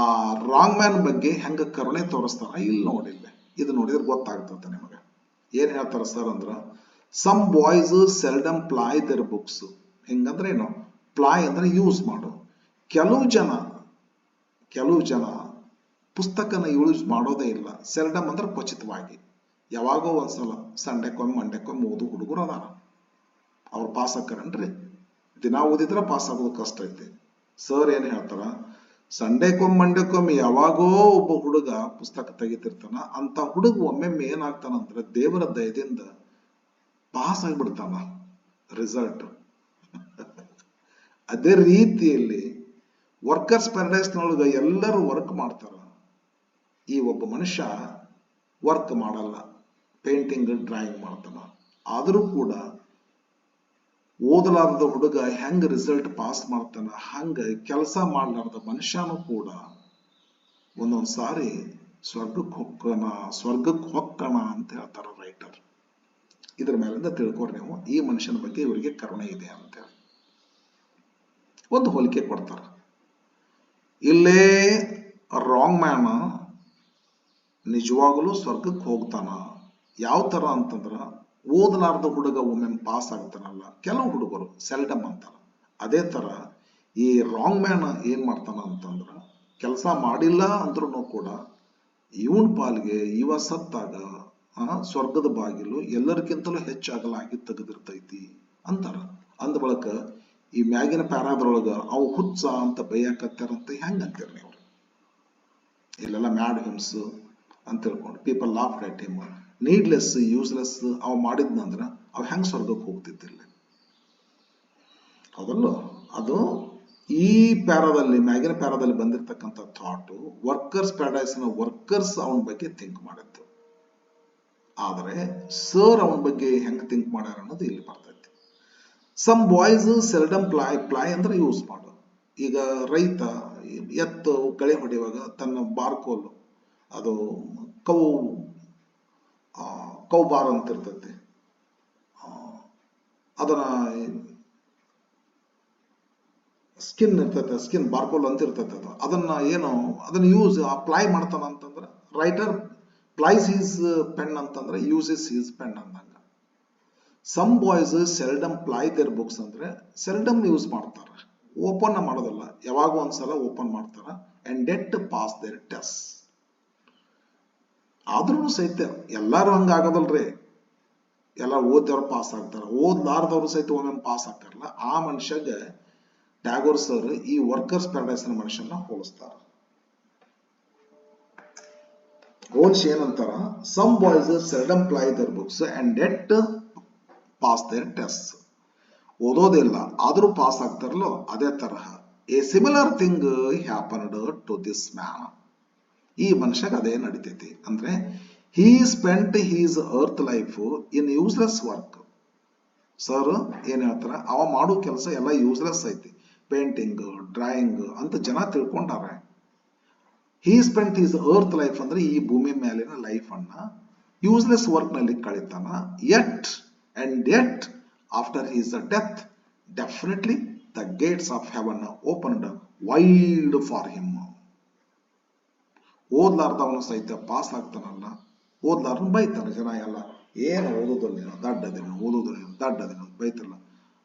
ರಾಂಗ್ ಮ್ಯಾನ್ ಬಗ್ಗೆ ಹೆಂಗ ಕರುಣೆ ತೋರಿಸ್ತಾರ ಇಲ್ಲಿ ನೋಡಿಲ್ಲ. ಇದು ನೋಡಿದ್ರೆ ಗೊತ್ತಾಗ್ತದೆ ನಿಮಗೆ. ಏನ್ ಹೇಳ್ತಾರ ಸರ್ ಅಂದ್ರ, some boys seldom ply their books. ಹಿಂಗಂದ್ರೆ ಏನು? ಪ್ಲಾಯ್ ಅಂದ್ರೆ ಯೂಸ್ ಮಾಡು. ಕೆಲವು ಜನ ಪುಸ್ತಕನ ಯೂಸ್ ಮಾಡೋದೇ ಇಲ್ಲ. ಸೆಲ್ಡಮ್ ಅಂದ್ರೆ ಕ್ವಚಿತವಾಗಿ, ಯಾವಾಗೋ ಒಂದ್ಸಲ, ಸಂಡೆಕ್ಕೊಮ್ಮೆ ಮಂಡೆಕ್ಕೊಮ್ಮೆ ಓದು ಹುಡುಗರು ಅದಾರ. ಅವ್ರು ಪಾಸ್ ಆಕ್ಕರನ್ರಿ? ದಿನ ಓದಿದ್ರೆ ಪಾಸ್ ಆಗೋದು ಕಷ್ಟ ಐತಿ. ಸರ್ ಏನ್ ಹೇಳ್ತಾರ, ಸಂಡೆಕ್ಕೊಮ್ಮೆ ಮಂಡೆಕ್ಕೊಮ್ಮೆ ಯಾವಾಗೋ ಒಬ್ಬ ಹುಡುಗ ಪುಸ್ತಕ ತೆಗಿತಿರ್ತಾನ. ಅಂತ ಹುಡುಗ ಒಮ್ಮೆಮ್ಮೆ ಏನಾಗ್ತಾನಂದ್ರೆ ದೇವರ ದಯದಿಂದ ಪಾಸ್ ಆಗಿಬಿಡ್ತಾನ ರಿಸಲ್ಟ್. ಅದೇ ರೀತಿಯಲ್ಲಿ ವರ್ಕರ್ಸ್ ಪ್ಯಾರಡೈಸ್ನೊಳಗ ಎಲ್ಲರೂ ವರ್ಕ್ ಮಾಡ್ತಾರ. ಈ ಒಬ್ಬ ಮನುಷ್ಯ ವರ್ಕ್ ಮಾಡಲ್ಲ, ಪೇಂಟಿಂಗ್ ಡ್ರಾಯಿಂಗ್ ಮಾಡ್ತಾನ. ಆದರೂ ಕೂಡ ಓದಲಾರದ ಹುಡುಗ ಹೆಂಗ್ ರಿಸಲ್ಟ್ ಪಾಸ್ ಮಾಡ್ತಾನ, ಹಂಗ ಕೆಲಸ ಮಾಡ್ಲಾರ್ದ ಮನುಷ್ಯನೂ ಕೂಡ ಒಂದೊಂದ್ ಸಾರಿ ಸ್ವರ್ಗಕ್ಕೆ ಹೊಕ್ಕಣ ಅಂತ ಹೇಳ್ತಾರ ರೈಟರ್. ಇದ್ರ ಮೇಲಿಂದ ತಿಳ್ಕೊರಿ ನೀವು, ಈ ಮನುಷ್ಯನ ಬಗ್ಗೆ ಇವರಿಗೆ ಕರುಣೆ ಇದೆ ಅಂತೇಳಿ ಒಂದು ಹೋಲಿಕೆ ಕೊಡ್ತಾರ. ಇಲ್ಲೇ ರಾಂಗ್ ಮ್ಯಾನ್ ನಿಜವಾಗಲೂ ಸ್ವರ್ಗಕ್ಕೆ ಹೋಗ್ತಾನ. ಯಾವ ತರ ಅಂತಂದ್ರ, ಓದಲಾರ್ದ ಹುಡುಗ ಒಮ್ಮೆ ಪಾಸ್ ಆಗ್ತಾನಲ್ಲ, ಕೆಲವು ಹುಡುಗರು ಸೆಲ್ಡಮ್ ಅಂತಾರ. ಅದೇ ತರ ಈ ರಾಂಗ್ ಮ್ಯಾನ್ ಏನ್ ಮಾಡ್ತಾನ ಅಂತಂದ್ರ, ಕೆಲಸ ಮಾಡಿಲ್ಲ ಅಂದ್ರೂ ಕೂಡ ಇವನ್ ಪಾಲ್ಗೆ ಇವ ಸತ್ತಾಗ ಸ್ವರ್ಗದ ಬಾಗಿಲು ಎಲ್ಲರಿಗಿಂತಲೂ ಹೆಚ್ಚಾಗಲಾಗಿ ತೆಗೆದಿರ್ತೈತಿ ಅಂತಾರ. ಅಂದ ಬಳಕ ಈ ಮ್ಯಾಗಿನ ಪ್ಯಾರಾದ್ರೊಳಗ ಅವು ಹುಚ್ಚ ಅಂತ ಬೈಯಾಕತ್ತಾರಂತ ಹೆಂಗ್ ಅಂತೀರ ನೀವು? ಇಲ್ಲೆಲ್ಲ ಮ್ಯಾಡ್ ಹಿಮ್ಸ್ ಅಂತ ತಿಳ್ಕೊಂಡು people laugh at him, needless useless ಅವ್ ಮಾಡಿದ್ನಂದ್ರ ಅವ್ ಹೆಂಗ್ ಸ್ವರ್ಗಕ್ಕೆ ಹೋಗ್ತಿದ್ದಿಲ್ಲ? ಹೌದಲ್ಲ? ಅದು ಈ ಪ್ಯಾರಾದಲ್ಲಿ, ಮ್ಯಾಗಿನ ಪ್ಯಾರಾದಲ್ಲಿ ಬಂದಿರತಕ್ಕಂಥ ಥಾಟು ವರ್ಕರ್ಸ್ ಪ್ಯಾರಡೈಸ್ ನ ವರ್ಕರ್ಸ್ ಅವನ ಬಗ್ಗೆ ಥಿಂಕ್ ಮಾಡಿತ್ತು. ಆದರೆ ಸರ್ ಅವನ ಬಗ್ಗೆ ಹೆಂಗ್ ಥಿಂಕ್ ಮಾಡ್ಯಾರ ಅನ್ನೋದು ಇಲ್ಲಿ ಬರ್ತೈತಿ. ಸಮ್ ಬಾಯ್ಸ್ ಸೆಲ್ಡಮ್ ಪ್ಲೈ ಅಂದ್ರೆ ಯೂಸ್ ಮಾಡು. ಈಗ ರೈತ ಎತ್ತು ಗಳೆ ಹೊಡೆಯುವಾಗ ತನ್ನ ಬಾರ್ಕೋಲು, ಅದು ಕೌ ಬಾರ್ ಅಂತ ಇರ್ತೈತಿ, ಅದನ್ನ ಸ್ಕಿನ್ ಇರ್ತೈತೆ, ಸ್ಕಿನ್ ಬಾರ್ಕೋಲ್ ಅಂತ ಇರ್ತೈತೆ, ಅದನ್ನ ಯೂಸ್ ಅಪ್ಲೈ ಮಾಡ್ತಾನ ಅಂತಂದ್ರೆ ರೈಟರ್ ಪ್ಲೈಸ್ ಹೀಸ್ ಪೆನ್ ಅಂತಂದ್ರೆ ಯೂಸಸ್ ಹೀಸ್ ಪೆನ್ ಅಂದಂಗ. Some boys seldom ply their books ಅಂದ್ರೆ ಸೆಲ್ಡಮ್ ಯೂಸ್ ಮಾಡ್ತಾರ, ಓಪನ್ ಮಾಡೋದಿಲ್ಲ, ಯಾವಾಗ ಒಂದ್ಸಲ ಓಪನ್ ಮಾಡ್ತಾರ. And yet pass their test. ಆದ್ರೂ ಸಹಿತ ಎಲ್ಲಾರು ಹಂಗ ಆಗೋದಲ್ರಿ, ಎಲ್ಲ ಓದ್ದವ್ರು ಪಾಸ್ ಆಗ್ತಾರ, ಓದ್ಲಾರ್ದವ್ರು ಸಹಿತ ಒಮ್ಮೆ ಪಾಸ್ ಆಗ್ತಾರಲ್ಲ. ಆ ಮನುಷ್ಯಗೆ ಟ್ಯಾಗೋರ್ ಸರ್ ಈ ವರ್ಕರ್ಸ್ ಪ್ಯಾರಡೈಸ್ ನ ಮನುಷ್ಯನ ಹೋಲಿಸ್ತಾರ. ಹೋಲ್ಸ್ ಏನಂತಾರ, some boys seldom ply their books and yet pass their test. ಓದೋದಿಲ್ಲ ಆದ್ರೂ ಪಾಸ್ ಆಗ್ತಾರಲ್ಲೋ, ಅದೇ ತರಹ a similar thing happened to this man. ಈ ಮನುಷ್ಯಗೆ ಅದೇ ನಡೀತೈತಿ. ಅಂದ್ರೆ he spent his earth life in useless work. Sir ಏನ್ ಹೇಳ್ತಾರ, ಅವ ಮಾಡೋ ಕೆಲಸ ಎಲ್ಲ ಯೂಸ್ಲೆಸ್ ಐತಿ, ಪೇಂಟಿಂಗ್ ಡ್ರಾಯಿಂಗ್ ಅಂತ ಜನ ತಿಳ್ಕೊಂಡಾರೆ. He spent his earth life ಅಂದ್ರೆ ಈ ಭೂಮಿ ಮೇಲಿನ ಲೈಫ್ ಅನ್ನ ಯೂಸ್ಲೆಸ್ ವರ್ಕ್ ನಲ್ಲಿ ಕಳೀತಾನ. Yet after his death definitely the gates of heaven opened wide for him. ಓದ್ಲಾರ್ದವನು ಸಹಿತ ಪಾಸ್ ಆಗ್ತಾನಲ್ಲ, ಓದ್ಲಾರ್ದನ್ ಬೈತಾನ ಜನ ಎಲ್ಲ, ಏನು ಓದೋದಿಲ್ಲ ದಡ್ಡದೇನು, ಓದೋದಿಲ್ಲ ದಡ್ಡದೇನು ಬೈತಾರಲ್ಲ.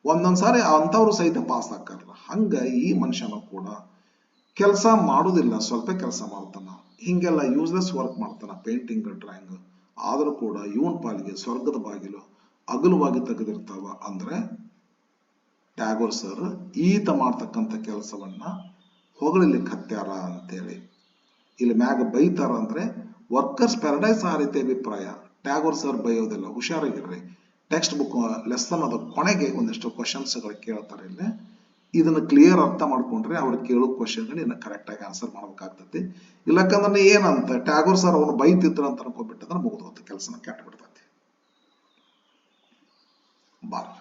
ಒಂದೊಂದ್ಸಾರಿ ಅಂತವ್ರು ಸಹಿತ ಪಾಸ್ ಆಗ್ತಾರಲ್ಲ. ಹಂಗ ಈ ಮನುಷ್ಯನ ಕೂಡ ಕೆಲಸ ಮಾಡುದಿಲ್ಲ, ಸ್ವಲ್ಪ ಕೆಲಸ ಮಾಡ್ತಾನ, ಹಿಂಗೆಲ್ಲ ಯೂಸ್ಲೆಸ್ ವರ್ಕ್ ಮಾಡ್ತಾನ, ಪೇಂಟಿಂಗ್ ಡ್ರಾಯಿಂಗ್. ಆದ್ರೂ ಕೂಡ ಇವನ್ ಪಾಲಿಗೆ ಸ್ವರ್ಗದ ಬಾಗಿಲು ಅಗಲವಾಗಿ ತೆಗೆದಿರ್ತಾವ. ಅಂದ್ರೆ ಟ್ಯಾಗೋರ್ ಸರ್ ಈತ ಮಾಡ್ತಕ್ಕಂಥ ಕೆಲಸವನ್ನ ಹೊಗಳಿಲಿಕ್ಕೆ ಹತ್ಯಾರ ಅಂತೇಳಿ ಇಲ್ಲಿ ಮ್ಯಾಗ ಬೈತಾರ. ಅಂದ್ರೆ ವರ್ಕರ್ಸ್ ಪ್ಯಾರಡೈಸ್ ಆ ರೀತಿ ಅಭಿಪ್ರಾಯ. ಟ್ಯಾಗೋರ್ ಸರ್ ಬೈಯೋದಿಲ್ಲ, ಹುಷಾರಾಗಿರ್ರಿ. ಟೆಕ್ಸ್ಟ್ ಬುಕ್ ಲೆಸನ್ ಅದ ಕೊನೆಗೆ ಒಂದಿಷ್ಟು ಕ್ವಶನ್ಸ್ ಗಳು ಕೇಳ್ತಾರೆ. ಇಲ್ಲಿ ಇದನ್ನ ಕ್ಲಿಯರ್ ಅರ್ಥ ಮಾಡ್ಕೊಂಡ್ರೆ ಅವ್ರು ಕೇಳೋ ಕ್ವಶನ್ ಇನ್ನ ಕರೆಕ್ಟ್ ಆಗಿ ಆನ್ಸರ್ ಮಾಡ್ಬೇಕಾಗ್ತತಿ. ಇಲ್ಲಕ್ಕಂದ್ರೆ ಏನಂತ ಟ್ಯಾಗೋರ್ ಸರ್ ಅವ್ರು ಬೈತಿದ್ರ ಅಂತ ಅನ್ಕೊಂಡ್ಬಿಟ್ಟಂದ್ರೆ ಮುಗಿದೋತ, ಕೆಲಸನ ಕೆಟ್ಟ ಬಿಡ್ತತಿ. ಬಾರ್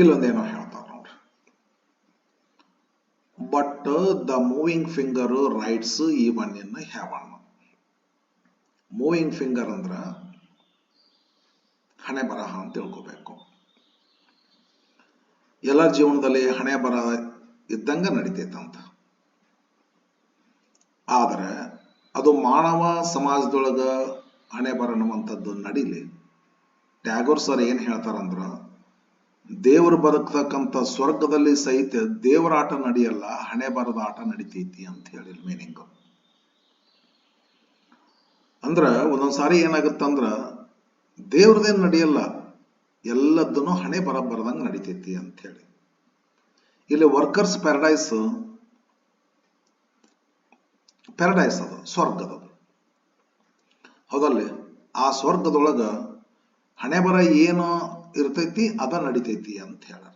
ಇಲ್ಲೊಂದೇನೋ ಹೇಳ್ತಾರ ನೋಡ್ರಿ. But the moving finger rights even in heaven. Moving finger ಅಂದ್ರ ಹಣೆ ಬರಹ ಅಂತ ತಿಳ್ಕೋಬೇಕು. ಎಲ್ಲರ ಜೀವನದಲ್ಲಿ ಹಣೆ ಬರಹ ಇದ್ದಂಗ ನಡಿತೈತಂತ. ಆದ್ರೆ ಅದು ಮಾನವ ಸಮಾಜದೊಳಗ ಹಣೆ ಬರ ಅನ್ನುವಂಥದ್ದು ನಡಿಲಿ. ಟ್ಯಾಗೋರ್ ಸರ್ ಏನ್ ಹೇಳ್ತಾರಂದ್ರ, ದೇವರು ಬದುಕ್ತಕ್ಕಂಥ ಸ್ವರ್ಗದಲ್ಲಿ ಸಹಿತ ದೇವರ ಆಟ ನಡೆಯಲ್ಲ, ಹಣೆ ಬರದ ಆಟ ನಡಿತೈತಿ ಅಂತ ಹೇಳಿ ಮೀನಿಂಗ್. ಅಂದ್ರ ಒಂದೊಂದ್ಸಾರಿ ಏನಾಗುತ್ತಂದ್ರ ದೇವ್ರದೇನ್ ನಡೆಯಲ್ಲ, ಎಲ್ಲದನ್ನು ಹಣೆ ಬರದಂಗ ನಡಿತೈತಿ ಅಂತ ಹೇಳಿ. ಇಲ್ಲಿ ವರ್ಕರ್ಸ್ ಪ್ಯಾರಡೈಸ್ ಅದು ಸ್ವರ್ಗದ, ಹೌದಲ್ಲಿ. ಆ ಸ್ವರ್ಗದೊಳಗ ಹಣೆ ಬರ ಏನು ಇರ್ತೈತಿ ಅದ ನಡಿತೈತಿ ಅಂತ ಹೇಳ್ಯಾರ.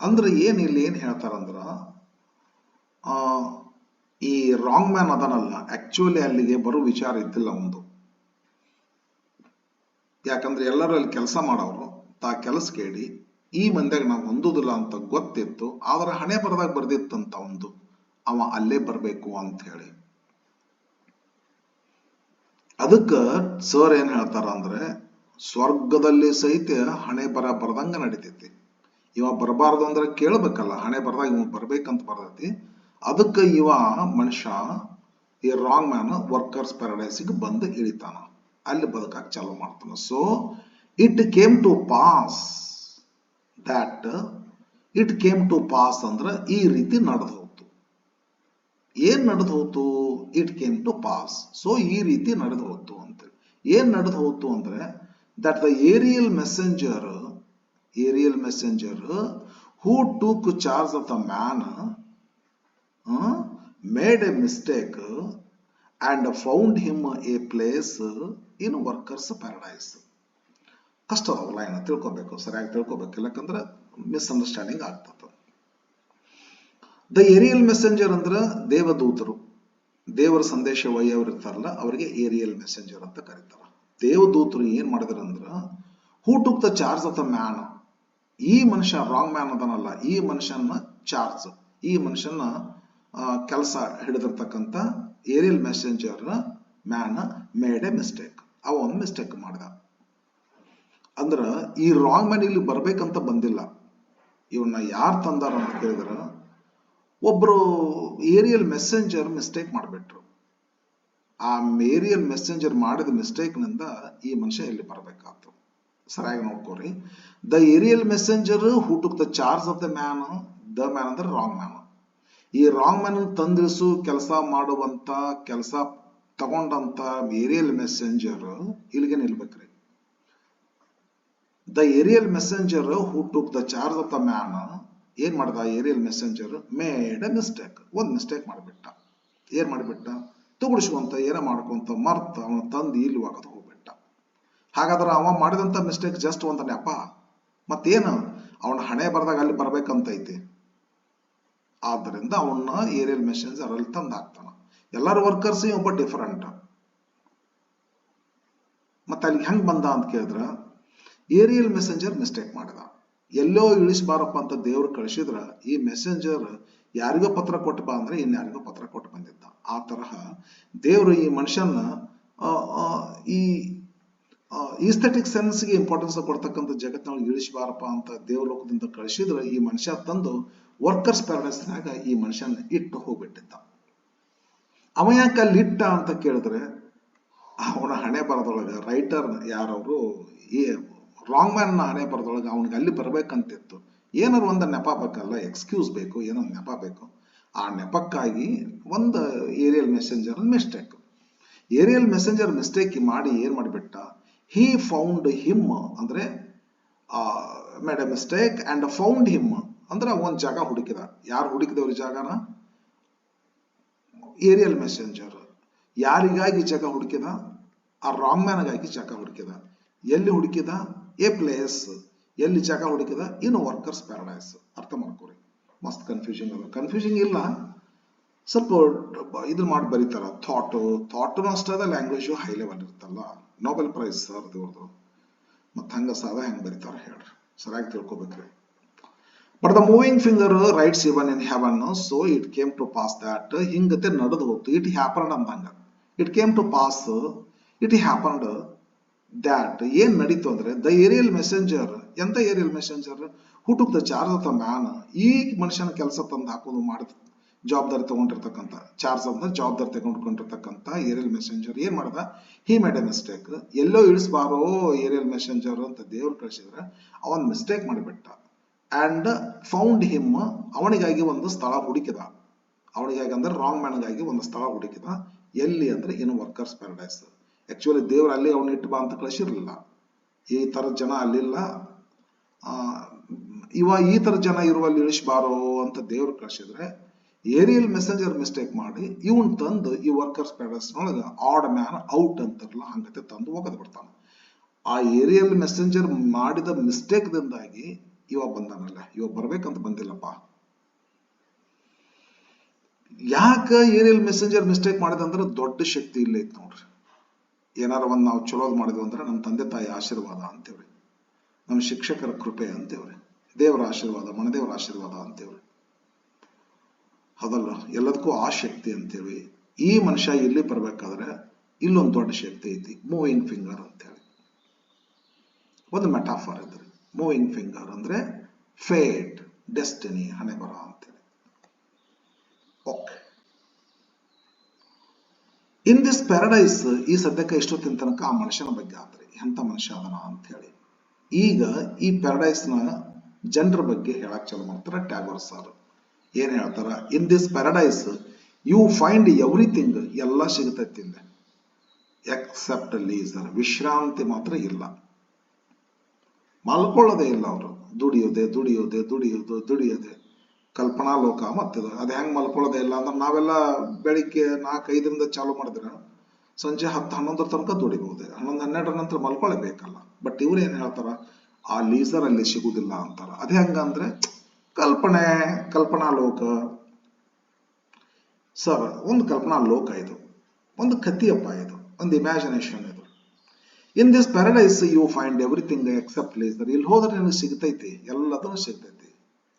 ಅಂದ್ರೆ ಇಲ್ಲಿ ಏನ್ ಹೇಳ್ತಾರಂದ್ರ, ಈ ರಾಂಗ್ ಮ್ಯಾನ್ ಅದನಲ್ಲ, ಆಕ್ಚುಲಿ ಅಲ್ಲಿಗೆ ಬರೋ ವಿಚಾರ ಇದ್ದಿಲ್ಲ ಒಂದು. ಯಾಕಂದ್ರೆ ಎಲ್ಲರೂ ಅಲ್ಲಿ ಕೆಲಸ ಮಾಡೋರು, ತಾ ಕೆಲಸ ಕೇಳಿ ಈ ಮಂದ್ಯಾಗ ನಾವು ಹೊಂದುದಿಲ್ಲ ಅಂತ ಗೊತ್ತಿತ್ತು. ಆದ್ರೆ ಹಣೆ ಬರದಾಗ ಬರ್ದಿತ್ತಂತ ಒಂದು, ಅವ ಅಲ್ಲೇ ಬರ್ಬೇಕು ಅಂತ ಹೇಳಿ. ಅದಕ್ಕ ಸರ್ ಏನ್ ಹೇಳ್ತಾರ ಅಂದ್ರೆ, ಸ್ವರ್ಗದಲ್ಲಿ ಸಹಿತ ಹಣೆ ಬರದಂಗ ನಡಿತೈತಿ. ಇವ ಬರಬಾರ್ದು ಅಂದ್ರೆ ಕೇಳಬೇಕಲ್ಲ, ಹಣೆ ಬರ್ದಾಗ ಇವ ಬರ್ಬೇಕಂತ ಬರ್ತೈತಿ. ಅದಕ್ಕೆ ಇವ ಮನುಷ್ಯ ಈ ರಾಂಗ್ ಮ್ಯಾನ್ ವರ್ಕರ್ಸ್ ಪ್ಯಾರಡೈಸಿಗೆ ಬಂದು ಇಳಿತಾನ, ಅಲ್ಲಿ ಬದುಕಾಕ ಚಾಲು ಮಾಡ್ತಾನ. So it came to pass that, it came to pass ಅಂದ್ರೆ ಈ ರೀತಿ ನಡೆದು ಹೋಯ್ತು. ಏನ್ ನಡೆದು ಹೋಯ್ತು? It came to pass. So ಈ ರೀತಿ ನಡೆದು ಹೋಯ್ತು ಅಂತೇಳಿ. ಏನ್ ನಡೆದು ಹೋಯ್ತು ಅಂದ್ರೆ that the aerial messenger who took charge of the man made a mistake and found him a place in workers paradise. ಕಷ್ಟ ಅದಲ್ಲ, ಏನು ತಿಳ್ಕೊಬೇಕು, ಸರಿಯಾಗಿ ತಿಳ್ಕೊಬೇಕು, ಯಾಕಂದ್ರೆ ಮಿಸ್ಅಂಡರ್ಸ್ಟ್ಯಾಂಡಿಂಗ್ ಆಗ್ತದೆ. ದ ಏರಿಯಲ್ ಮೆಸೆಂಜರ್ ಅಂದ್ರೆ ದೇವದೂತರು, ದೇವರ ಸಂದೇಶ ಒಯ್ಯವರು ಇರ್ತಾರಲ್ಲ ಅವರಿಗೆ ಏರಿಯಲ್ ಮೆಸೆಂಜರ್ ಅಂತ ಕರೀತಾರ. ದೇವದೂತರು ಏನ್ ಮಾಡಿದ್ರ ಅಂದ್ರ who took the charge of the man, ಈ ಮನುಷ್ಯ ರಾಂಗ್ ಮ್ಯಾನ್ ಅದನಲ್ಲ, ಈ ಮನುಷ್ಯನ ಚಾರ್ಜ್, ಈ ಮನುಷ್ಯನ ಕೆಲಸ ಹಿಡಿದಿರ್ತಕ್ಕಂಥ aerial messenger man made a mistake, ಅವ ಒಂದು ಮಿಸ್ಟೇಕ್ ಮಾಡ್ದ. ಅಂದ್ರ ಈ ರಾಂಗ್ ಮ್ಯಾನ್ ಇಲ್ಲಿ ಬರ್ಬೇಕಂತ ಬಂದಿಲ್ಲ. ಇವನ್ನ ಯಾರು ತಂದಾರ ಅಂತ ಕೇಳಿದ್ರ ಒಬ್ರು ಏರಿಯಲ್ ಮೆಸೆಂಜರ್ ಮಿಸ್ಟೇಕ್ ಮಾಡ್ಬಿಟ್ರು. ಆ ಏರಿಯಲ್ ಮೆಸೆಂಜರ್ ಮಾಡಿದ ಮಿಸ್ಟೇಕ್ ನಿಂದ ಈ ಮನುಷ್ಯ ಇಲ್ಲಿ ಬರಬೇಕಾಯ್ತು. ಸರಿಯಾಗಿ ನೋಡ್ಕೋರಿ. The aerial messenger who took the charge of the man, the man ಅಂದ್ರೆ ರಾಂಗ್ ಮ್ಯಾನ್. ಈ ರಾಂಗ್ ಮ್ಯಾನ್ ತಂದಿಳಿಸು ಕೆಲಸ ಮಾಡುವಂತ, ಕೆಲಸ ತಗೊಂಡಂತ ಏರಿಯಲ್ ಮೆಸೆಂಜರ್ ಇಲ್ಲಿಗೆ ನಿಲ್ಬೇಕ್ರಿ. The aerial messenger who took the charge of the man ಏನ್ ಮಾಡ್ದ? Aerial messenger made a mistake, ಒಂದ್ ಮಿಸ್ಟೇಕ್ ಮಾಡಿಬಿಟ್ಟ. ಏನ್ ಮಾಡಿಬಿಟ್ಟ? ತುಗುಡಿಸುವಂತ ಏನ ಮಾಡ್ಕೊಂತ ಮರ್ತ ಅವನ ತಂದು ಇಲ್ಲಿ ಒಗದು ಹೋಗ್ಬಿಟ್ಟ. ಹಾಗಾದ್ರೆ ಅವ ಮಾಡಿದಂತ ಮಿಸ್ಟೇಕ್ ಜಸ್ಟ್ ಒಂದು ನೆಪ, ಮತ್ತೇನು ಅವನ ಹಣೆ ಬರ್ದಾಗ ಅಲ್ಲಿ ಬರ್ಬೇಕಂತೈತಿ. ಆದ್ದರಿಂದ ಅವನ್ನ ಏರಿಯಲ್ ಮೆಸೆಂಜರ್ ಅಲ್ಲಿ ತಂದು ಹಾಕ್ತಾನ. ಎಲ್ಲಾರು ವರ್ಕರ್ಸ್ ಒಬ್ಬ ಡಿಫರೆಂಟ್. ಮತ್ತೆ ಅಲ್ಲಿ ಹೆಂಗ್ ಬಂದ ಅಂತ ಕೇಳಿದ್ರ ಏರಿಯಲ್ ಮೆಸೆಂಜರ್ ಮಿಸ್ಟೇಕ್ ಮಾಡಿದ. ಎಲ್ಲೋ ಇಳಿಸಬಾರಪ್ಪ ಅಂತ ದೇವ್ರು ಕಳಿಸಿದ್ರ ಈ ಮೆಸೆಂಜರ್ ಯಾರಿಗೋ ಪತ್ರ ಕೊಟ್ಟು ಬಾ ಅಂದ್ರೆ ಇನ್ಯಾರಿಗೋ ಪತ್ರ ಕೊಟ್ಟು ಬಂದಿದ್ದ. ಆ ತರಹ ದೇವರು ಈ ಮನುಷ್ಯನ ಈ ಈಸ್ಥೆಟಿಕ್ ಸೆನ್ಸ್ಗೆ ಇಂಪಾರ್ಟೆನ್ಸ್ ಕೊಡ್ತಕ್ಕಂಥ ಜಗತ್ತಿನೊಳಗೆ ಇಳಿಸಬಾರಪ್ಪ ಅಂತ ದೇವಲೋಕದಿಂದ ಕಳಿಸಿದ್ರೆ ಈ ಮನುಷ್ಯ ತಂದು ವರ್ಕರ್ಸ್ ಪ್ಯಾರಡೈಸ್ನಾಗ ಈ ಮನುಷ್ಯನ ಇಟ್ಟು ಹೋಗ್ಬಿಟ್ಟಿದ್ದ. ಅವ ಯಾಕೆ ಅಲ್ಲಿ ಇಟ್ಟ ಅಂತ ಕೇಳಿದ್ರೆ ಅವನ ಹಣೆ ಬರದೊಳಗ ರೈಟರ್ ಯಾರವರು ಈ ರಾಂಗ್ ಮ್ಯಾನ್ ಹಣೆ ಬರದೊಳಗ ಅವನಿಗೆ ಅಲ್ಲಿ ಬರ್ಬೇಕಂತಿತ್ತು. ಏನಾರು ಒಂದು ನೆಪ ಬೇಕಲ್ಲ, ಎಕ್ಸ್ಕ್ಯೂಸ್ ಬೇಕು, ಏನೋ ನೆಪ ಬೇಕು. ಆ ನೆಪಕ್ಕಾಗಿ ಒಂದು aerial messenger mistake. Aerial messenger mistake ಮಾಡಿ ಏನ್ ಮಾಡಿಬಿಟ್ಟ? ಹಿ ಫೌಂಡ್ ಹಿಮ್ ಅಂದ್ರೆ made a mistake and found him ಅಂದ್ರೆ ಒಂದ್ ಜಾಗ ಹುಡುಕಿದ. ಯಾರು ಹುಡುಕಿದವ್ರ ಜಾಗನ? Aerial messenger. ಯಾರಿಗಾಗಿ ಜಾಗ ಹುಡುಕಿದ? ಆ ರಾಂಗ್ ಮ್ಯಾನ್ಗಾಗಿ ಜಾಗ ಹುಡುಕಿದ. ಎಲ್ಲಿ ಹುಡುಕಿದ? A place. ಎಲ್ಲಿ ಜಾಗ ಹುಡುಕಿದ? ಇನ್ ವರ್ಕರ್ಸ್ ಪ್ಯಾರಡೈಸ್. ಅರ್ಥ ಮಾಡ್ಕೋರಿ, ಮಸ್ತ್ ಕನ್ಫ್ಯೂಸಿಂಗ್ ಅದ. ಕನ್ಫ್ಯೂಸಿಂಗ್ ಇಲ್ಲ, ಸ್ವಲ್ಪ ಇದು ಮಾಡಿ ಬರೀತಾರ. ಥಾಟ್ನು ಅಷ್ಟೇ ಅದ, ಲ್ಯಾಂಗ್ವೇಜು ಹೈ ಲೆವೆಲ್ ಇರ್ತಲ್ಲ. ನೋಬೆಲ್ ಪ್ರೈಸ್ ಸರ್ ದೇವ್ರದು. ಮತ್ತ ಹಂಗ ಸಾದ ಹೆಂಗ್ ಬರೀತಾರ ಹೇಳ್ರಿ, ಸರಿಯಾಗಿ ತಿಳ್ಕೊಬೇಕ್ರಿ. But the moving finger writes even in heaven, so it came to pass that. ಹಿಂಗತೆ ನಡೆದು ಹೋಗ್ತು. ಇಟ್ ಹ್ಯಾಪನ್ಡ್ ಅಂದಂಗ. It came to pass, it happened that. ಏನ್ ನಡೀತು ಅಂದ್ರೆ ದ ಏರಿಯಲ್ ಮೆಸೆಂಜರ್, ಎಂತ aerial messenger? Who took the charge of the man, ಈ ಮನುಷ್ಯನ ಕೆಲಸ ತಂದು ಹಾಕೋದು ಮಾಡಿದ ಜವಾಬ್ದಾರಿ ತಗೊಂಡಿರ್ತಕ್ಕಂಥ, ಚಾರ್ಜ್ ಅಂತ ಜವಾಬ್ದಾರಿ ತಗೊಂಡ್ಕೊಂಡಿರ್ತಕ್ಕಂಥ ಏರಿಯಲ್ ಮೆಸೆಂಜರ್ ಏನ್ ಮಾಡ್ದ? He made a mistake. ಎಲ್ಲೋ ಇಳಿಸ್ಬಾರೋ ಏರಿಯಲ್ ಮೆಸೆಂಜರ್ ಅಂತ ದೇವ್ರು ಕಳಿಸಿದ್ರೆ ಅವನ್ ಮಿಸ್ಟೇಕ್ ಮಾಡಿಬಿಟ್ಟ. ಅಂಡ್ ಫೌಂಡ್ ಹಿಮ್, ಅವನಿಗಾಗಿ ಒಂದು ಸ್ಥಳ ಹುಡುಕಿದ. ಅವನಿಗಾಗಿ ಅಂದ್ರೆ ರಾಂಗ್ ಮ್ಯಾನ್ಗಾಗಿ ಒಂದು ಸ್ಥಳ ಹುಡುಕಿದ. ಎಲ್ಲಿ ಅಂದ್ರೆ ಇನ್ ವರ್ಕರ್ಸ್ ಪ್ಯಾರಡೈಸ್. ಆಕ್ಚುಲಿ ದೇವ್ರು ಅಲ್ಲಿ ಅವನು ಇಟ್ಟು ಬಾ ಅಂತ ಕಳಿಸಿರ್ಲಿಲ್ಲ. ಈ ತರದ ಜನ ಅಲ್ಲಿಲ್ಲ, ಇವ ಈ ತರ ಜನ ಇರುವಲ್ಲಿ ಇಳಿಸಬಾರೋ ಅಂತ ದೇವ್ರು ಕಳಿಸಿದ್ರೆ ಏರಿಯಲ್ ಮೆಸೆಂಜರ್ ಮಿಸ್ಟೇಕ್ ಮಾಡಿ ಇವನ್ ತಂದು ಈ ವರ್ಕರ್ಸ್ ಪ್ಯಾರಡೈಸ್ ನೊಳಗ ಆಡ್ ಮ್ಯಾನ್ ಔಟ್ ಅಂತಾರಲ್ಲ ಹಂಗತೆ ತಂದು ಹೋಗದ್ ಬಿಡ್ತಾನ. ಆ ಏರಿಯಲ್ ಮೆಸೆಂಜರ್ ಮಾಡಿದ ಮಿಸ್ಟೇಕ್ ದಿಂದಾಗಿ ಇವ ಬಂದಾನಲ್ಲ, ಇವ ಬರ್ಬೇಕಂತ ಬಂದಿಲ್ಲಪ್ಪ. ಯಾಕ ಏರಿಯಲ್ ಮೆಸೆಂಜರ್ ಮಿಸ್ಟೇಕ್ ಮಾಡಿದಂದ್ರೆ ದೊಡ್ಡ ಶಕ್ತಿ ಇಲ್ಲ ಐತ್ ನೋಡ್ರಿ. ಏನಾರ ಒಂದ್ ನಾವು ಚಲೋದ್ ಮಾಡಿದ್ವಿ ಅಂದ್ರೆ ನಮ್ಮ ತಂದೆ ತಾಯಿ ಆಶೀರ್ವಾದ ಅಂತೇವ್ರಿ, ನಮ್ಮ ಶಿಕ್ಷಕರ ಕೃಪೆ ಅಂತೇವ್ರಿ, ದೇವರ ಆಶೀರ್ವಾದ, ಮನದೇವರ ಆಶೀರ್ವಾದ ಅಂತೇವ್ರಿ. ಅದಲ್ಲ, ಎಲ್ಲದಕ್ಕೂ ಆ ಶಕ್ತಿ ಅಂತೇಳಿ. ಈ ಮನುಷ್ಯ ಇಲ್ಲಿ ಬರ್ಬೇಕಾದ್ರೆ ಇಲ್ಲೊಂದು ದೊಡ್ಡ ಶಕ್ತಿ ಐತಿ, ಮೂವಿಂಗ್ ಫಿಂಗರ್ ಅಂತೇಳಿ. ಒಂದು ಮೆಟಾಫರ್ ಇದ್ರಿ. ಮೂವಿಂಗ್ ಫಿಂಗರ್ ಅಂದ್ರೆ ಫೇಟ್, ಡೆಸ್ಟಿನಿ, ಹಣೆ ಬರ ಅಂತೇಳಿ. ಓಕೆ, ಇನ್ ದಿಸ್ ಪ್ಯಾರಡೈಸ್, ಈ ಸದ್ಯಕ್ಕೆ ಇಷ್ಟೊತ್ತಿನ ತನಕ ಆ ಮನುಷ್ಯನ ಬಗ್ಗೆ ಆತ್ರಿ, ಎಂತ ಮನುಷ್ಯ ಅದನ ಅಂತ ಹೇಳಿ. ಈಗ ಈ ಪ್ಯಾರಡೈಸ್ನ ಜನರ ಬಗ್ಗೆ ಹೇಳಕ್ ಚಾಲು ಮಾಡ್ತಾರ ಟ್ಯಾಗೋರ್ ಸರ್. ಏನ್ ಹೇಳ್ತಾರ? In this paradise you find everything, ಎಲ್ಲ ಸಿಗತೈತಿ ಇಲ್ಲಿ, ಎಕ್ಸೆಪ್ಟ್ ಲೀಸರ್, ವಿಶ್ರಾಂತಿ ಮಾತ್ರ ಇಲ್ಲ. ಮಲ್ಕೊಳ್ಳೋದೇ ಇಲ್ಲ ಅವರು, ದುಡಿಯೋದೆ ದುಡಿಯೋದೆ ದುಡಿಯೋದು ದುಡಿಯೋದೆ. ಕಲ್ಪನಾ ಲೋಕ ಮತ್ತಿದ. ಅದ್ ಹೆಂಗ್ ಮಲ್ಕೊಳ್ಳೋದೇ ಇಲ್ಲ ಅಂದ್ರೆ, ನಾವೆಲ್ಲ ಬೆಳಿಗ್ಗೆ 4-5ರಿಂದ ಚಾಲು ಮಾಡಿದ್ರೆ ಸಂಜೆ 10-11 ತನಕ ದುಡಿಬಹುದು. 11-12 ನಂತರ ಮಲ್ಕೊಳ್ಳೇಬೇಕಲ್ಲ. ಬಟ್ ಇವ್ರು ಏನ್ ಹೇಳ್ತಾರ? ಆ ಲೀಸರ್ ಅಲ್ಲಿ ಸಿಗುದಿಲ್ಲ ಅಂತಾರ. ಅದೇ ಹಂಗಂದ್ರೆ ಕಲ್ಪನೆ, ಕಲ್ಪನಾ ಲೋಕ. ಸರ್, ಒಂದು ಕಲ್ಪನಾ ಲೋಕ ಇದು, ಒಂದು ಕಥೆಯಪ್ಪ ಇದು, ಒಂದು ಇಮ್ಯಾಜಿನೇಷನ್ ಇದು. In this paradise you find everything except leisure. ಇಲ್ಲಿ ಹೋದ್ರೆ ನಿನಗೆ ಸಿಗ್ತೈತಿ, ಎಲ್ಲದನ್ನು ಸಿಗ್ತೈತಿ,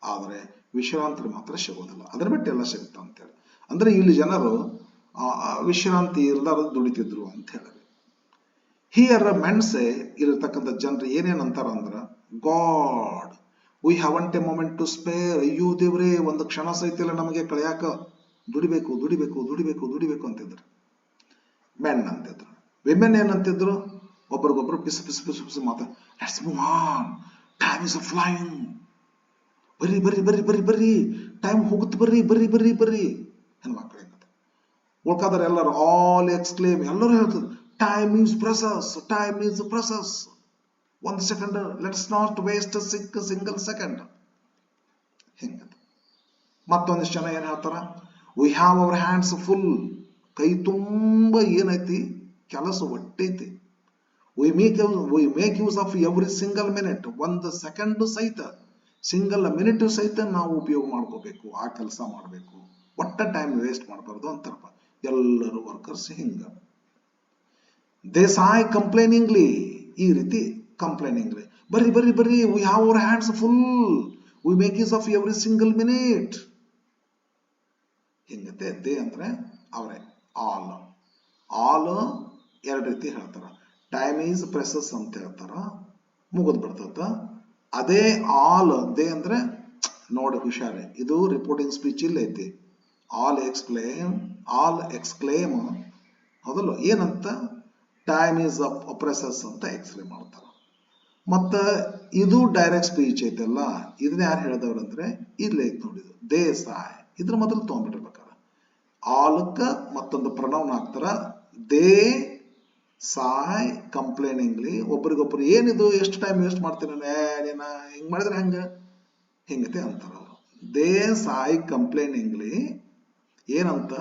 ಆದ್ರೆ ವಿಶ್ರಾಂತಿ ಮಾತ್ರ ಸಿಗೋದಿಲ್ಲ. ಅದ್ರ ಬಿಟ್ಟು ಎಲ್ಲ ಸಿಗ್ತಾ ಅಂತೇಳಿ. ಅಂದ್ರೆ ಇಲ್ಲಿ ಜನರು ವಿಶ್ರಾಂತಿ ಇಲ್ಲದ ದುಡಿತಿದ್ರು ಅಂತ ಹೇಳಿ. ಹಿಯರ್ ಮೆನ್ಸೆ, ಇರತಕ್ಕಂಥ ಜನರು ಏನೇನಂತಾರ ಅಂದ್ರ, God we haven't a moment to spare. ಅಯ್ಯೋ ದೇವ್ರೇ, ಒಂದು ಕ್ಷಣ ಸಹಿತ ನಮಗೆ ಕಳೆಯಾಕ, ದುಡಿಬೇಕು ದುಡಿಬೇಕು ದುಡಿಬೇಕು ದುಡಿಬೇಕು ಅಂತಿದ್ರು ಮೆನ್ ಅಂತಿದ್ರು. ವಿಮೆನ್ ಏನಂತಿದ್ರು? ಒಬ್ರಿಗೊಬ್ರು ಪಿಸ್ ಪಿಸ್ ಪಿಸ್ ಪಿಸ್ ಮಾತಾ, let's move on, time is flying, ಬರ್ರಿ ಬರ್ರಿ ಬರ್ರಿ ಬರ್ರಿ ಬರ್ರಿ, ಟೈಮ್ ಹೋಗುತ್ತೆ, ಬರ್ರಿ ಬರ್ರಿ ಬರ್ರಿ ಬರ್ರಿ. ಹೆಣ್ಮಕ್ಳು ಏನಂತ ಉಳ್ಕಾದ್ರೆ ಎಲ್ಲರೂ ಆಲ್ ಎಕ್ಸ್ಕ್ಲೇಮ್, ಎಲ್ಲರೂ ಹೇಳ್ತದೆ, time is precious, time is precious, 1 second, let's not waste single second. ಹಿಂಗದ. ಮತ್ತೊಂದಿಷ್ಟು ಜನ ಏನ್ ಹೇಳ್ತಾರ? We have our hands full, ಕೈ ತುಂಬ ಏನೈತಿ ಕೆಲಸ ಒಟ್ಟೈತಿ. We make use of every single minute, 1 second ಸಹಿತ, ಸಿಂಗಲ್ ಮಿನಿಟ್ ಸಹಿತ ನಾವು ಉಪಯೋಗ ಮಾಡ್ಕೋಬೇಕು, ಆ ಕೆಲಸ ಮಾಡಬೇಕು, ಒಟ್ಟ ಟೈಮ್ ವೇಸ್ಟ್ ಮಾಡಬಾರ್ದು ಅಂತಾರಪ್ಪ ಎಲ್ಲರೂ ವರ್ಕರ್ಸ್. ಹಿಂಗ ದೇಸಾಯ್ ಕಂಪ್ಲೇನಿಂಗ್ಲಿ, ಈ ರೀತಿ ಕಂಪ್ಲೇನಿಂಗ್ಲಿ, ಬರ್ರಿ ಬರ್ರಿ ಬರ್ರಿ, we have our hands full, we make use of every single minute. ಹಿಂಗತೆ. ದೇ ಅಂದ್ರೆ ಅವರೇ, ಆಲ್. ಆಲ್ ಎರಡು ರೀತಿ ಹೇಳ್ತಾರ. ಟೈಮ್ ಈಸ್ ಪ್ರೆಸಸ್ ಅಂತ ಹೇಳ್ತಾರ, ಮುಗಿದ್ ಬಿಡ್ತದ. ಅದೇ ಆಲ್, ದೇ ಅಂದ್ರೆ ನೋಡಿ ಹುಷಾರಿ, ಇದು ರಿಪೋರ್ಟಿಂಗ್ ಸ್ಪೀಚ್ ಇಲ್ಲ ಐತಿ. ಆಲ್ ಎಕ್ಸ್ಕ್ಲೇಮ್ ಹೌದಲ್ಲ, ಏನಂತ? ಟೈಮ್ ಈಸ್ ಪ್ರೆಸಸ್ ಅಂತ ಎಕ್ಸ್ಪ್ಲೇನ್ ಮಾಡ್ತಾರ. ಮತ್ತ ಇದು ಡೈರೆಕ್ಟ್ ಸ್ಪೀಚ್ ಐತಲ್ಲ, ಇದನ್ನ ಯಾರು ಹೇಳಿದವ್ರು ಅಂದ್ರೆ ಇಲ್ಲಿ ಐತಿ ನೋಡಿದು, ದೇಸಾಯ್. ಇದ್ರ ಮೊದಲು ತಗೊಂಡ್ಬಿಟ್ಟಿರ್ಬೇಕಾರ. ಆಲ್ಕ ಮತ್ತೊಂದು ಪ್ರನೌನ್ ಹಾಕ್ತಾರ, ದೇ ಸಾಯ್ ಕಂಪ್ಲೇನಿಂಗ್ಲಿ. ಒಬ್ರಿಗೊಬ್ರು ಏನಿದು, ಎಷ್ಟು ಟೈಮ್ ವೇಸ್ಟ್ ಮಾಡ್ತೀನಿ ನೀನ, ಹಿಂಗ್ ಮಾಡಿದ್ರೆ ಹೆಂಗ, ಹಿಂಗತೆ ಅಂತಾರ ಅವರು. ದೇ ಸಾಯ್ ಕಂಪ್ಲೇನಿಂಗ್ಲಿ ಏನಂತ?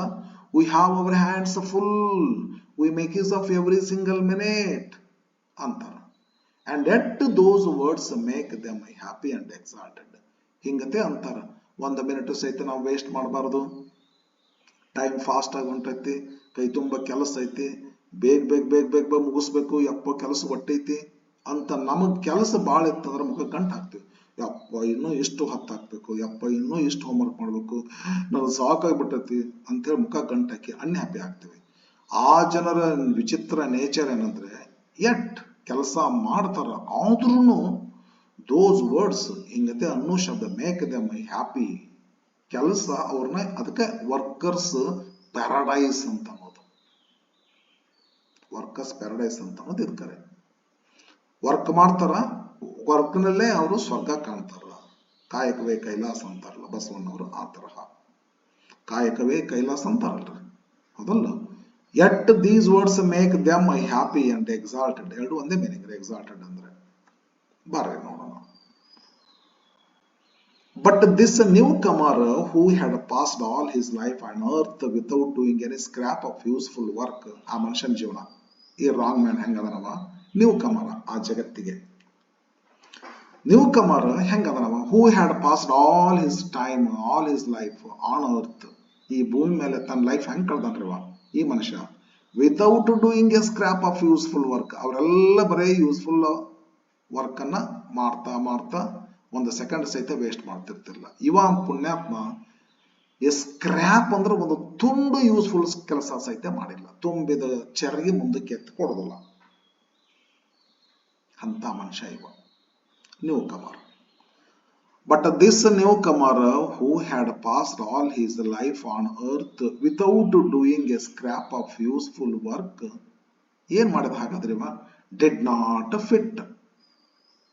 We have our hands full, we make use of every single minute ಅಂತಾರ. And at those words make them happy and exalted. ಹಿಂಗತೆ ಅಂತಾರ. 1 ಮಿನಿಟ್ ಸಹಿತ ನಾವು ವೇಸ್ಟ್ ಮಾಡಬಾರ್ದು, ಟೈಮ್ ಫಾಸ್ಟ್ ಆಗಿ ಹೊಂಟೈತಿ, ಕೈ ತುಂಬ ಕೆಲಸ ಐತಿ, ಬೇಗ ಬೇಗ ಬೇಗ ಬೇಗ ಬೇಗ ಮುಗಿಸ್ಬೇಕು, ಯಪ್ಪ ಕೆಲಸ ಒಟ್ಟೈತಿ ಅಂತ. ನಮಗ್ ಕೆಲಸ ಭಾಳ ಇತ್ತಂದ್ರೆ ಮುಖ ಗಂಟು ಹಾಕ್ತಿವಿ, ಯಪ್ಪ ಇನ್ನೂ ಇಷ್ಟು ಹೊತ್ತು ಹಾಕ್ಬೇಕು, ಯಪ್ಪ ಇನ್ನೂ ಇಷ್ಟು ಹೋಮ್ವರ್ಕ್ ಮಾಡ್ಬೇಕು, ನಾವು ಸಾಕಾಗ್ಬಿಟ್ಟೈತಿ ಅಂತೇಳಿ ಮುಖ ಗಂಟು ಹಾಕಿ ಅನ್ಹ್ಯಾಪಿ ಆಗ್ತೀವಿ. ಆ ಜನರ ವಿಚಿತ್ರ ನೇಚರ್ ಏನಂದ್ರೆ, ಎಟ್ ಕೆಲಸ ಮಾಡ್ತಾರ ಆದ್ರೂ ದೋಸ್ ವರ್ಡ್ಸ್, ಹಿಂಗತೆ ಅನ್ನೋ ಶಬ್ದ, ಮೇಕ್ ದೆಮ್ ಹ್ಯಾಪಿ, ಕೆಲಸ ಅವ್ರನ್ನ, ಅದಕ್ಕೆ ವರ್ಕರ್ಸ್ ಪ್ಯಾರಡೈಸ್ ಅಂತ ಅನ್ನೋದು, ವರ್ಕರ್ಸ್ ಪ್ಯಾರಡೈಸ್ ಅಂತ ಅನ್ನೋದು ಇದಕ್ಕರೆ. ವರ್ಕ್ ಮಾಡ್ತಾರ, ವರ್ಕ್ನಲ್ಲೇ ಅವರು ಸ್ವರ್ಗ ಕಾಣ್ತಾರ. ಕಾಯಕವೇ ಕೈಲಾಸ ಅಂತಾರಲ್ಲ ಬಸವಣ್ಣವರು, ಆ ತರಹ ಕಾಯಕವೇ ಕೈಲಾಸ ಅಂತಾರಲ್ರಿ, ಹೌದಲ್ಲ. At these words make them happy and exalted, ಎರಡು ಒಂದೇ ಮೀನಿಂಗ್. ಎಕ್ಸಾಲ್ಟೆಡ್ ಅಂದ್ರೆ ಬರ್ರಿ ನೋಡೋಣ. But this newcomer who had passed all his life on earth without doing any scrap of useful work, ಆ ಮನುಷ್ಯನ ಜೀವನ, ಈ ರಾಂಗ್ ಮ್ಯಾನ್ ಹೆಂಗದನವ? ನ್ಯೂ ಕಮರ ಆ ಜಗತ್ತಿಗೆ. ನ್ಯೂ ಕಮರ್ ಹೆಂಗದನವ? Who had passed all his time, all his life on earth, ಈ ಭೂಮಿ ಮೇಲೆ ತನ್ನ ಲೈಫ್ ಹೆಂಗ್ ಕಳ್ದನ್ರಿವ ಈ ಮನುಷ್ಯ? Without doing a scrap of useful work, ಅವರೆಲ್ಲ ಬರೀ ಯೂಸ್ಫುಲ್ ವರ್ಕ್ ಅನ್ನ ಮಾಡ್ತಾ ಮಾಡ್ತಾ 1 ಸೆಕೆಂಡ್ ಸಹಿತ ವೇಸ್ಟ್ ಮಾಡ್ತಿರ್ತಿರ್ಲಿಲ್ಲ. ಇವ ಪುಣ್ಯಾತ್ಮ ಸ್ಕ್ರ್ಯಾಪ್ ಅಂದ್ರೆ ಒಂದು ತುಂಡು ಯೂಸ್ಫುಲ್ ಕೆಲಸ ಸಹಿತ ಮಾಡಿಲ್ಲ, ತುಂಬಿದ ಚರಗಿ ಮುಂದಕ್ಕೆ ಎತ್ತಿ ಕೊಡೋದಿಲ್ಲ ಅಂತ ಮನುಷ್ಯ ಇವ new Qamar. But this newcomer who had passed all his life on earth without doing a scrap of useful work, ಏನ್ ಮಾಡಿದ ಹಾಗಾದ್ರೆ ಡಿಡ್ ನಾಟ್ ಫಿಟ್,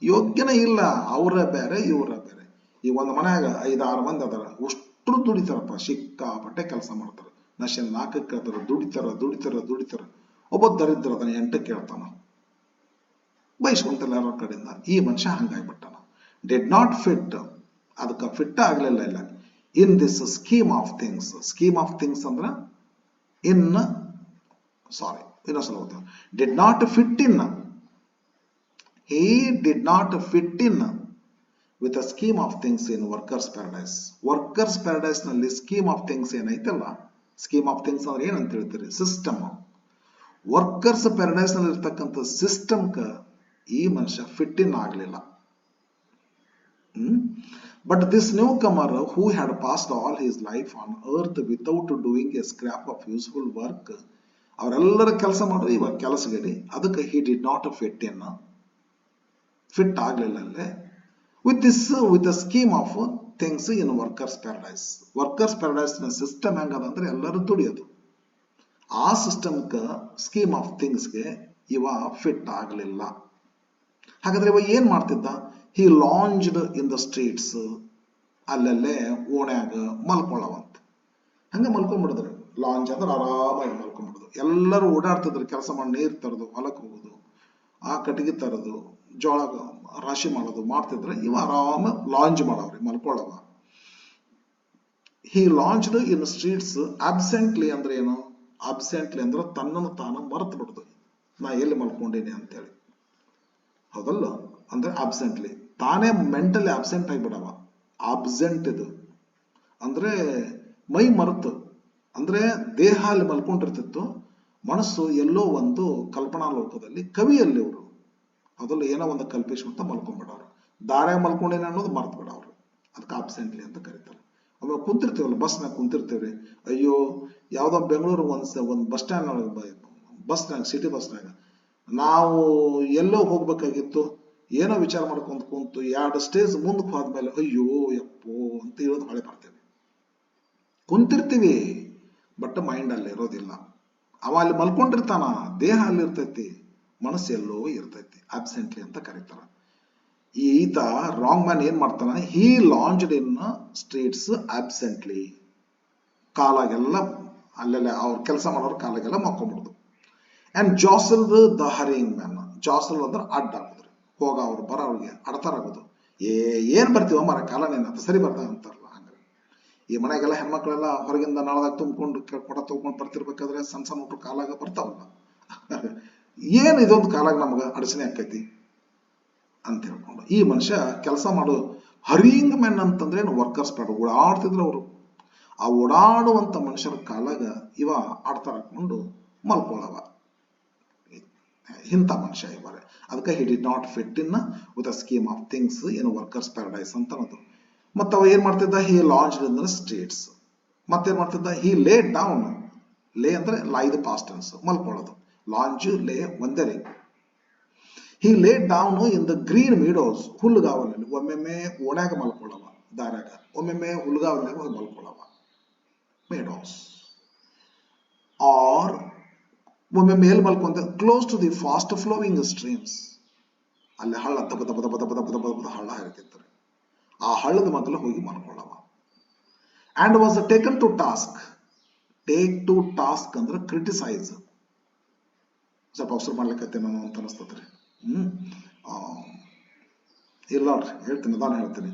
ಯೋಗ್ಯನೇ ಇಲ್ಲ. ಅವರ ಬೇರೆ ಇವರ ಬೇರೆ. ಈ ಒಂದು ಮನ್ಯಾಗ 5-6 ಮಂದಿ ಅದಾರ, ಅಷ್ಟು ದುಡಿತಾರಪ್ಪ, ಸಿಕ್ಕಾಪಟ್ಟೆ ಕೆಲಸ ಮಾಡ್ತಾರ, ನಶೆ 4 ಕೇಳ್ತಾರ, ದುಡಿತಾರ. ಒಬ್ಬ ದರಿದ್ರ ಅದನ್ನ 8 ಕೇಳ್ತಾನ, ಬಯಸ್ಕೊಂತಲ್ಲ ಎಲ್ಲರ ಕಡೆಯಿಂದ. ಈ ಮನುಷ್ಯ ಹಂಗಾಗ್ಬಿಟ್ಟಾನ. ಡಿಡ್ ನಾಟ್ ಫಿಟ್, ಅದಕ್ಕೆ ಫಿಟ್ ಆಗ್ಲಿಲ್ಲ ಇಲ್ಲ in this scheme of things ಅಂದ್ರ ಇನ್ನೊಂದ್ಸಲ ಓದ್ತೇವೆ. Did not fit in, he did not fit in with a scheme of things in workers paradise. workers paradise ನಲ್ಲಿ ಸ್ಕೀಮ್ ಆಫ್ ಥಿಂಗ್ಸ್ ಏನೈತಲ್ಲ, ಸ್ಕೀಮ್ ಆಫ್ ಥಿಂಗ್ಸ್ ಅಂದ್ರೆ ಏನಂತ ಹೇಳ್ತೀರಿ, ಸಿಸ್ಟಮ್. ವರ್ಕರ್ಸ್ ಪ್ಯಾರಡೈಸ್ ನಲ್ಲಿ ಇರ್ತಕ್ಕಂಥ ಸಿಸ್ಟಮ್ಕ ಈ ಮನುಷ್ಯ ಫಿಟ್ ಇನ್ ಆಗ್ಲಿಲ್ಲ. But this newcomer who had passed all his life on earth without doing a scrap of useful work, ಅವರೆಲ್ಲರ ಕೆಲಸ ಮಾಡೋದು ಇವಾಗ ಕೆಲಸಗಡಿ, ಅದಕ್ಕೆ he did not fit in, fit ಆಗ್ಲಿಲ್ಲ ಅಲ್ಲೇ with the scheme of things in workers paradise ನ ಸಿಸ್ಟಮ್ ಹೆಂಗದ ಅಂದ್ರೆ ಎಲ್ಲರೂ ದುಡಿಯೋದು. ಆ ಸಿಸ್ಟಮ್ಕ ಸ್ಕೀಮ್ ಆಫ್ ಥಿಂಗ್ಸ್ಗೆ ಇವ ಫಿಟ್ ಆಗ್ಲಿಲ್ಲ. ಹಾಗಾದ್ರೆ ಇವ ಏನ್ ಮಾಡ್ತಿದ್ದ, ಹಿ ಲಾಂಜ್ಡ್ ಇನ್ ದ ಸ್ಟ್ರೀಟ್ಸ್, ಅಲ್ಲಲ್ಲೇ ಓಣ್ಯಾಗ ಮಲ್ಕೊಳ್ಳವಂತ. ಹಂಗ ಮಲ್ಕೊಂಡ್ಬಿಡಿದ್ರು. ಲಾಂಜ್ ಅಂದ್ರೆ ಆರಾಮಾಗಿ ಮಲ್ಕೊಂಡ್ಬಿಡುದು. ಎಲ್ಲರೂ ಓಡಾಡ್ತಿದ್ರು, ಕೆಲಸ ಮಾಡಿ ನೀರ್ ತರೋದು, ಹೊಲಕ್ಕೆ ಹೋಗೋದು, ಆ ಕಟ್ಟಿಗೆ ತರೋದು, ಜೋಳ ರಾಶಿ ಮಾಡೋದು ಮಾಡ್ತಿದ್ರೆ, ಇವ ಆರಾಮ ಲಾಂಜ್ ಮಾಡವ್ರಿ, ಮಲ್ಕೊಳ್ಳವ. He lounged in streets absently ಅಂದ್ರೆ ಏನು, ಅಬ್ಸೆಂಟ್ಲಿ ಅಂದ್ರೆ ತನ್ನನ್ನು ತಾನು ಮರೆತು ಬಿಡುದು, ನಾ ಎಲ್ಲಿ ಮಲ್ಕೊಂಡೀನಿ ಅಂತೇಳಿ. ಹೌದಲ್ಲ, ಅಂದ್ರೆ ಅಬ್ಸೆಂಟ್ಲಿ, ತಾನೇ ಮೆಂಟಲಿ ಅಬ್ಸೆಂಟ್ ಆಗಿಬಿಡವ. ಅಬ್ಸೆಂಟ್ ಇದು ಅಂದ್ರೆ ಮೈ ಮರೆತು, ಅಂದ್ರೆ ದೇಹ ಅಲ್ಲಿ ಮಲ್ಕೊಂಡಿರ್ತಿತ್ತು, ಮನಸ್ಸು ಎಲ್ಲೋ ಒಂದು ಕಲ್ಪನಾ ಲೋಕದಲ್ಲಿ, ಕವಿಯಲ್ಲಿ ಅವರು ಅದಲ್ಲ ಏನೋ ಒಂದು ಕಲ್ಪಿಸ್ಕೊಂತ ಮಲ್ಕೊಂಡ್ಬಿಡವ್ರು. ದಾರ್ಯಾಗ ಮಲ್ಕೊಂಡೇನೆ ಅನ್ನೋದು ಮರ್ತು ಬಿಡವ್ರು. ಅದಕ್ಕೆ ಅಬ್ಸೆಂಟ್ಲಿ ಅಂತ ಕರೀತಾರೆ. ಆಮೇಲೆ ಕುಂತಿರ್ತೀವಲ್ಲ, ಬಸ್ನಾಗ ಕುಂತಿರ್ತೀವ್ರಿ, ಅಯ್ಯೋ ಯಾವ್ದೋ ಬೆಂಗಳೂರು ಒಂದು ಬಸ್ ಸ್ಟ್ಯಾಂಡ್ ಸಿಟಿ ಬಸ್ನಾಗ ನಾವು ಎಲ್ಲೋ ಹೋಗ್ಬೇಕಾಗಿತ್ತು, ಏನೋ ವಿಚಾರ ಮಾಡ್ಕೊಂತ ಕುಂತು 2 ಸ್ಟೇಜ್ ಮುಂದಕ್ಕೆ ಹೋದ್ಮೇಲೆ ಅಯ್ಯೋ ಯಪ್ಪೋ ಅಂತ ಹೇಳೋದು ಹೊಳೆ ಬರ್ತೇವೆ. ಕುಂತಿರ್ತೀವಿ, ಬಟ್ ಮೈಂಡ್ ಅಲ್ಲಿ ಇರೋದಿಲ್ಲ. ಅವ ಅಲ್ಲಿ ಮಲ್ಕೊಂಡಿರ್ತಾನ, ದೇಹ ಅಲ್ಲಿ ಇರ್ತೈತಿ, ಮನಸ್ಸು ಎಲ್ಲೋ ಇರ್ತೈತಿ. ಅಬ್ಸೆಂಟ್ಲಿ ಅಂತ ಕರೀತಾರ. ಈತ ರಾಂಗ್ ಮ್ಯಾನ್ ಏನ್ ಮಾಡ್ತಾನ, ಹಿ ಲಾಂಜ್ಡ್ ಇನ್ ಸ್ಟ್ರೀಟ್ಸ್ ಅಬ್ಸೆಂಟ್ಲಿ, ಕಾಲಾಗೆಲ್ಲ ಅಲ್ಲೆಲ್ಲ ಅವ್ರ ಕೆಲಸ ಮಾಡೋರು ಕಾಲಾಗೆಲ್ಲ ಮಕ್ಕೊಂಡ್ಬಿಡುದು. ಅಂಡ್ ಜಾಸಲ್ಡ್ ದ ಹರಿಯಿಂಗ್ ಮ್ಯಾನ್, ಜಾಸಲ್ ಅಂದ್ರೆ ಅಡ್ಡ ಆಗುದ್ರಿ, ಹೋಗ ಅವ್ರು ಬರ ಅವ್ರಿಗೆ ಅಡ್ತಾರಾಗೋದು. ಏನ್ ಬರ್ತೀವ ಮರ ಕಾಲ ನೀನ್ ಸರಿ ಬರ್ತಾವ ಅಂತಾರಲ್ಲ ಹಂಗ. ಈ ಮನೆಗೆಲ್ಲ ಹೆಣ್ಮಕ್ಳೆಲ್ಲ ಹೊರಗಿಂದ ನಾಳದಾಗ ತುಂಬಿಕೊಂಡು ಕೊಡ ತಗೊಂಡು ಬರ್ತಿರ್ಬೇಕಾದ್ರೆ ಸಣ್ಣ ಊಟ ಕಾಲಾಗ ಬರ್ತಾವಲ್ಲ, ಏನ್ ಇದೊಂದು ಕಾಲಾಗ ನಮ್ಗ ಅಡಚಣೆ ಆಕೈತಿ ಅಂತ ಹೇಳ್ಕೊಂಡು ಈ ಮನುಷ್ಯ ಕೆಲಸ ಮಾಡೋ ಹರಿಂಗ್ ಮೆನ್ ಅಂತಂದ್ರೆ ಏನು, ವರ್ಕರ್ಸ್ ಪ್ಯಾಡ್ ಓಡಾಡ್ತಿದ್ರು ಅವರು. ಆ ಓಡಾಡುವಂತ ಮನುಷ್ಯರ ಕಾಲಾಗ ಇವ ಆಡ್ತಾರ ಹಾಕೊಂಡು ಮಲ್ಕೊಳ್ಳವ. ಇಂಥ ಮನುಷ್ಯ ಇವಾರೆ. ಅದಕ್ಕೆ he did not fit in with a scheme of things in workers paradise ಅಂತ ಅನ್ನೋದು. ಮತ್ತ ಅವ ಏನ್ ಮಾಡ್ತಿದ್ದ, he lounged in the streets. ಮತ್ತೇನ್ ಮಾಡ್ತಿದ್ದ, ಹಿ ಲೇ ಡೌನ್, ಲೇ ಅಂದ್ರೆ ಲೈದ್ ಪಾಸ್ಟ್ ಟೆನ್ಸ್, ಮಲ್ಕೊಳ್ಳೋದು. ಲಾಂಜ್ ಲೇ ಒಂದೇ ರೀ. He lay down in the green meadows, ಹುಲ್ಲುಗಾವಲಲ್ಲಿ. ಒಮ್ಮೆಮ್ಮೆ ಓಣ್ಯಾಗ ಮಲ್ಕೊಳ್ಳವ ದಾರ್ಯಾಗ, ಒಮ್ಮೆಮ್ಮೆ ಹುಲ್ಲುಗಾವಲ್ನಾಗ ಹೋಗಿ ಮಲ್ಕೊಳ್ಳವ, ಮೀಡೋಸ್. ಆರ್ ಒಮ್ಮೆಮ್ಮೆ ಎಲ್ಲಿ ಮಲ್ಕೊಂತ, close to the fast flowing streams, ಅಲ್ಲಿ ಹಳ್ಳ ಬದ ಹಳ್ಳ ಹರಿತಿರ್ತಾರೆ, ಆ ಹಳ್ಳದ ಮಗ್ಲ ಹೋಗಿ ಮಲ್ಕೊಳ್ಳವ. And was taken to task, take to task ಅಂದ್ರೆ ಕ್ರಿಟಿಸೈಸ್. ಸ್ವಲ್ಪ ಅವಸರ ಮಾಡ್ಲಿಕ್ಕೆ ನಾನು ಅಂತ ಅನಿಸ್ತದ್ರಿ. ಇಲ್ಲ ಹೇಳ್ತೀನಿ, ನಾನು ಹೇಳ್ತೀನಿ.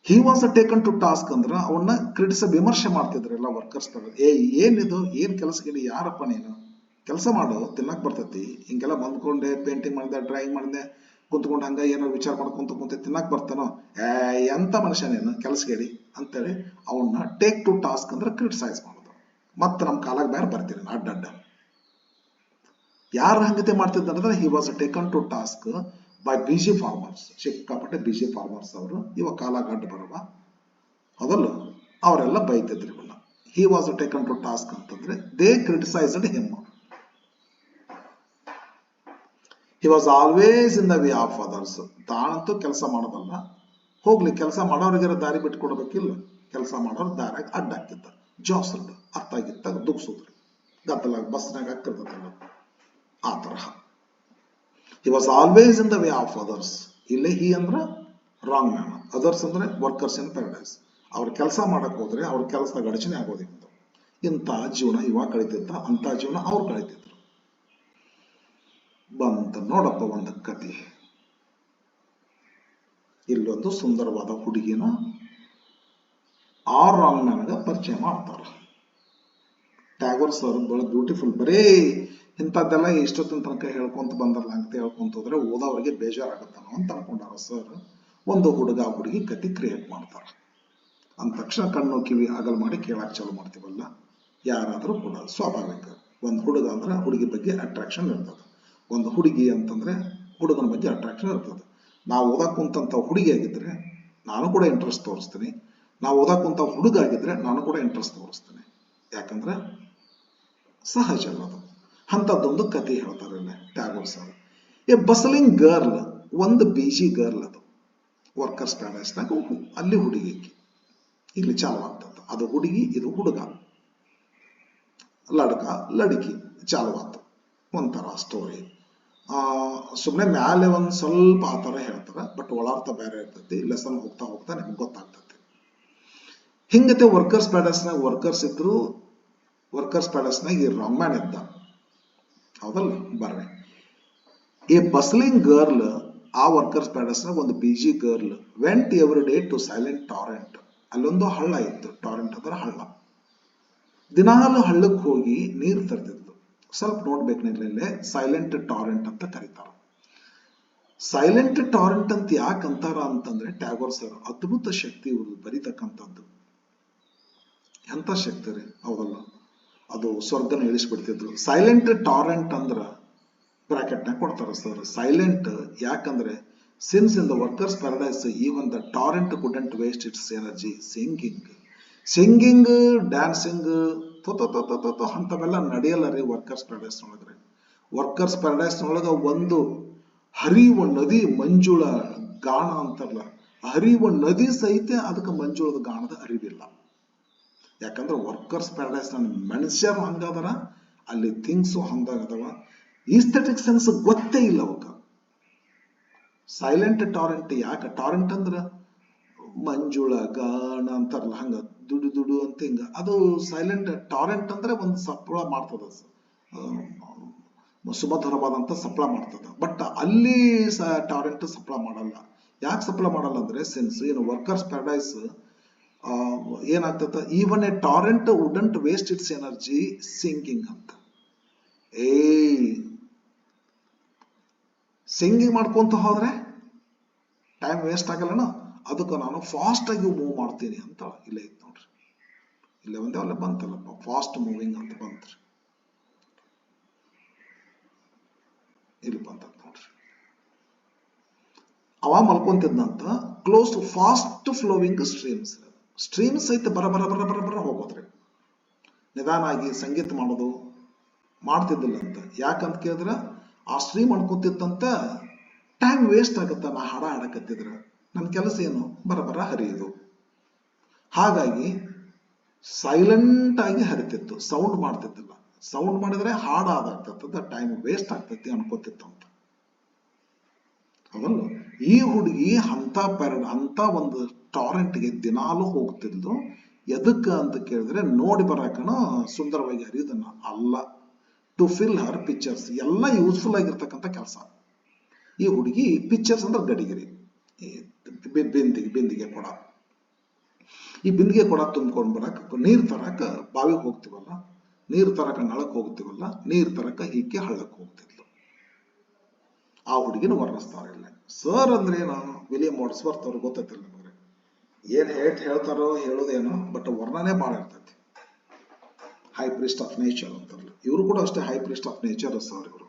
He was taken to task ಅಂದ್ರ ಅವನ್ನ ವಿಮರ್ಶೆ ಮಾಡ್ತಿದ್ರು ಎಲ್ಲ ವರ್ಕರ್ಸ್. ಏನಿದು, ಏನ್ ಕೆಲಸಗಿಲ್ಲ, ಯಾರಪ್ಪ ನೀನು, ಕೆಲಸ ಮಾಡು, ತಿನ್ನಕ್ ಬರ್ತೈತಿ, ಹಿಂಗೆಲ್ಲ ಬಂದ್ಕೊಂಡೆ ಪೇಂಟಿಂಗ್ ಮಾಡಿದೆ, ಡ್ರಾಯಿಂಗ್ ಮಾಡಿದೆ, ಕುಂತ್ಕೊಂಡು ಹಂಗ ಏನೋ ವಿಚಾರ ಮಾಡ್ಕೊಂತ ತಿನ್ನಕ್ ಬರ್ತಾನೋ, ಎಂತ ಮನುಷ್ಯ ನೀನು ಕೆಲಸಗೇಡಿ ಅಂತೇಳಿ ಅವನ್ನ ಟೇಕ್ ಟು ಟಾಸ್ಕ್ ಅಂದ್ರೆ ಕ್ರಿಟಿಸೈಸ್ ಮಾಡೋದು. ಮತ್ತೆ ನಮ್ ಕಾಲಾಗ ಬೇರೆ ಬರ್ತೀನಿ ಅಡ್ಡಡ್ಡ. ಯಾರ ಹಂಗತೆ ಮಾಡ್ತಿದ್ದಂದ್ರೆ he was taken to task by busy farmers, ಸಿಕ್ಕಾಪಟ್ಟೆ ಬಿಜಿ ಫಾರ್ಮರ್ಸ್ ಅವರು ಇವ ಕಾಲಾಗ ಅಡ್ಡ ಬರವ. ಅದಲ್ಲ ಅವರೆಲ್ಲ ಬೈತಿದ್ರು ಇವನ್ನ. He was taken to task ಅಂತಂದ್ರೆ they criticised him. He was always in the way of others, ತಾನಂತೂ ಕೆಲಸ ಮಾಡೋದಲ್ಲ, ಹೋಗ್ಲಿ, ಕೆಲಸ ಮಾಡೋರಿಗೆಲ್ಲ ದಾರಿ ಬಿಟ್ಟು ಕೊಡ್ಬೇಕಿಲ್ಲ. ಕೆಲಸ ಮಾಡೋರು ದಾರಾಗ ಅಡ್ಡ ಹಾಕಿದ್ದ, ಜಾಸ್ಡ್ ಅತ್ತಾಗಿತ್ತಾಗ ದುಗ್ಸುದ್ರಿ, ಗದ್ದಲಾಗ ಬಸ್ನಾಗ ಹಾಕಿರ್ತದಲ್ಲ ಆ ತರಹ. ಹಿ was always in the way of others. ಇಲ್ಲೇ ಹಿ ಅಂದ್ರ ರಾಂಗ್ ಮ್ಯಾನ್, ಅದರ್ಸ್ ಅಂದ್ರೆ ವರ್ಕರ್ಸ್ ಇನ್ ಪ್ಯಾರಡೈಸ್. ಅವ್ರ ಕೆಲಸ ಮಾಡಕ್ ಹೋದ್ರೆ ಅವ್ರ ಕೆಲಸದಾಗ ಅಡಚಣೆ ಆಗೋದಿಲ್ಲ. ಇಂಥ ಜೀವನ ಇವಾಗ ಕಳೀತಿದ್ದ, ಅಂತ ಜೀವನ ಅವ್ರು ಕಳೀತಿದ್ರು. ಬಂತ ನೋಡಪ್ಪ ಒಂದು ಕತೆ. ಇಲ್ಲೊಂದು ಸುಂದರವಾದ ಹುಡುಗಿನ ಆ ರಾಂಗ್ ಮ್ಯಾನ್ಗ ಪರಿಚಯ ಮಾಡ್ತಾರ. ಟ್ಯಾಗೋರ್ ಸರ್ ಬಹಳ ಬ್ಯೂಟಿಫುಲ್. ಬರೇ ಇಂಥದ್ದೆಲ್ಲ ಇಷ್ಟೊತ್ತಿನ ತನಕ ಹೇಳ್ಕೊಂತ ಬಂದಲ್ಲ ಅಂತ ಹೇಳ್ಕೊಂತ ಹೋದ್ರೆ ಓದೋರಿಗೆ ಬೇಜಾರಾಗುತ್ತಾನೋ ಅಂತ ಅನ್ಕೊಂಡಾರ ಸರ್. ಒಂದು ಹುಡುಗ ಹುಡುಗಿ ಕತೆ ಕ್ರಿಯೇಟ್ ಮಾಡ್ತಾರ. ಅಂದ ತಕ್ಷಣ ಕಣ್ಣು ಕಿವಿ ಅಗಲ್ ಮಾಡಿ ಕೇಳಕ್ ಚಾಲು ಮಾಡ್ತೀವಲ್ಲ, ಯಾರಾದ್ರೂ ಕೂಡ ಸ್ವಾಭಾವಿಕ. ಒಂದು ಹುಡುಗ ಅಂದ್ರೆ ಹುಡುಗಿ ಬಗ್ಗೆ ಅಟ್ರಾಕ್ಷನ್ ಇರ್ತದೆ, ಒಂದು ಹುಡುಗಿ ಅಂತಂದ್ರೆ ಹುಡುಗನ ಬಗ್ಗೆ ಅಟ್ರಾಕ್ಷನ್ ಇರ್ತದೆ. ನಾವು ಓದಕ್ ಕುಂತ ಹುಡುಗಿ ಆಗಿದ್ರೆ ನಾನು ಕೂಡ ಇಂಟ್ರೆಸ್ಟ್ ತೋರಿಸ್ತೀನಿ, ನಾವು ಓದಕ್ ಕುಂತ ಹುಡುಗ ಆಗಿದ್ರೆ ನಾನು ಕೂಡ ಇಂಟ್ರೆಸ್ಟ್ ತೋರಿಸ್ತೀನಿ. ಯಾಕಂದ್ರೆ ಸಹಜ ಅದು. ಅಂಥದ್ದೊಂದು ಕತೆ ಹೇಳ್ತಾರೆ ಟ್ಯಾಗೋರ್ ಸರ್. ಎ ಬಸಲಿಂಗ್ ಗರ್ಲ್, ಒಂದು ಬಿಜಿ ಗರ್ಲ್ ಅದು ವರ್ಕರ್ಸ್ ಪ್ಯಾರಡೈಸ್ನಾಗ. ಅಲ್ಲಿ ಹುಡುಗಿ ಇಲ್ಲಿ ಚಾಲು ಆಗ್ತದ. ಅದು ಹುಡುಗಿ, ಇದು ಹುಡುಗ, ಲಡ್ಕ ಲಡ್ಕಿ ಚಾಲು ಆತ. ಒಂಥರ ಸ್ಟೋರಿ. ಸುಮ್ಮನೆ ಮ್ಯಾಲೆ ಒಂದ್ ಸ್ವಲ್ಪ ಆ ತರ ಹೇಳ್ತಾರ, ಬಟ್ ಒಳಾರ್ಥ ಬೇರೆ ಇರ್ತೈತಿ. ಲೆಸನ್ ಹೋಗ್ತಾ ಹೋಗ್ತಾ ನಿಮ್ಗೆ ಗೊತ್ತಾಗ್ತೈತಿ. ಹಿಂಗತೆ ವರ್ಕರ್ಸ್ ಪ್ಯಾರಡೈಸ್ನಾಗ ವರ್ಕರ್ಸ್ ಇದ್ರು. ವರ್ಕರ್ಸ್ ಪ್ಯಾರಡೈಸ್ನಾಗ ಈ ರಾಂಗ್ ಇದ್ದ, ಹೌದಲ್ಲ? ಬರ್ರಿ, ಎ ಬಸ್ಲಿಂಗ್ ಗರ್ಲ್, ಆ ವರ್ಕರ್ಸ್ ಪ್ಯಾರಡೈಸ್ನಾಗ ಒಂದು busy girl went every day to silent torrent. ಅಲ್ಲೊಂದು ಹಳ್ಳ ಇತ್ತು, ಟಾರೆಂಟ್ ಅಂದ್ರೆ ಹಳ್ಳ. ದಿನಾಲು ಹಳ್ಳಕ್ಕೆ ಹೋಗಿ ನೀರು ತರ್ತಿದ್ಲು. ಸ್ವಲ್ಪ ನೋಡ್ಬೇಕು ನಿಲ್ಲೇ, ಸೈಲೆಂಟ್ ಟಾರೆಂಟ್ ಅಂತ ಕರೀತಾರ. ಸೈಲೆಂಟ್ ಟಾರೆಂಟ್ ಅಂತ ಯಾಕಂತಾರ ಅಂತಂದ್ರೆ ಟ್ಯಾಗೋರ್ ಸರ್ ಅದ್ಭುತ ಶಕ್ತಿ ಇವ್ರು ಬರೀತಕ್ಕಂಥದ್ದು. ಎಂತ ಶಕ್ತಿ ರೀ, ಹೌದಲ್ಲ? ಅದು ಸ್ವರ್ಗನ ಇಳಿಸ್ಬಿಡ್ತಿದ್ರು. ಸೈಲೆಂಟ್ ಟಾರೆಂಟ್ ಅಂದ್ರ ಬ್ರಾಕೆಟ್ನಾಗ ಕೊಡ್ತಾರ ಸರ್. ಸೈಲೆಂಟ್ ಯಾಕಂದ್ರೆ since in the workers paradise even the torrent couldn't waste its energy singing dancing ಅಂತವೆಲ್ಲ ನಡೆಯಲ್ಲ ರೀ ವರ್ಕರ್ಸ್ ಪ್ಯಾರಡೈಸ್ ಒಳಗ್ರಿ. ವರ್ಕರ್ಸ್ ಪ್ಯಾರಡೈಸ್ ಒಳಗ ಒಂದು ಹರಿಯುವ ನದಿ, ಮಂಜುಳ ಗಾಣ ಅಂತಾರಲ್ಲ, ಹರಿಯುವ ನದಿ ಸಹಿತ ಅದಕ್ಕೆ ಮಂಜುಳದ ಗಾಣದ ಅರಿವಿಲ್ಲ. ಯಾಕಂದ್ರೆ ವರ್ಕರ್ಸ್ ಪ್ಯಾರಡೈಸ್ ಮನುಷ್ಯರು ಹಂಗದರ, ಅಲ್ಲಿ ಥಿಂಗ್ಸು ಹಂಗಾಗದವ. ಈಸ್ಥೆಟಿಕ್ ಸೆನ್ಸ್ ಗೊತ್ತೇ ಇಲ್ಲ ಅವಕ್ಕ. ಸೈಲೆಂಟ್ ಟಾರೆಂಟ್ ಯಾಕೆ? ಟಾರೆಂಟ್ ಅಂದ್ರ ಮಂಜುಳ ಗಾಣ ಅಂತಾರಲ್ಲ, ಹಂಗ ದುಡು ದುಡು ಅಂತ ಹಿಂಗ. ಅದು ಸೈಲೆಂಟ್ ಟಾರೆಂಟ್ ಅಂದ್ರೆ ಒಂದು ಸಪ್ಪಳ ಮಾಡ್ತದ, ಸುಮಧುರವಾದಂತ ಸಪ್ಪಳ ಮಾಡ್ತದ. ಬಟ್ ಅಲ್ಲಿ ಟಾರೆಂಟ್ ಸಪ್ಪಳ ಮಾಡಲ್ಲ. ಯಾಕೆ ಸಪ್ಪಳ ಮಾಡಲ್ಲ ಅಂದ್ರೆ ಸಿನ್ಸ್ ಏನು ವರ್ಕರ್ಸ್ ಪ್ಯಾರಡೈಸ್ ಏನಾಗ್ತದ, even A Torrent wouldn't waste its energy singing ಅಂತ. ಸಿಂಗಿಂಗ್ ಮಾಡ್ಕೊಂತ ಹೋದ್ರೆ ಟೈಮ್ ವೇಸ್ಟ್ ಆಗಲ್ಲನ, ಅದಕ್ಕೆ ನಾನು ಫಾಸ್ಟ್ ಆಗಿ ಮೂವ್ ಮಾಡ್ತೀನಿ ಅಂತ ಇಲ್ಲೇ ಐತ್ ನೋಡ್ರಿ. ಇಲ್ಲೇ ಒಂದೇ ಅಲ್ಲ ಬಂತಲ್ಲಪ್ಪ, ಫಾಸ್ಟ್ ಮೂವಿಂಗ್ ಅಂತ ಬಂತ್ರಿ, ಇಲ್ಲಿ ಬಂತ ನೋಡ್ರಿ. ಅವ ಮಲ್ಕೊಂತಿದ್ನಂತ close to fast flowing streams ಐತೆ, ಬರ ಬರ ಬರ ಬರ ಬರ ಹೋಗೋದ್ರಿ. ನಿಧಾನ ಆಗಿ ಸಂಗೀತ ಮಾಡೋದು ಮಾಡ್ತಿದ್ದಿಲ್ಲ ಅಂತ. ಯಾಕಂತ ಕೇಳಿದ್ರ ಆ ಸ್ಟ್ರೀಮ್ ಅನ್ಕೋತಿತ್ತಂತ ಟೈಮ್ ವೇಸ್ಟ್ ಆಗುತ್ತ. ನಾ ಹಾಡ ಹಾಡಕತ್ತಿದ್ರ ನನ್ನ ಕೆಲಸ ಏನು, ಬರ ಬರ ಹರಿಯುದು. ಹಾಗಾಗಿ ಸೈಲೆಂಟ್ ಆಗಿ ಹರಿತಿತ್ತು, ಸೌಂಡ್ ಮಾಡ್ತಿದ್ದಿಲ್ಲ. ಸೌಂಡ್ ಮಾಡಿದ್ರೆ ಹಾಡ ಆದಾಗ್ತದ, ಟೈಮ್ ವೇಸ್ಟ್ ಆಗ್ತೈತಿ ಅನ್ಕೋತಿತ್ತಂತ. ಅವಲ್ಲ ಈ ಹುಡುಗಿ ಅಂತ ಒಂದು ಟಾರೆಂಟ್ಗೆ ದಿನಾಲು ಹೋಗ್ತಿದ್ಲು. ಎದಕ್ಕ ಅಂತ ಕೇಳಿದ್ರೆ ನೋಡಿ ಬರಾಕನ ಸುಂದರವಾಗಿ ಹರಿಯೋದನ್ನ ಅಲ್ಲ, ಟು ಫಿಲ್ ಹರ್ ಪಿಕ್ಚರ್ಸ್. ಎಲ್ಲ ಯೂಸ್ಫುಲ್ ಆಗಿರ್ತಕ್ಕಂಥ ಕೆಲಸ. ಈ ಹುಡುಗಿ ಪಿಕ್ಚರ್ಸ್ ಅಂದ್ರೆ ಗಡಿಗಿರಿ, ಬಿಂದಿಗೆ ಕೊಡ. ಈ ಬಿಂದಿಗೆ ಕೊಡ ತುಂಬ್ಕೊಂಡ್ ಬರಕ್, ನೀರ್ ತರಕ ಬಾವಿಗೆ ಹೋಗ್ತಿವಲ್ಲ, ನೀರ್ ತರಕ ನಳಕ್ ಹೋಗ್ತಿವಲ್ಲ, ನೀರ್ ತರಕ ಹೀಗೆ ಹಳ್ಳಕ್ ಹೋಗ್ತಿದ್ಲು. ಆ ಹುಡುಗಿನ ವರ್ಣಿಸ್ತಾರೆ ಇಲ್ಲ. ಸರ್ ಅಂದ್ರೆ ಏನು, ವಿಲಿಯಂ ವರ್ಡ್ಸ್ವರ್ತ್ ಅವ್ರು ಗೊತ್ತೈತಿಲ್ಲ ನಿಮಗೆ. ಏನ್ ಹೇಳ್ತಾರೋ ಹೇಳೋದೇನೋ, ಬಟ್ ವರ್ಣನೆ ಭಾಳ ಇರ್ತೈತಿ. ಹೈ ಪ್ರಿಸ್ಟ್ ಆಫ್ ನೇಚರ್ ಅಂತಾರಲ್ಲ, ಇವರು ಕೂಡ ಅಷ್ಟೇ high priest of nature sir. ಇವರು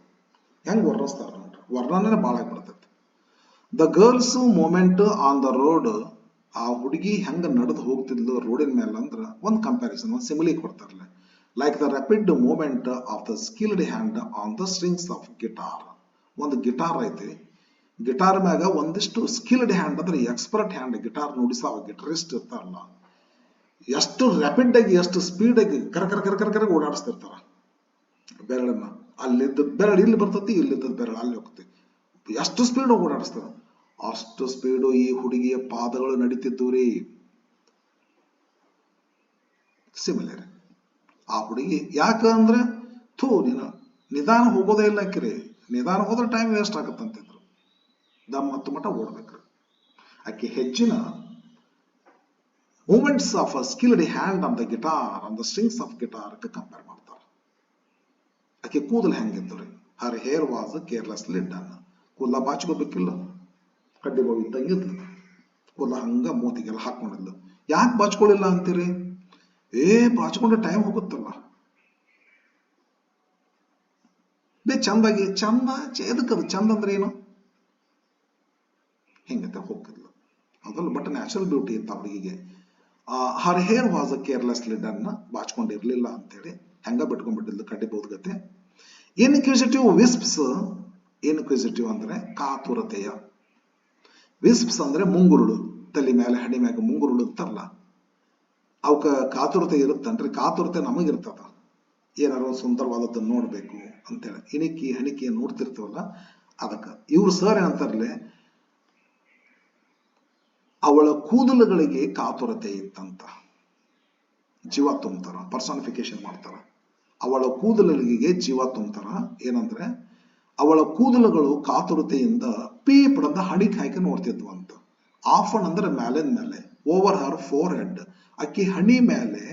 ಹೆಂಗ್ ವರ್ಣಿಸ್ತಾರ ನೋಡ್ರಿ, ವರ್ಣನೆ ಭಾಳ ಆಗ್ಬಿಡ್ತೈತಿ. The girl's moment on the road, ಆ ಹುಡುಗಿ ಹೆಂಗ ನಡೆದು ಹೋಗ್ತಿದ್ಲು ರೋಡಿನ ಮೇಲೆ ಅಂದ್ರ ಒಂದ್ ಕಂಪ್ಯಾರಿಸನ್, ಒಂದ್ ಸಿಮಿಲಿ ಕೊಡ್ತಾರಲ್ಲ. Like the rapid movement of the skilled hand on the strings of guitar. ಒಂದು ಗಿಟಾರ್ ಐತಿ, ಗಿಟಾರ್ ಮ್ಯಾಗ ಒಂದಿಷ್ಟು ಸ್ಕಿಲ್ಡ್ ಹ್ಯಾಂಡ್ ಅಂದ್ರೆ ಎಕ್ಸ್ಪರ್ಟ್ ಹ್ಯಾಂಡ್ ಗಿಟಾರ್ ನುಡಿಸಾವ ಗಿಟರಿಸ್ಟ್ ಇರ್ತಾರಲ್ಲ, ಎಷ್ಟು ರ್ಯಾಪಿಡ್ ಆಗಿ ಎಷ್ಟು ಸ್ಪೀಡ್ ಆಗಿ ಕರ ಓಡಾಡಿಸ್ತಿರ್ತಾರ ಬೆರಳನ್ನ. ಅಲ್ಲಿದ್ದ ಬೆರಳು ಇಲ್ಲಿ ಬರ್ತತಿ, ಇಲ್ಲಿದ್ದ ಬೆರಳು ಅಲ್ಲಿ ಹೋಗ್ತತಿ, ಎಷ್ಟು ಸ್ಪೀಡ್ ಓಡಾಡಿಸ್ತಾರ. ಅಷ್ಟು ಸ್ಪೀಡು ಈ ಹುಡುಗಿಯ ಪಾದಗಳು ನಡೀತಿದ್ದು ರೀ. ಸಿಮಿಲರ್ ಆ ಹುಡುಗಿ ಯಾಕಂದ್ರೆ ನೀನು ನಿಧಾನ ಹೋಗೋದೇ ಇಲ್ಲ ಆಕಿರಿ, ನಿಧಾನ ಹೋದ್ರೆ ಟೈಮ್ ವೇಸ್ಟ್ ಆಗತ್ತಂತಿದ್ರು. ದಮ್ ಹತ್ತು ಮಟ್ಟ ಓಡ್ಬೇಕ್ರಿ. ಆಕೆ ಹೆಚ್ಚಿನ movements of a skilled hand on the guitar, on the strings of guitar compare ಮಾಡ್ತಾರ. ಆಕೆ ಕೂದಲು ಹೆಂಗಿತ್ತು ರೀ? Her hair was carelessly done. ಕೂದಲ ಬಾಚ್ಕೋಬೇಕಿಲ್ಲ, ಕಡ್ಡಿ ಬೋವು ಇದ್ದಂಗಿದ್ದು ಕೂದಲ ಹಂಗ ಮೂತಿಗೆಲ್ಲ ಹಾಕೊಂಡಿದ್ಲು. ಯಾಕೆ ಬಾಚ್ಕೊಳ್ಳಿಲ್ಲ ಅಂತೀರಿ? ಬಾಚ್ಕೊಂಡ್ರೆ ಟೈಮ್ ಹೋಗುತ್ತಲ್ಲ, ಚಂದಾಗಿ ಚಂದ. ಎದಕ್ಕದು ಚಂದ ಅಂದ್ರೆ ಏನು? ಹಿಂಗತ್ತೆ ಹೋಗಿದ್ಲು ಅದಲ್ಲ. ಬಟ್ ನ್ಯಾಚುರಲ್ ಬ್ಯೂಟಿ ಇತ್ತು ಅವಳಿಗೆ. ಹರ್ ಹೇರ್ ವಾಸ್ ಅ ಕೇರ್ಲೆಸ್ಲಿ ಡನ್, ಬಾಚ್ಕೊಂಡಿರ್ಲಿಲ್ಲ ಅಂತೇಳಿ ಹೆಂಗ ಬಿಟ್ಕೊಂಡ್ಬಿಟ್ಟಿದ್ಲು ಕಡ್ಡಿ ಬೋದ್ಗತೆ. ಇನ್ಕ್ವಿಸಿಟಿವ್ ವಿಸ್ಪ್ಸ್. ಇನ್ಕ್ವಿಸಿಟಿವ್ ಅಂದ್ರೆ ಕಾತುರತೆಯ, ವಿಸ್ಪ್ಸ್ ಅಂದ್ರೆ ಮುಂಗುರುಳು, ತಲೆ ಮೇಲೆ ಹಣಿ ಮ್ಯಾಗ ಮುಂಗುರುಳು ಇರ್ತಾರಲ್ಲ, ಅವಕ್ಕ ಕಾತುರತೆ ಇರುತ್ತನ್ರಿ. ಕಾತುರತೆ ನಮಗಿರ್ತದ, ಏನಾರು ಸುಂದರವಾದದ್ದನ್ನು ನೋಡ್ಬೇಕು ಅಂತೇಳಿ ಇಣಿಕಿ ಹಣಿಕಿ ನೋಡ್ತಿರ್ತೀವಲ್ಲ ಅದಕ್ಕ. ಇವ್ರು ಸರ್ ಏನಂತಾರಲೆ, ಅವಳ ಕೂದಲುಗಳಿಗೆ ಕಾತುರತೆ ಇತ್ತಂತ. ಜೀವ ತುಂಬ್ತಾರ, ಪರ್ಸಾನಿಫಿಕೇಶನ್ ಮಾಡ್ತಾರ. ಅವಳ ಕೂದಲುಗಳಿಗೆ ಜೀವ ತುಂಬ್ತಾರ. ಏನಂದ್ರೆ ಅವಳ ಕೂದಲುಗಳು ಕಾತುರತೆಯಿಂದ ಪೀಪಡಂದ ಹಣಿಕ್ ಹಾಕಿ ನೋಡ್ತಿದ್ವು ಅಂತ. ಆಫನ್ ಅಂದ್ರೆ ಮ್ಯಾಲಿನ ಮೇಲೆ, ಓವರ್ ಹರ್ ಫೋರ್ ಹೆಡ್. ಅಕ್ಕಿ ಹಣಿ ಮೇಲೆ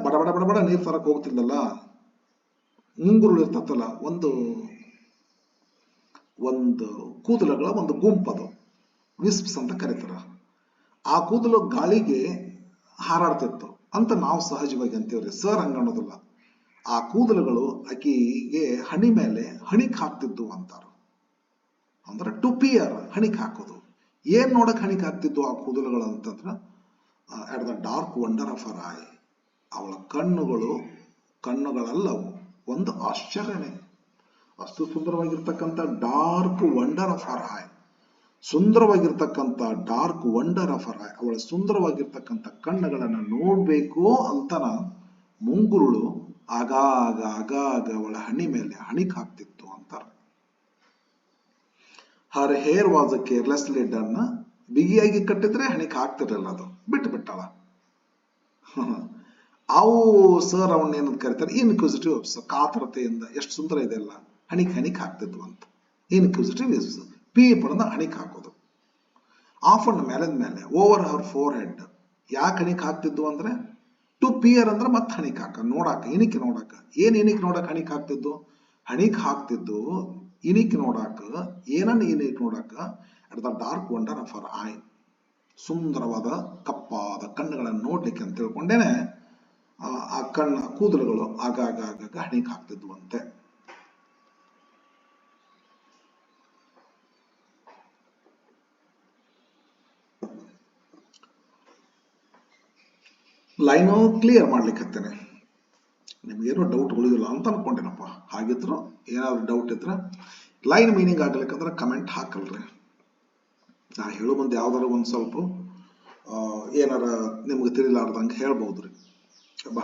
ಬಡ ಬಡ ಬಡ ಬಡ ನೀರ್ ತರಕ್ ಹೋಗ್ತಿದ್ದಲ್ಲ, ಮುಂಗುರುಳು ಇರ್ತತ್ತಲ್ಲ, ಒಂದು ಕೂದಲುಗಳ ಒಂದು ಗುಂಪದು ವಿಸ್ಪ್ಸ್ ಅಂತ ಕರೀತಾರ. ಆ ಕೂದಲು ಗಾಳಿಗೆ ಹಾರಾಡ್ತಿತ್ತು ಅಂತ ನಾವು ಸಹಜವಾಗಿ ಅಂತೀವ್ರಿ. ಸರ್ ಹಂಗ ಅನ್ನೋದಿಲ್ಲ. ಆ ಕೂದಲುಗಳು ಆಕಿಗೆ ಹಣಿ ಮೇಲೆ ಹಣಿಕ್ ಹಾಕ್ತಿದ್ದು ಅಂತಾರ. ಅಂದ್ರೆ ಟು ಪಿಯರ್, ಹಣಿಕ್ ಹಾಕೋದು. ಏನ್ ನೋಡಕ್ ಹಣಿಕ್ ಹಾಕ್ತಿದ್ದು ಆ ಕೂದಲುಗಳು ಅಂತಂದ್ರ, at the dark wonder of her eye. ಅವಳ ಕಣ್ಣುಗಳಲ್ಲವು ಒಂದು ಆಶ್ಚರ್ಯನೇ. ಅಷ್ಟು ಸುಂದರವಾಗಿರ್ತಕ್ಕಂಥ dark wonder of her eye, ಸುಂದರವಾಗಿರ್ತಕ್ಕಂಥ dark wonder of her eye, ಅವಳ ಸುಂದರವಾಗಿರ್ತಕ್ಕಂಥ ಕಣ್ಣುಗಳನ್ನ ನೋಡ್ಬೇಕು ಅಂತನ ಮುಂಗುರುಳು ಆಗಾಗ ಅವಳ ಹಣಿ ಮೇಲೆ ಹಣಿಕ್ ಹಾಕ್ತಿತ್ತು ಅಂತಾರ. ಹರ್ ಹೇರ್ ವಾಸ್ ಕೇರ್ಲೆಸ್ಲಿ ಡನ್. ಬಿಗಿಯಾಗಿ ಕಟ್ಟಿದ್ರೆ ಹಣಿಕ್ ಹಾಕ್ತಿರಲ್ಲ, ಅದು ಬಿಟ್ಟು ಬಿಟ್ಟಳ. ಅವು ಸರ್ ಅವನ್ನ ಏನಂತ ಕರೀತಾರೆ, ಇನ್ಕ್ವಿಸಿಟಿವ್ ವಿಸ್ಪ್ಸ್. ಕಾತುರತೆಯಿಂದ ಎಷ್ಟು ಸುಂದರ ಇದೆ ಅಲ್ಲ, ಹಣಿಕ್ ಹಾಕ್ತಿದ್ವು ಅಂತ. ಇನ್ಕ್ವಿಸಿಟಿವ್ ವಿಸ್ಪ್ಸ್, ಪೀಪಳನ್ನ ಹಣಿಕ್ ಹಾಕೋದು. ಆಫನ್ ಮೇಲದ ಮೇಲೆ, ಓವರ್ ಹರ್ ಫೋರ್ ಹೆಡ್. ಯಾಕೆ ಹಣಿಕ್ ಹಾಕ್ತಿದ್ವು ಅಂದ್ರೆ ಟು ಪಿಯರ್ ಅಂದ್ರೆ ಮತ್ತೆ ಹಣಿಕ್ ಹಾಕ, ನೋಡಾಕ, ಇಣಿಕ್ ನೋಡಾಕ. ಏನ್ ಇಣಿಕ್ ನೋಡಕ್ ಹಣಿಕ್ ಹಾಕ್ತಿದ್ದು? ಹಣಿಕ್ ಹಾಕ್ತಿದ್ದು ಇಣಿಕ್ ನೋಡಾಕ. ಏನನ್ನ ಇಣಿಕ್ ನೋಡಾಕ? At the dark wonder of her I, ಸುಂದರವಾದ ಕಪ್ಪಾದ ಕಣ್ಣುಗಳನ್ನು ನೋಡ್ಲಿಕ್ಕೆ ಅಂತ ತಿಳ್ಕೊಂಡೇನೆ ಆ ಕೂದಲುಗಳು ಆಗಾಗ ಹಣಿಕ್ ಹಾಕ್ತಿದ್ವು ಅಂತೆ. ಲೈನು ಕ್ಲಿಯರ್ ಮಾಡ್ಲಿಕ್ಕೆ ಹತ್ತೇನೆ. ನಿಮ್ಗೇನೋ ಡೌಟ್ ಉಳಿದಿಲ್ಲ ಅಂತ ಅನ್ಕೊಂಡೇನಪ್ಪ. ಹಾಗಿದ್ರು ಏನಾದ್ರು ಡೌಟ್ ಇದ್ರೆ ಲೈನ್ ಮೀನಿಂಗ್ ಆಗ್ಲಿಕ್ಕಂದ್ರೆ ಕಮೆಂಟ್ ಹಾಕಲ್ರಿ. ನಾ ಹೇಳೋ ಮುಂದೆ ಯಾವ್ದಾರ ಒಂದ್ ಸ್ವಲ್ಪ ಏನಾರ ನಿಮ್ಗೆ ತಿಳಿಲಾರ್ದಂಗೆ ಹೇಳ್ಬಹುದ್ರಿ.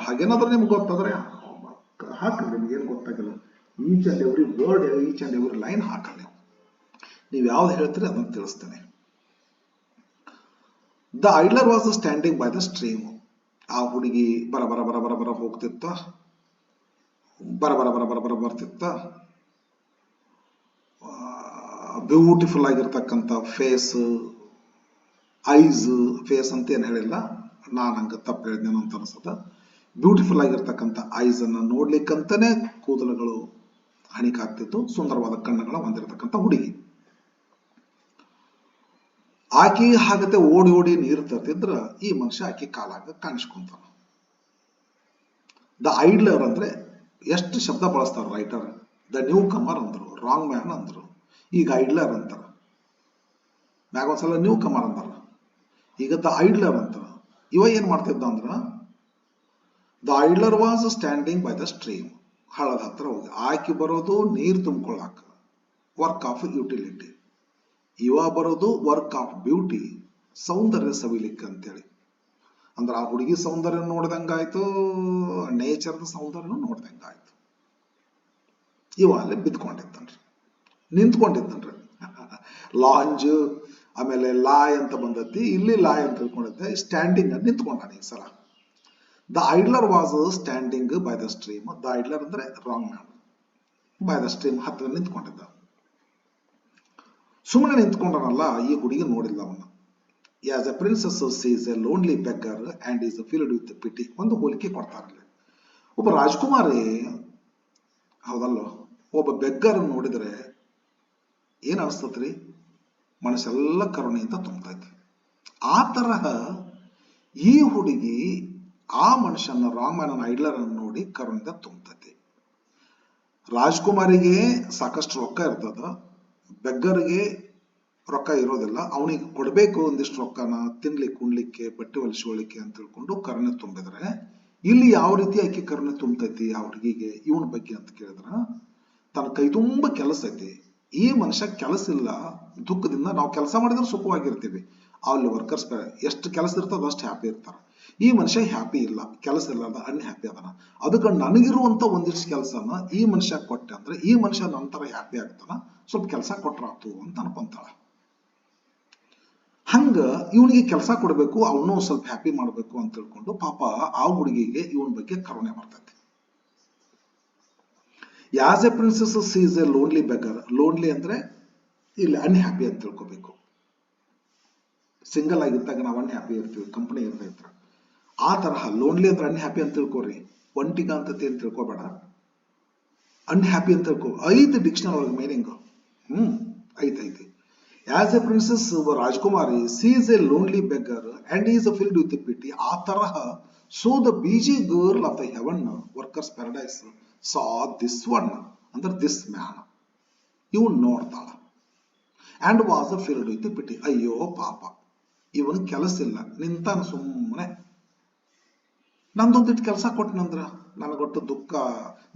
ಹಾಗೇನಾದ್ರೂ ನಿಮ್ಗೆ ಗೊತ್ತಾದ್ರೆ ಹಾಕಲ್ರಿ. ನಿಮ್ಗೇನು ಗೊತ್ತಾಗಲ್ಲ, each and every word, each and every line ಹಾಕಲ್ಲ. ನೀವು ಯಾವ್ದು ಹೇಳ್ತೀರಿ ಅದನ್ನ ತಿಳಿಸ್ತೇನೆ. The idler was standing by the stream. ಆ ಹುಡುಗಿ ಬರ ಬರ ಬರ ಬರ ಬರ ಹೋಗ್ತಿತ್ತ, ಬರ ಬರ ಬರ ಬರ ಬರ ಬರ್ತಿತ್ತ. ಬ್ಯೂಟಿಫುಲ್ ಆಗಿರ್ತಕ್ಕಂಥ ಫೇಸ್, ಐಸ್, ಫೇಸ್ ಅಂತ ಏನ್ ಹೇಳಿಲ್ಲ, ನಾನು ಹಂಗ ತಪ್ಪು ಹೇಳಿದ್ನೇನೋ ಅಂತ ಅನ್ಸುತ್ತ. ಬ್ಯೂಟಿಫುಲ್ ಆಗಿರ್ತಕ್ಕಂಥ ಐಸ್ ಅನ್ನ ನೋಡ್ಲಿಕ್ಕಂತಾನೆ ಕೂದಲುಗಳು ಹಣಿಕ್ ಆಗ್ತಿತ್ತು. ಸುಂದರವಾದ ಕಣ್ಣುಗಳ ಹೊಂದಿರತಕ್ಕಂಥ ಹುಡುಗಿ. ಆಕಿ ಹಾಗತೆ ಓಡಿ ಓಡಿ ನೀರು ತರ್ತಿದ್ರ ಈ ಮನುಷ್ಯ ಆಕಿ ಕಾಲಾಗ ಕಾಣಿಸ್ಕೊಂತಾನ. ದ ಐಡ್ಲರ್ ಅಂದ್ರೆ ಎಷ್ಟು ಶಬ್ದ ಬಳಸ್ತಾರ ರೈಟರ್. ದ ನ್ಯೂ ಕಮರ್ ಅಂದ್ರು, ರಾಂಗ್ ಮ್ಯಾನ್ ಅಂದ್ರು, ಈಗ ಐಡ್ಲರ್ ಅಂತಾರ. ಮ್ಯಾಗ ಒಂದ್ಸಲ ನ್ಯೂ ಕಮರ್ ಅಂತಾರ, ಈಗ ದ ಐಡ್ಲರ್ ಅಂತಾರ. ಇವ ಏನ್ ಮಾಡ್ತಿದ್ದ ಅಂದ್ರ, the idler was standing by the stream. ಹಳ್ಳದ ಹತ್ರ ಹೋಗಿ ಆಕಿ ಬರೋದು ನೀರು ತುಂಬಿಕೊಳ್ಳಾಕ. Work of utility. ಇವ ಬರೋದು ವರ್ಕ್ ಆಫ್ ಬ್ಯೂಟಿ, ಸೌಂದರ್ಯ ಸವಿಲಿಕ್ಕೆ ಅಂತೇಳಿ. ಅಂದ್ರೆ ಆ ಹುಡುಗಿ ಸೌಂದರ್ಯ ನೋಡ್ದಂಗಾಯ್ತು, ನೇಚರ್ದ ಸೌಂದರ್ಯನೂ ನೋಡ್ದಂಗಾಯ್ತು. ಇವ ಅಲ್ಲಿ ಬಿದ್ಕೊಂಡಿದ್ದನ್ರಿ, ನಿಂತ್ಕೊಂಡಿದ್ದನ್ರಿ. ಲಾಂಜ್ ಆಮೇಲೆ ಲಾಯ್ ಅಂತ ಬಂದತಿ, ಇಲ್ಲಿ ಲಾಯ್ ಅಂತ ತಿಳ್ಕೊಂಡಿದ್ದೆ, ಸ್ಟ್ಯಾಂಡಿಂಗ್ ಅಂತ ನಿಂತ್ಕೊಂಡಾನ ಈ ಸಲ. The idler was standing by the stream. The idler ಅಂದ್ರೆ wrong man. By the stream ಹತ್ತಿರ ನಿಂತ್ಕೊಂಡಿದ್ದ. ಸುಮ್ಮನೆ ನಿಂತ್ಕೊಂಡನಲ್ಲ, ಈ ಹುಡುಗಿ ನೋಡಿಲ್ಲ ಅವನ್ನ. As a princess sees a lonely beggar and is filled with pity. ಒಂದು ಹೋಲಿಕೆ ಕೊಡ್ತಾರಲ್ಲಿ. ಒಬ್ಬ ರಾಜಕುಮಾರಿ, ಹೌದಲ್ಲ, ಒಬ್ಬ ಬೆಗ್ಗರ್ ನೋಡಿದ್ರೆ ಏನ್ ಅನಿಸ್ತತ್ರಿ? ಮನಸ್ಸೆಲ್ಲ ಕರುಣೆಯಿಂದ ತುಂಬತೈತಿ. ಆ ತರಹ ಈ ಹುಡುಗಿ ಆ ಮನುಷ್ಯನ ರಾಂಗ್ ಮ್ಯಾನ್ ಐಡ್ಲರ್ ಅನ್ನು ನೋಡಿ ಕರುಣೆಯಿಂದ ತುಂಬತೈತಿ. ರಾಜ್ಕುಮಾರಿಗೆ ಸಾಕಷ್ಟು ರೊಕ್ಕ ಇರ್ತದ, ಬೆಗ್ಗರ್ಗೆ ರೊಕ್ಕ ಇರೋದಿಲ್ಲ. ಅವನಿಗೆ ಕೊಡಬೇಕು ಒಂದಿಷ್ಟು ರೊಕ್ಕನ, ತಿನ್ಲಿಕ್ಕೆ ಉಣ್ಲಿಕ್ಕೆ ಬಟ್ಟೆ ಹೊಲಿಸ್ಕೊಳ್ಳಿಕ್ಕೆ ಅಂತ ತಿಳ್ಕೊಂಡು ಕರುಣೆ ತುಂಬಿದ್ರೆ, ಇಲ್ಲಿ ಯಾವ ರೀತಿ ಆಕೆ ಕರುಣೆ ತುಂಬತೈತಿ ಆ ಹುಡುಗಿಗೆ ಇವನ ಬಗ್ಗೆ ಅಂತ ಕೇಳಿದ್ರ, ತನ್ನ ಕೈ ತುಂಬ ಕೆಲಸ ಐತಿ, ಈ ಮನುಷ್ಯ ಕೆಲಸ ಇಲ್ಲ, ದುಃಖದಿಂದ. ನಾವು ಕೆಲಸ ಮಾಡಿದ್ರೆ ಸುಖವಾಗಿರ್ತೀವಿ, ಅಲ್ಲಿ ವರ್ಕರ್ಸ್ ಎಷ್ಟು ಕೆಲಸ ಇರ್ತದ ಅಷ್ಟು ಹ್ಯಾಪಿ ಇರ್ತಾರ. ಈ ಮನುಷ್ಯ ಹ್ಯಾಪಿ ಇಲ್ಲ, ಕೆಲಸ ಇಲ್ಲ, ಅನ್ಹ್ಯಾಪಿ ಅದನ. ಅದಕ್ಕೆ ನನಗಿರುವಂತ ಒಂದಿಷ್ಟು ಕೆಲಸನ ಈ ಮನುಷ್ಯ ಕೊಟ್ಟೆ ಅಂದ್ರೆ ಈ ಮನುಷ್ಯ ನಂತರ ಹ್ಯಾಪಿ ಆಗ್ತಾನ, ಸ್ವಲ್ಪ ಕೆಲಸ ಕೊಟ್ರಾತು ಅಂತ ಅನ್ಕೊಂತಾಳ. ಹಂಗ ಇವನಿಗೆ ಕೆಲಸ ಕೊಡಬೇಕು, ಅವನು ಸ್ವಲ್ಪ ಹ್ಯಾಪಿ ಮಾಡ್ಬೇಕು ಅಂತ ತಿಳ್ಕೊಂಡು ಪಾಪ ಆ ಹುಡುಗಿಗೆ ಇವನ್ ಬಗ್ಗೆ ಕರುಣೆ ಬರ್ತೈತಿ. As a princess sees a lonely beggar. Lonely ಅಂದ್ರೆ ಇಲ್ಲಿ ಅನ್ಹ್ಯಾಪಿ ಅಂತ ತಿಳ್ಕೊಬೇಕು. ಸಿಂಗಲ್ ಆಗಿದ್ದಾಗ ನಾವು ಅನ್ಹ್ಯಾಪಿ ಇರ್ತೀವಿ, ಕಂಪನಿ ಇರ್ತೈತ್ರ. ಆ ತರಹ ಲೋನ್ಲಿ ಅಂದ್ರೆ ಅನ್ಹ್ಯಾಪಿ ಅಂತ ತಿಳ್ಕೊರಿ, ಒಂಟಿಗ ಅಂತತಿ ಅಂತ ತಿಳ್ಕೊಬೇಡ. ಅನ್ಹ್ಯಾಪಿ ಅಂತ ತಿಳ್ಕೊ. ಐದು ಡಿಕ್ಷನರಿ ಒಳಗೆ ಮೀನಿಂಗ್ ಐತಿ. ಆಸ್ ಎ ಪ್ರಿನ್ಸಸ್, ರಾಜಕುಮಾರಿ, sees a lonely beggar and is filled with pity. ಆ ತರಹ so the busy girl of the heaven workers paradise saw this one ಅಂದ್ರೆ ದಿಸ್ ಮ್ಯಾನ್. ಇವನ್ ನೋಡ್ತಾಳ. And was filled with pity. ಅಯ್ಯೋ ಪಾಪ, ಇವನ್ ಕೆಲಸ ಇಲ್ಲ, ನಿಂತಾನ ಸುಮ್ಮನೆ. ನಂದೊಂದಿಟ್ಟು ಕೆಲಸ ಕೊಟ್ಟನಂದ್ರ ನನಗೊಟ್ಟು ದುಃಖ,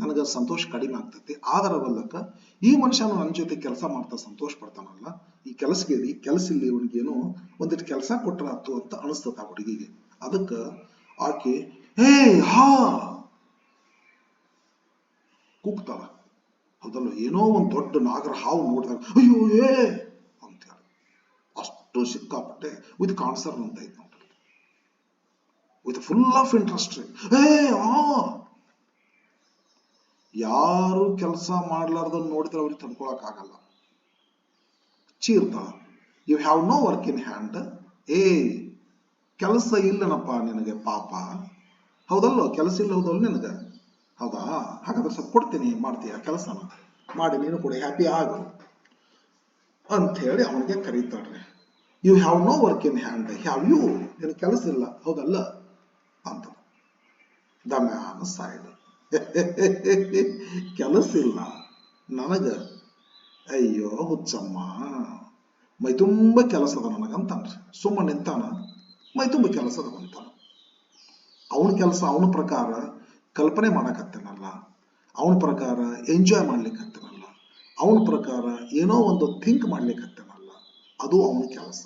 ನನಗ ಸಂತೋಷ ಕಡಿಮೆ ಆಗ್ತೈತಿ. ಆದರ ಬಲ್ಲಕ ಈ ಮನುಷ್ಯನು ನನ್ನ ಜೊತೆ ಕೆಲಸ ಮಾಡ್ತಾ ಸಂತೋಷ ಪಡ್ತಾನಲ್ಲ, ಈ ಕೆಲಸಗೇಳಿ ಕೆಲಸ ಇಲ್ಲಿ ಇವನಿಗೇನು ಒಂದಿಟ್ಟು ಕೆಲಸ ಕೊಟ್ರಾತು ಅಂತ ಅನಿಸ್ತದ ಆ ಹುಡುಗಿಗೆ. ಅದಕ್ಕ ಆಕೆ ಹೇ ಹಾ ಕೂಗ್ತಾಳ. ಹೌದಲ್ಲ, ಏನೋ ಒಂದ್ ದೊಡ್ಡ ನಾಗರ ಹಾವು ನೋಡಿದಾಗ ಅಯ್ಯೋ ಏ ಅಂತ ಹೇಳಿ ಅಷ್ಟು ಸಿಕ್ಕಾಪಟ್ಟೆ ವಿತ್ ಕಾನ್ಸರ್ನ್ ಅಂತ ಐತೆ ನೋಡ್ರಿ, ವಿತ್ ಫುಲ್ ಆಫ್ ಇಂಟ್ರೆಸ್ಟ್. ಯಾರು ಕೆಲಸ ಮಾಡ್ಲಾರ್ದನ್ನ ನೋಡಿದ್ರೆ ಅವ್ರಿಗೆ ತಡ್ಕೊಳಕ್ ಆಗಲ್ಲ, ಚೀರ್ತಾಳ. You have no work in hand. ಕೆಲಸ ಇಲ್ಲನಪ್ಪ ನಿನಗೆ ಪಾಪ, ಹೌದಲ್ಲೋ, ಕೆಲಸ ಇಲ್ಲ ಹೌದಲ್ಲ ನಿನಗ, ಹೌದಾ, ಹಾಗಾದ್ರೆ ಸ್ವಲ್ಪ ಕೊಡ್ತೀನಿ, ಮಾಡ್ತೀಯ ಕೆಲಸನ ಮಾಡಿ, ನೀನು ಕೂಡ ಹ್ಯಾಪಿ ಆಗು ಅಂತ ಹೇಳಿ ಅವನಿಗೆ ಕರೀತಾಳ್ರಿ. You have no work in hand, have you, ನಿನ್ ಕೆಲಸ ಇಲ್ಲ ಹೌದಲ್ಲ ಅಂತ. ದ ಮ್ಯಾನ್ ಸೈಡ್, ಕೆಲಸ ಇಲ್ಲ ನನಗ, ಅಯ್ಯೋ ಹುಚ್ಚಮ್ಮ, ಮೈ ತುಂಬ ಕೆಲಸದ ನನಗಂತಾನ್ರಿ. ಸುಮ್ಮನೆ ನಿಂತಾನ, ಮೈ ತುಂಬ ಕೆಲಸದ ಅಂತಾನ. ಅವನ ಕೆಲಸ ಅವನ ಪ್ರಕಾರ ಕಲ್ಪನೆ ಮಾಡಕತ್ತೇನಲ್ಲ, ಅವನ ಪ್ರಕಾರ ಎಂಜಾಯ್ ಮಾಡ್ಲಿಕ್ಕತ್ತೇನಲ್ಲ, ಅವನ ಪ್ರಕಾರ ಏನೋ ಒಂದು ಥಿಂಕ್ ಮಾಡ್ಲಿಕ್ಕತ್ತೇನಲ್ಲ, ಅದು ಅವನ ಕೆಲಸ,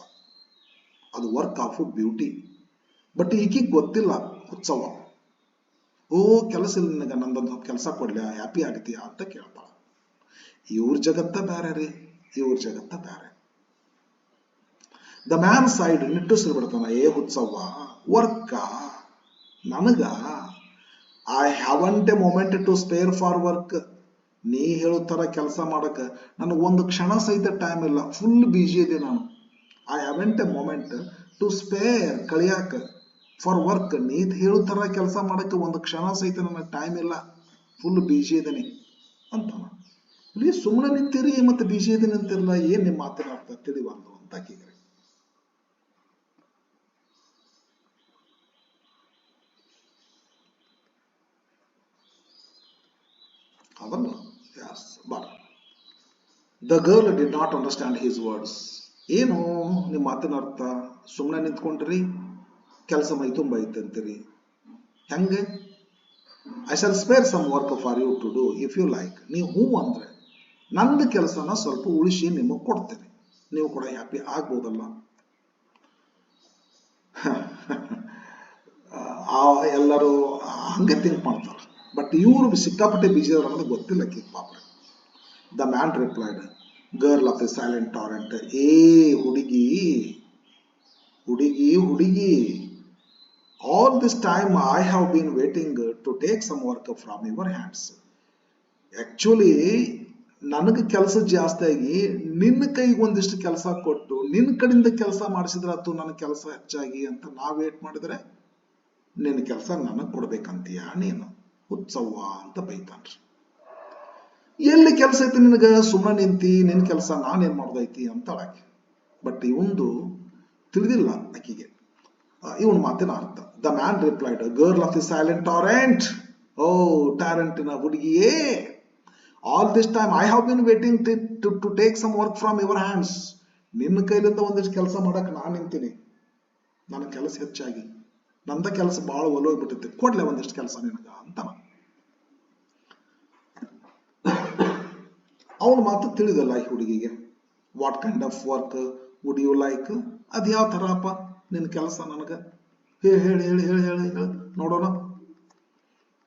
ಅದು ವರ್ಕ್ ಆಫ್ ಬ್ಯೂಟಿ. ಬಟ್ ಈಕಿಗೆ ಗೊತ್ತಿಲ್ಲ, ಹುಚ್ಚವ. ಓ ಕೆಲಸ ಇಲ್ಲ ನಿನಗ, ನಂದೊಂದು ಕೆಲಸ ಕೊಡ್ಲ, ಹ್ಯಾಪಿ ಆಗ್ತೀಯಾ ಅಂತ ಕೇಳ್ತಾಳ. ಇವ್ರ ಜಗತ್ತ ಬ್ಯಾರೆ ರೀ, ಇವ್ರ ಜಗತ್ತ ಬ್ಯಾರೆ. ದ ಮ್ಯಾನ್ ಸೈಡ್ ನಿಟ್ಟುಸಿರು ಬಿಡ್ತಾನ. ಏ ಹುಚ್ಚವ್ವ, ವರ್ಕ ನನಗ, I haven't a moment to spare for work. ನೀ ಹೇಳೋ ತರ ಕೆಲಸ ಮಾಡಕ ನನಗೆ ಒಂದು ಕ್ಷಣ ಸಹಿತ ಟೈಮ್ ಇಲ್ಲ, ಫುಲ್ ಬಿಜಿ ಇದೆ ನಾನು. I haven't a moment to spare, ಕಳಿಯಾಕ, ಫಾರ್ ವರ್ಕ್. ನೀ ಹೇಳೋ ತರ ಕೆಲಸ ಮಾಡಕ್ಕೆ ಒಂದು ಕ್ಷಣ ಸಹಿತ ನನಗೆ ಟೈಮ್ ಇಲ್ಲ, ಫುಲ್ ಬಿಜಿ ಇದ್ದೀನಿ ಅಂತ. ಪ್ಲೀಸ್ ಸುಮ್ಮನೆ ನಿಂತೀರಿ ಮತ್ತೆ ಬಿಜಿ ಇದ್ದೀನಿ ಅಂತಿರಲ್ಲ, ಏನ್ ನಿಮ್ಮ ಮಾತಿನ ಅರ್ಥ ತಿಳಿಬಾರ್ದು ಅಂತ ಹಾಕಿದ್ರಿ. ಅದಲ್ಲ, yes, but the girl did not understand his words. ಏನು ನಿಮ್ಮ ಮಾತಿನ ಅರ್ಥ? ಸುಮ್ಮನೆ ನಿಂತ್ಕೊಂಡ್ರಿ, ಕೆಲಸ ಮೈ ತುಂಬ ಐತೆ ಅಂತೀರಿ, ಹೆಂಗೆ? I shall spare some work for you to do if you like. ನೀವು ಹೂ ಅಂದ್ರೆ ನಂದು ಕೆಲಸನ ಸ್ವಲ್ಪ ಉಳಿಸಿ ನಿಮಗೆ ಕೊಡ್ತೇನೆ, ನೀವು ಕೂಡ ಹ್ಯಾಪಿ ಆಗ್ಬೋದಲ್ಲ. ಎಲ್ಲರೂ ಹಂಗೆ ಥಿಂಕ್ ಮಾಡ್ತಾರೆ. ಬಟ್ ಇವರು ಸಿಕ್ಕಾಪಟ್ಟೆ ಬಿಜಿ ಅವ್ರು ಅನ್ನೋದು ಗೊತ್ತಿಲ್ಲ ಪಾಪ. The man replied, girl of the silent Torrent, ಏ ಹುಡುಗಿ ಹುಡುಗಿ ಹುಡುಗಿ, all this time I have been waiting to take some work from your hands. Actually ನನಗೆ ಕೆಲಸ ಜಾಸ್ತಿ ಆಗಿ ನಿನ್ನ ಕೈಗೆ ಒಂದಿಷ್ಟು ಕೆಲಸ ಕೊಟ್ಟು ನಿನ್ನ ಕಡೆಯಿಂದ ಕೆಲಸ ಮಾಡಿಸಿದ್ರಾತು ನನ್ನ ಕೆಲಸ ಹೆಚ್ಚಾಗಿ ಅಂತ ನಾವು ವೇಟ್ ಮಾಡಿದ್ರೆ ನಿನ್ನ ಕೆಲಸ ನನಗೆ ಕೊಡ್ಬೇಕಂತೀಯ ನೀನು ಹುಚ್ಚವ್ವ ಅಂತ ಬೈತಾನ್ರಿ. ಎಲ್ಲಿ ಕೆಲಸ ಐತಿ ನಿನಗ, ಸುಮ್ಮನೆ ನಿಂತಿ ನಿನ್ನ ಕೆಲಸ ನಾನೇನ್ ಮಾಡೋದೈತಿ ಅಂತ ಆಕೆ. ಬಟ್ ಇವಂದು ತಿಳಿದಿಲ್ಲ ಆಕಿಗೆ ಇವನ್ ಮಾತಿನ ಅರ್ಥ. The man replied, girl of the silent torrent, ಓ ಟಾರೆಂಟಿನ ಹುಡುಗಿಯೇ, all this time I have been waiting to take some work from your hands. ನಿನ್ನ ಕೈಲಿಂದ ಒಂದಿಷ್ಟು ಕೆಲಸ ಮಾಡಕ್ ನಾನು ನಿಂತೀನಿ, ನನ್ನ ಕೆಲಸ ಹೆಚ್ಚಾಗಿ, ನಂದ ಕೆಲಸ ಬಹಳ ಒಲೋಗ್ಬಿಟ್ಟೈತಿ, ಕೊಡ್ಲೆ ಒಂದಿಷ್ಟು ಕೆಲಸ ನಿನಗ ಅಂತ. ಅವನ ಮಾತು ತಿಳಿದಲ್ಲ ಈ ಹುಡುಗಿಗೆ. What kind of work would you like, ಅದ್ ಯಾವ ತರಪ್ಪ ನಿನ್ನ ಕೆಲಸ ನನಗ ಹೇಳಿ ಹೇಳಿ ಹೇಳಿ ಹೇಳಿ ಹೇಳಿ ಹೇಳಿ ನೋಡೋಣ.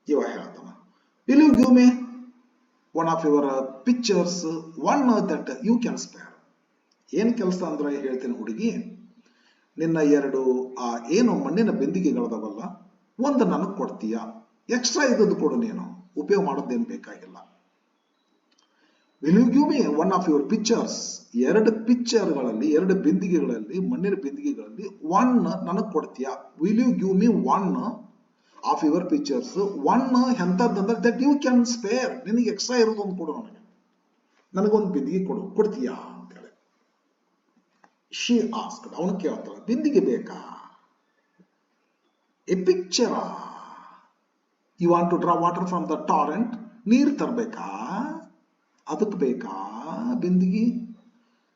ಇವ ಹೇಳ್ತಾನ, will you give me one of your pictures, one that you can spare. ಏನ್ ಕೆಲಸ ಅಂದ್ರೆ ಹೇಳ್ತೀನಿ ಹುಡುಗಿ, ನಿನ್ನ ಎರಡು ಏನು ಮಣ್ಣಿನ ಬಿಂದಿಗೆಗಳದವಲ್ಲ, ಒಂದು ನನಗೆ ಕೊಡ್ತೀಯ, ಎಕ್ಸ್ಟ್ರಾ ಇದ್ದದ್ದು ಕೊಡು, ನೀನು ಉಪಯೋಗ ಮಾಡೋದೇನು ಬೇಕಾಗಿಲ್ಲ. Will you give me one of your pictures, ಎರಡು ಪಿಕ್ಚರ್ಗಳಲ್ಲಿ, ಎರಡು ಬಿಂದಿಗೆಗಳಲ್ಲಿ, ಮಣ್ಣಿನ ಬಿಂದಿಗೆಗಳಲ್ಲಿ ಒನ್ ನನಗೆ ಕೊಡ್ತೀಯ. Will you give me one of your pictures, one ಎಂತದಂದ್ರೆ ದಟ್ ಯು ಕ್ಯಾನ್ ಸ್ಪೇರ್, ನಿನಗೆ ಎಕ್ಸ್ಟ್ರಾ ಇರೋದು ಒಂದು ಕೊಡು, ನನಗೊಂದು ಬಿಂದಿಗೆ ಕೊಡ್ತೀಯಾ ಅಂತ ಹೇಳಿ. ಶಿ ಆಸ್ಕ್ಡ್, ಅವನು ಕೇಳ್ತಾಳೆ, ಬಿಂದಿಗೆ ಬೇಕಾ, a pitcher, you want to draw water from the torrent, ನೀರು ತರಬೇಕಾ, ಅದಕ್ಕೆ ಬೇಕಾ ಬಿಂದಿಗೆ?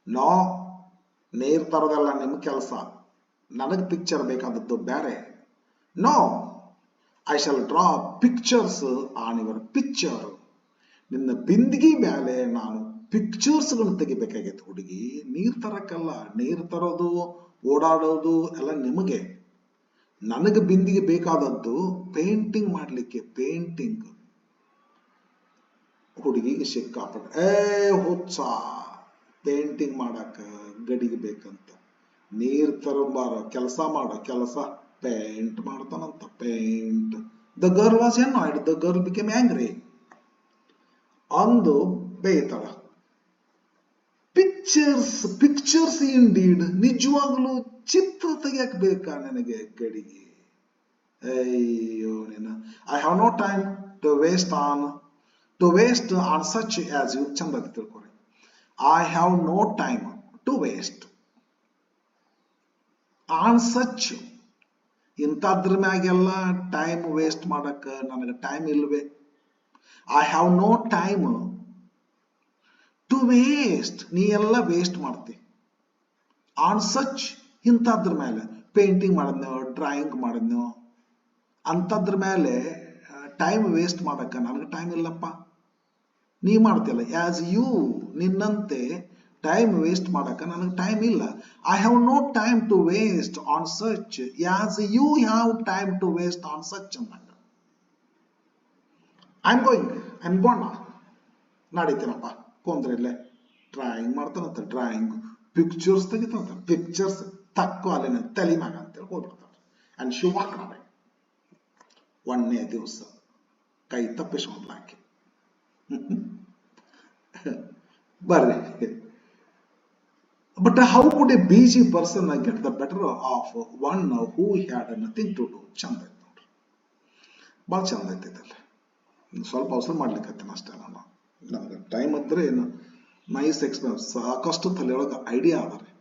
ನೋ, ನೀರು ತರೋದಲ್ಲ ನಿಮ್ಮ ಕೆಲಸ, ನನಗೆ ಪಿಕ್ಚರ್ ಬೇಕಾದದ್ದು ಬೇರೆ. No, I shall draw pictures on your pitcher, ನಿನ್ನ ಬಿಂದಿಗೆ ಮೇಲೆ ನಾನು ಪಿಕ್ಚರ್ಸ್ಗಳನ್ನು ತೆಗಿಬೇಕಾಗೈತೆ ಹುಡುಗಿ, ನೀರು ತರಕ್ಕಲ್ಲ. ನೀರು ತರೋದು ಓಡಾಡೋದು ಎಲ್ಲ ನಿಮಗೆ, ನನಗೆ ಬಿಂದಿಗೆ ಬೇಕಾದದ್ದು ಪೇಂಟಿಂಗ್ ಮಾಡ್ಲಿಕ್ಕೆ, ಪೇಂಟಿಂಗ್. ಹುಡುಗಿಗೆ ಸಿಕ್ಕಾಪಟ್ಟೆ, ಹುಚ್ಚ, ಪೇಂಟಿಂಗ್ ಮಾಡಕ ಗಡಿಗೆ ಬೇಕಂತ, ನೀರ್ ತರಬಾರ, ಕೆಲಸ ಮಾಡೋ ಕೆಲಸ ಪೇಂಟ್ ಮಾಡ್ತಾನಂತ, paint. The girl was annoyed, the girl became angry, ಅಂದು ಬೇಯ್ತಾಳ. ಪಿಕ್ಚರ್ಸ್, ಪಿಕ್ಚರ್ಸ್ ಇನ್ ಡೀಡ್, ನಿಜವಾಗ್ಲೂ ಚಿತ್ರ ತೆಗಿಯಕ್ ಬೇಕಾ ನನಗೆ ಗಡಿಗೆ? ಅಯ್ಯೋ ನಿನ್ನ, I have no time to waste on such as you. ಚಂದ ತಿಳ್ಕೊರಿ, I have no time to waste on such, ಇಂಥದ್ರ ಮ್ಯಾಗೆಲ್ಲ ಟೈಮ್ ವೇಸ್ಟ್ ಮಾಡಕ್ ನನಗೆ ಟೈಮ್ ಇಲ್ವೇ. I have no time to waste, ನೀ ಎಲ್ಲ ವೇಸ್ಟ್ ಮಾಡ್ತಿ. ಆನ್ ಸಚ್, ಇಂಥದ್ರ ಮೇಲೆ, ಪೇಂಟಿಂಗ್ ಮಾಡಿದ್ನೋ, ಡ್ರಾಯಿಂಗ್ ಮಾಡಿದ್ನೋ, ಅಂಥದ್ರ ಮೇಲೆ ಟೈಮ್ ವೇಸ್ಟ್ ಮಾಡಕ್ಕ ನನಗೆ ಟೈಮ್ ಇಲ್ಲಪ್ಪ. ನೀ ಮಾಡ್ತಿಲ್ಲ, ಆಸ್ ಯು, ನಿನ್ನಂತೆ ಟೈಮ್ ವೇಸ್ಟ್ ಮಾಡಕ್ಕ ನನಗೆ ಟೈಮ್ ಇಲ್ಲ. I have no time to waste on such as you have time to waste on such ಅಂದಾಗ. I am going, I am gone, ನಡೀತೀನಪ್ಪ, ಕೊಂದ್ರಿಲ್ಲೇ ಡ್ರಾಯಿಂಗ್ ಮಾಡ್ತಾನಂತ, ಡ್ರಾಯಿಂಗ್, ಪಿಕ್ಚರ್ಸ್ ತೆಗಿತಾನಂತ, ಪಿಕ್ಚರ್ಸ್ ತಕ್ಕೋ ಅಲ್ಲಿನ ತಲೆ ಮ್ಯಾಗ ಅಂತೇಳಿ ಹೋಗ್ಬಿಡ್ತಾನೆ. And she walk away. ಒಂದನೇ ದಿವಸ ಕೈ ತಪ್ಪಿಸ್ಕೊಂಡ್ಲಾಕಿ, ಬರ್ರಿ. But how could a busy person get the better of one who had nothing to do? ಚಂದ ಐತೆ ನೋಡ್ರಿ, ಭಾಳ ಚಂದ ಐತೈತಲ್ಲ. ಸ್ವಲ್ಪ ಅವಸರ ಮಾಡ್ಲಿಕ್ಕತ್ತೇನೆ ಅಷ್ಟೇ ನಾನು, ನಮ್ಗೆ ಟೈಮ್ ಇದ್ರೆ ಏನು ನೈಸ್ ಎಕ್ಸ್ಪೀರಿಯನ್ಸ್, ಸಾಕಷ್ಟು ತಲೆಯೊಳಗೆ ಐಡಿಯಾ ಅದ ರೀ,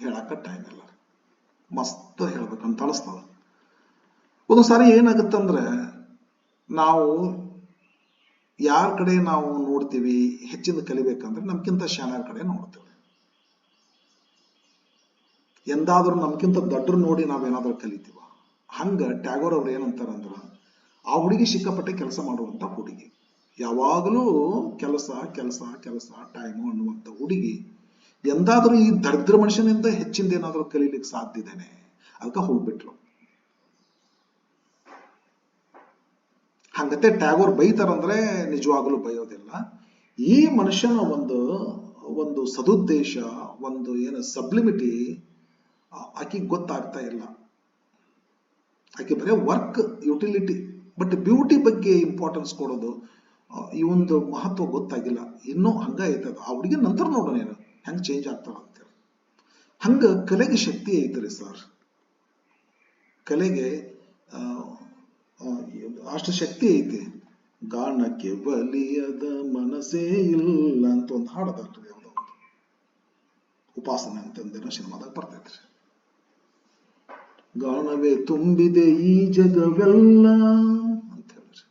ಹೇಳಕ್ಕ ಟೈಮ್ ಇಲ್ಲ ರೀ, ಮಸ್ತ್ ಹೇಳ್ಬೇಕಂತ ಅನಿಸ್ತದ. ಒಂದು ಸಾರಿ ಏನಾಗುತ್ತಂದ್ರೆ, ನಾವು ಯಾರ ಕಡೆ ನಾವು ನೋಡ್ತೀವಿ ಹೆಚ್ಚಿನ ಕಲಿಬೇಕಂದ್ರೆ ನಮ್ಗಿಂತ ಶಾನ್ಯಾರ ಕಡೆ ನೋಡ್ತೀವಿ. ಎಂದಾದ್ರೂ ನಮ್ಗಿಂತ ದೊಡ್ಡರು ನೋಡಿ ನಾವೇನಾದ್ರೂ ಕಲಿತೀವ? ಹಂಗ ಟ್ಯಾಗೋರ್ ಅವ್ರು ಏನಂತಾರಂದ್ರ, ಆ ಹುಡುಗಿ ಸಿಕ್ಕಾಪಟ್ಟೆ ಕೆಲಸ ಮಾಡುವಂತ ಹುಡುಗಿ, ಯಾವಾಗಲೂ ಕೆಲಸ ಕೆಲಸ ಕೆಲಸ ಟೈಮು ಅನ್ನುವಂಥ ಹುಡುಗಿ ಎಂದಾದ್ರೂ ಈ ದರಿದ್ರ ಮನುಷ್ಯನಿಂದ ಹೆಚ್ಚಿಂದ ಏನಾದ್ರೂ ಕಲೀಲಿಕ್ಕೆ ಸಾಧ್ಯ ಇದ್ದೇನೆ, ಅದಕ್ಕೆ ಹೋಗ್ಬಿಟ್ಲು. ಹಂಗತೆ ಟ್ಯಾಗೋರ್ ಬೈತಾರಂದ್ರೆ ನಿಜವಾಗಲೂ ಬೈಯೋದಿಲ್ಲ. ಈ ಮನುಷ್ಯನ ಒಂದು ಸದುದ್ದೇಶ, ಒಂದು ಏನು ಸಬ್ಲಿಮಿಟಿ ಆಕಿಗೆ ಗೊತ್ತಾಗ್ತಾ ಇಲ್ಲ. ಆಕೆ ಬರೀ ವರ್ಕ್ ಯುಟಿಲಿಟಿ, ಬಟ್ ಬ್ಯೂಟಿ ಬಗ್ಗೆ ಇಂಪಾರ್ಟೆನ್ಸ್ ಕೊಡೋದು ಈ ಒಂದು ಮಹತ್ವ ಗೊತ್ತಾಗಿಲ್ಲ. ಇನ್ನೂ ಹಂಗ ಐತದ. ಆ ಹುಡುಗಿ ನಂತರ ನೋಡೋಣ ಏನು ಹೆಂಗ್ ಚೇಂಜ್ ಆಗ್ತಾಳ ಅಂತೇಳಿ. ಹಂಗ ಕಲೆಗೆ ಶಕ್ತಿ ಐತ್ರಿ ಸರ್. ಕಲೆಗೆ ಅಷ್ಟು ಶಕ್ತಿ ಐತಿ. ಗಾನಕ್ಕೆ ಬಲಿಯದ ಮನಸ್ಸೇ ಇಲ್ಲ ಅಂತ ಒಂದು ಹಾಡದಲ್ರಿ, ಯಾವುದೋ ಒಂದು ಉಪಾಸನೆ ಅಂತಂದೇನೋ ಸಿನಿಮಾದಾಗ ಬರ್ತೈತ್ರಿ. ಗಾನವೇ ತುಂಬಿದೆ ಈ ಜಗವೆಲ್ಲ ಅಂತ ಹೇಳ್ರಿ.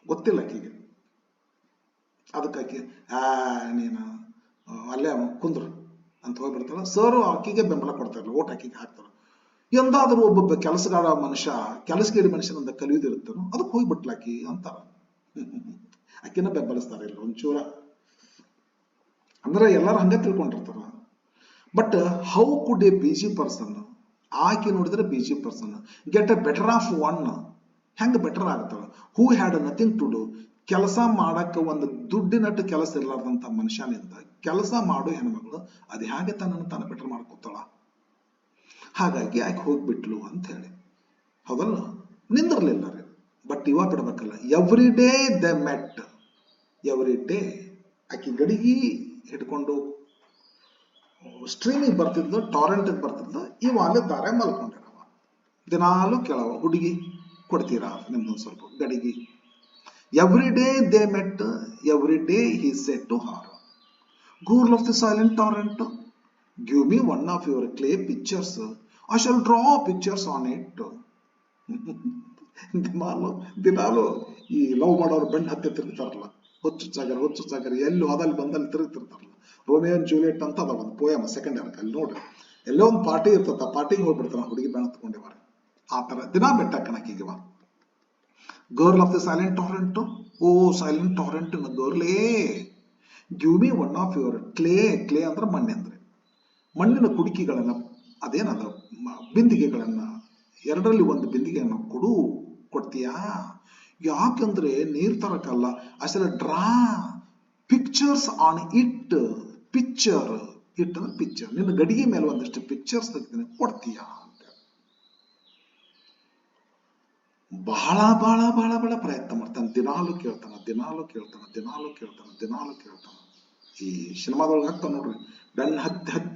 ಗೊತ್ತಿಲ್ಲ ಆಕಿಗೆ. ಅದಕ್ಕಾಕಿ ನೀನು ಅಲ್ಲೇ ಕುಂದ್ರು ಅಂತ ಹೋಗ್ಬಿಡ್ತಾರ. ಸರ್ ಆಕಿಗೆ ಬೆಂಬಲ ಕೊಡ್ತಾರಲ್ಲ, ಓಟ್ ಆಕಿಗೆ ಹಾಕ್ತಾರ. ಎಂದಾದ್ರೂ ಒಬ್ಬೊಬ್ಬ ಕೆಲಸಗಾರ ಮನುಷ್ಯ, ಕೆಲಸಗೇಡಿ ಮನುಷ್ಯನಿಂದ ಕಲಿಯುವುದಿರುತ್ತನೋ ಅದಕ್ಕೆ ಹೋಗ್ಬಿಟ್ಲಾಕಿ ಅಂತಾರ. ಆಕಿನ ಬೆಂಬಲಿಸ್ತಾರ ಇಲ್ಲ ಒಂಚೂರ. ಅಂದ್ರೆ ಎಲ್ಲಾರು ಹಂಗೆ ತಿಳ್ಕೊಂಡಿರ್ತಾರ. But how could a busy person, ಆಕೆ ನೋಡಿದ್ರೆ busy person get a better of one, ಹೆಂಗ ಬೆಟರ್ ಆಗ್ತಾಳ? Who had nothing to do, ಕೆಲಸ ಮಾಡಕ್ಕ ಒಂದು ದುಡ್ಡಿನಟ್ಟು ಕೆಲಸ ಇರ್ಲಾರ್ದಂತ ಮನುಷ್ಯನಿಂದ ಕೆಲಸ ಮಾಡೋ ಹೆಣ್ಮಗಳು ಅದು ಹೇಗೆ ತನ್ನನ್ನು ತಾನು ಬೆಟರ್ ಮಾಡ್ಕೊತಾಳ? ಹಾಗಾಗಿ ಆಕೆ ಹೋಗ್ಬಿಟ್ಲು ಅಂತ ಹೇಳಿ. ಹೌದಲ್ಲ? ನಿಂದಿರ್ಲಿಲ್ಲ ರೀ. ಬಟ್ ಇವ ಬಿಡ್ಬೇಕಲ್ಲ. ಎವ್ರಿ ಡೇ ದೆ ಮೆಟ್, ಎವ್ರಿ ಡೇ ಆಕೆ ಗಡಿಗೆ ಹಿಡ್ಕೊಂಡು ಸ್ಟ್ರೀಮಿಗೆ ಬರ್ತಿದ್ಲು, ಟಾರೆಂಟ್ ಬರ್ತಿದ್ಲು. ಇವ ಅಲ್ಲಿ ದಾರೆ ಮಲ್ಕೊಂಡಿರವ. ದಿನಾಲು ಕೇಳವ, ಹುಡುಗಿ ಕೊಡ್ತೀರಾ ನಿಮ್ದೊಂದು ಸ್ವಲ್ಪ ಗಡಿಗೆ. Every day they met, every day he said to her, girl of the silent torrent, give me one of your clay pictures, I shall draw pictures on it. ದಿನಾಲು ಈ ಲವ್ ಮಾಡೋರು ಬೆಂಡ್ ಹತ್ತಿ ತಿರುಗ್ತಾರಲ್ಲ, ಹುಚ್ಚು ಸಾಗರ ಎಲ್ಲಿ ಹೋದಲ್ಲಿ ಬಂದಲ್ಲಿ ತಿರುಗ್ತಿರ್ತಾರಲ್ಲ. ರೋಮಿಯೋ ಅಂಡ್ ಜೂಲಿಯಟ್ ಅಂತ ಅದ ಒಂದು ಪೋಯಮ್, ಸೆಕೆಂಡ್ ಇಯರ್ ಅಲ್ಲಿ ನೋಡ್ರಿ. ಎಲ್ಲೋ ಒಂದು ಪಾರ್ಟಿ ಇರ್ತದ, ಪಾರ್ಟಿಗೆ ಹೋಗ್ಬಿಡ್ತಾರ ಹುಡುಗಿ ಬೆಣ್ಣ ಹತ್ಕೊಂಡಿವಾರ. ಆ ತರ ದಿನ ಬೆಟ್ಟ ಹಾಕಣಕ್ಕಿಗಿವ. Girl of the silent torrent, ಓ ಸೈಲೆಂಟ್ ಟಾರೆಂಟ್ ಗರ್ಲೇ, give me one of your clay. Clay ಅಂದ್ರೆ ಮಣ್ಣೆಂದ್ರೆ ಮಣ್ಣಿನ ಕುಡಿಕೆಗಳನ್ನ, ಅದೇನದ ಬಿಂದಿಗೆಗಳನ್ನ, ಎರಡರಲ್ಲಿ ಒಂದು ಬಿಂದಿಗೆಯನ್ನು ಕೊಡ್ತೀಯಾ? ಯಾಕಂದ್ರೆ ನೀರ್ ತರಕಲ್ಲ. ಅಸಲ draw pictures on it. Picture, it ಅಂದ್ರೆ ಪಿಕ್ಚರ್. ನಿನ್ನ ಗಡಿಗೆ ಮೇಲೆ ಒಂದಷ್ಟು ಪಿಕ್ಚರ್ಸ್ ತೆಗೆದು ಕೊಡ್ತೀಯಾ ಅಂತ ಬಹಳ ಬಹಳ ಬಹಳ ಬಹಳ ಪ್ರಯತ್ನ ಮಾಡ್ತಾನೆ. ದಿನಾಲು ಕೇಳ್ತಾನ. ಈ ಸಿನಿಮಾದೊಳಗೆ ಹಾಕ್ತಾನ ನೋಡ್ರಿ, ಬೆನ್ನ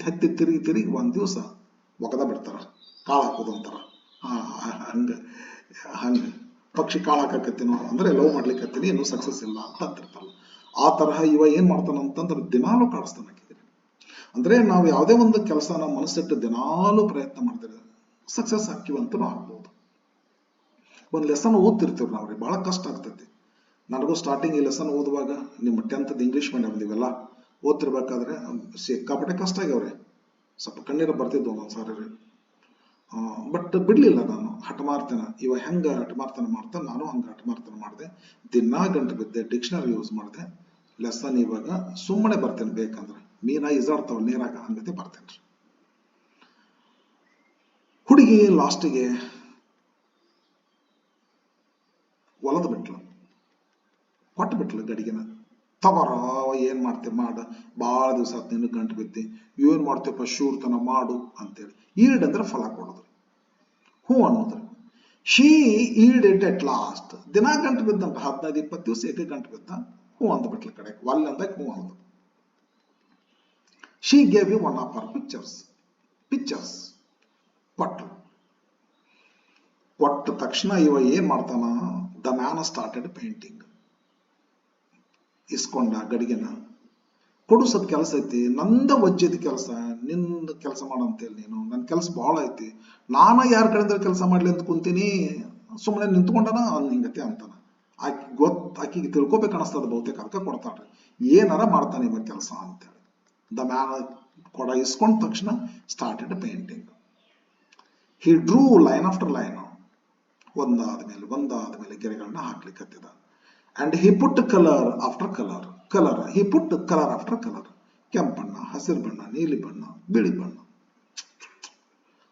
ಹತ್ತಿ ತಿರುಗಿ ಒಂದ್ ದಿವಸ ಒಗದ ಬಿಡ್ತಾರ, ಕಾಳು ಹಾಕೋದು ಅಂತಾರ. ಹಂಗ ಪಕ್ಷಿ ಕಾಳು ಹಾಕತ್ತೀನೋ ಅಂದ್ರೆ ಲವ್ ಮಾಡ್ಲಿಕ್ಕತ್ತೀನಿ, ಇನ್ನೂ ಸಕ್ಸಸ್ ಇಲ್ಲ ಅಂತ ಅಂತಿರ್ತಾರಲ್ಲ. ಆ ತರಹ ಇವ ಏನ್ ಮಾಡ್ತಾನ ಅಂತಂದ್ರೆ ದಿನಾಲು ಕಾಡಿಸ್ತಾನ ಹಾಕಿದ್ರೆ. ಅಂದ್ರೆ ನಾವು ಯಾವುದೇ ಒಂದು ಕೆಲಸ ನಾವು ಮನಸ್ಸಿಟ್ಟು ದಿನಾಲು ಪ್ರಯತ್ನ ಮಾಡಿದ್ರೆ ಸಕ್ಸಸ್ ಹಾಕಿವಂತನೂ ಆಗ್ಬೋದು. ಒಂದು ಲೆಸನ್ ಓದ್ತಿರ್ತೀವಿ ನಾವ್ರಿ, ಬಹಳ ಕಷ್ಟ ಆಗ್ತೈತಿ. ನನಗೂ ಸ್ಟಾರ್ಟಿಂಗ್ ಈ ಲೆಸನ್ ಓದುವಾಗ, ನಿಮ್ಮ 10th ಇಂಗ್ಲಿಷ್ ಮೀಡಿಯಂ ಇವೆಲ್ಲ ಓದ್ತಿರ್ಬೇಕಾದ್ರೆ ಸಿಕ್ಕಾಪಟ್ಟೆ ಕಷ್ಟ ಆಗ್ಯಾವ್ರಿ. ಸ್ವಲ್ಪ ಕಣ್ಣೀರ ಬರ್ತಿದ್ವು ಒಂದೊಂದ್ಸಾರಿ ರೀ. ಬಟ್ ಬಿಡ್ಲಿಲ್ಲ ನಾನು, ಹಠ ಮಾಡ್ತೇನೆ. ಇವ ಹೆಂಗ ಹಠ ಮಾಡ್ತಾನೆ ಮಾಡ್ತಾನೆ, ನಾನು ಹಂಗ ಹಠ ಮಾಡ್ತಾನೆ ಮಾಡಿದೆ. ದಿನಾ ಗಂಟು ಬಿದ್ದೆ, ಡಿಕ್ಷನರಿ ಯೂಸ್ ಮಾಡಿದೆ. ಲೆಸನ್ ಇವಾಗ ಸುಮ್ಮನೆ ಬರ್ತೇನೆ, ಬೇಕಂದ್ರೆ ಮೀನಾ ಇಸಾಡ್ತಾವ ನೀರಾಗ ಹಂಗತೆ ಬರ್ತೇನ್ರಿ. ಹುಡುಗಿ ಲಾಸ್ಟಿಗೆ ಒಲದ್ ಬಿಟ್ಲು, ಕೊಟ್ಟು ಬಿಟ್ಲು ಗಡಿಗೆನ. ತಗೋರ ಏನ್ ಮಾಡ್ತೇವೆ ಮಾಡ, ಭಾಳ ದಿವಸ ಆತ್ ನಿನ್ನ ಗಂಟು ಬಿದ್ದಿ, ಏನ್ ಮಾಡ್ತೇವಪ್ಪ ಶೂರ್ತನ ಮಾಡು ಅಂತೇಳಿ. ಈಡ್ ಅಂದ್ರೆ ಫಲ ಕೊಡೋದ್ರಿ, ಹೂ ಅನ್ನೋದ್ರಿ. ಶೀ ಈಡ್ ಇಟ್ ಎಟ್ ಲಾಸ್ಟ್. ದಿನ ಗಂಟು ಬಿದ್ದಂತ 15-20 ದಿವಸ ಏಕೆ ಗಂಟು ಬಿದ್ದ, ಹೂ ಅಂದ ಬಿಟ್ಲ ಕಡೆ ಒಲ್ ಅಂದಾಗ ಹೂ ಅಂದ. She gave you one of our pictures ಕೊಟ್ಟ ತಕ್ಷಣ ಇವ ಏನ್ ಮಾಡ್ತಾನ, ದ ಮ್ಯಾನ್ ಸ್ಟಾರ್ಟೆಡ್ ಪೇಂಟಿಂಗ್. ಇಸ್ಕೊಂಡ ಗಡಿಗೆನ, ಕೊಡು ಸ್ವಲ್ಪ ಕೆಲಸ ಐತಿ, ನಂದ ವಜ್ಜೈತಿ ಕೆಲಸ, ನಿಂದ ಕೆಲಸ ಮಾಡಂತೇಳಿ ನೀನು, ನನ್ನ ಕೆಲಸ ಬಹಳ ಐತಿ, ನಾನ ಯಾರ ಕಡೆಯಿಂದ ಕೆಲಸ ಮಾಡ್ಲಿ ಅಂತ ಕುಂತೀನಿ, ಸುಮ್ಮನೆ ನಿಂತ್ಕೊಂಡನ ಹಿಂಗತಿ ಅಂತಾನ. ಆಕಿಗೆ ತಿಳ್ಕೊಬೇಕು ಅನಿಸ್ತದ ಬಹುತೇಕ, ಅದಕ್ಕೆ ಕೊಡ್ತಾಳ್ರಿ. ಏನಾರ ಮಾಡ್ತಾನೆ ಇವಾಗ ಕೆಲಸ ಅಂತೇಳಿ. ದ ಮ್ಯಾನ್ ಕೊಡ ಇಸ್ಕೊಂಡ ತಕ್ಷಣ started painting. He drew line after line, ಒಂದಾದ ಮೇಲೆ ಗೆರೆಗಳನ್ನ ಹಾಕ್ಲಿಕ್ಕತ್ತಿದ. And he put colour after colour, he put colour after colour, ಕೆಂಪು ಬಣ್ಣ, ಹಸಿರು ಬಣ್ಣ, ನೀಲಿ ಬಣ್ಣ, ಬಿಳಿ ಬಣ್ಣ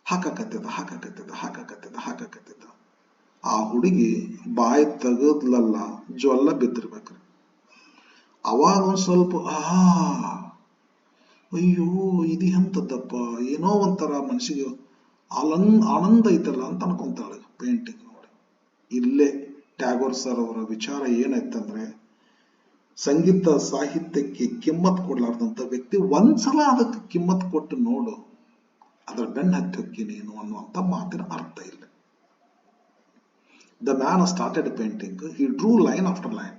ಹಾಕಕತ್ತಿದ್ದ. ಆ ಹುಡುಗಿ ಬಾಯಿ ತೆಗದ್ಲಲ್ಲ, ಜೊಲ್ಲ ಬಿದ್ದಿರ್ಬೇಕ್ರಿ. ಅವಾಗ ಒಂದ್ ಸ್ವಲ್ಪ ಅಯ್ಯೋ ಇದು ಎಂತದ್ದಪ್ಪ, ಏನೋ ಒಂಥರ ಮನಸ್ಸಿಗೆ ಆನಂದ ಐತಲ್ಲ ಅಂತ ಅನ್ಕೊಂತಾಳೆ ಪೇಂಟಿಂಗ್ ನೋಡಿ. ಇಲ್ಲೇ ಟ್ಯಾಗೋರ್ ಸರ್ ಅವರ ವಿಚಾರ ಏನಾಯ್ತಂದ್ರೆ, ಸಂಗೀತ ಸಾಹಿತ್ಯಕ್ಕೆ ಕಿಮ್ಮತ್ ಕೊಡ್ಲಾರ್ದಂತ ವ್ಯಕ್ತಿ ಒಂದ್ಸಲ ಅದಕ್ಕೆ ಕಿಮ್ಮತ್ ಕೊಟ್ಟು ನೋಡು, ಅದರ ಬೆನ್ನ ಹತ್ತಿ ಹೊಕ್ಕಿ ನೀನು ಅನ್ನುವಂತ ಮಾತಿನ ಅರ್ಥ ಇಲ್ಲ. The man started painting. He drew line after line.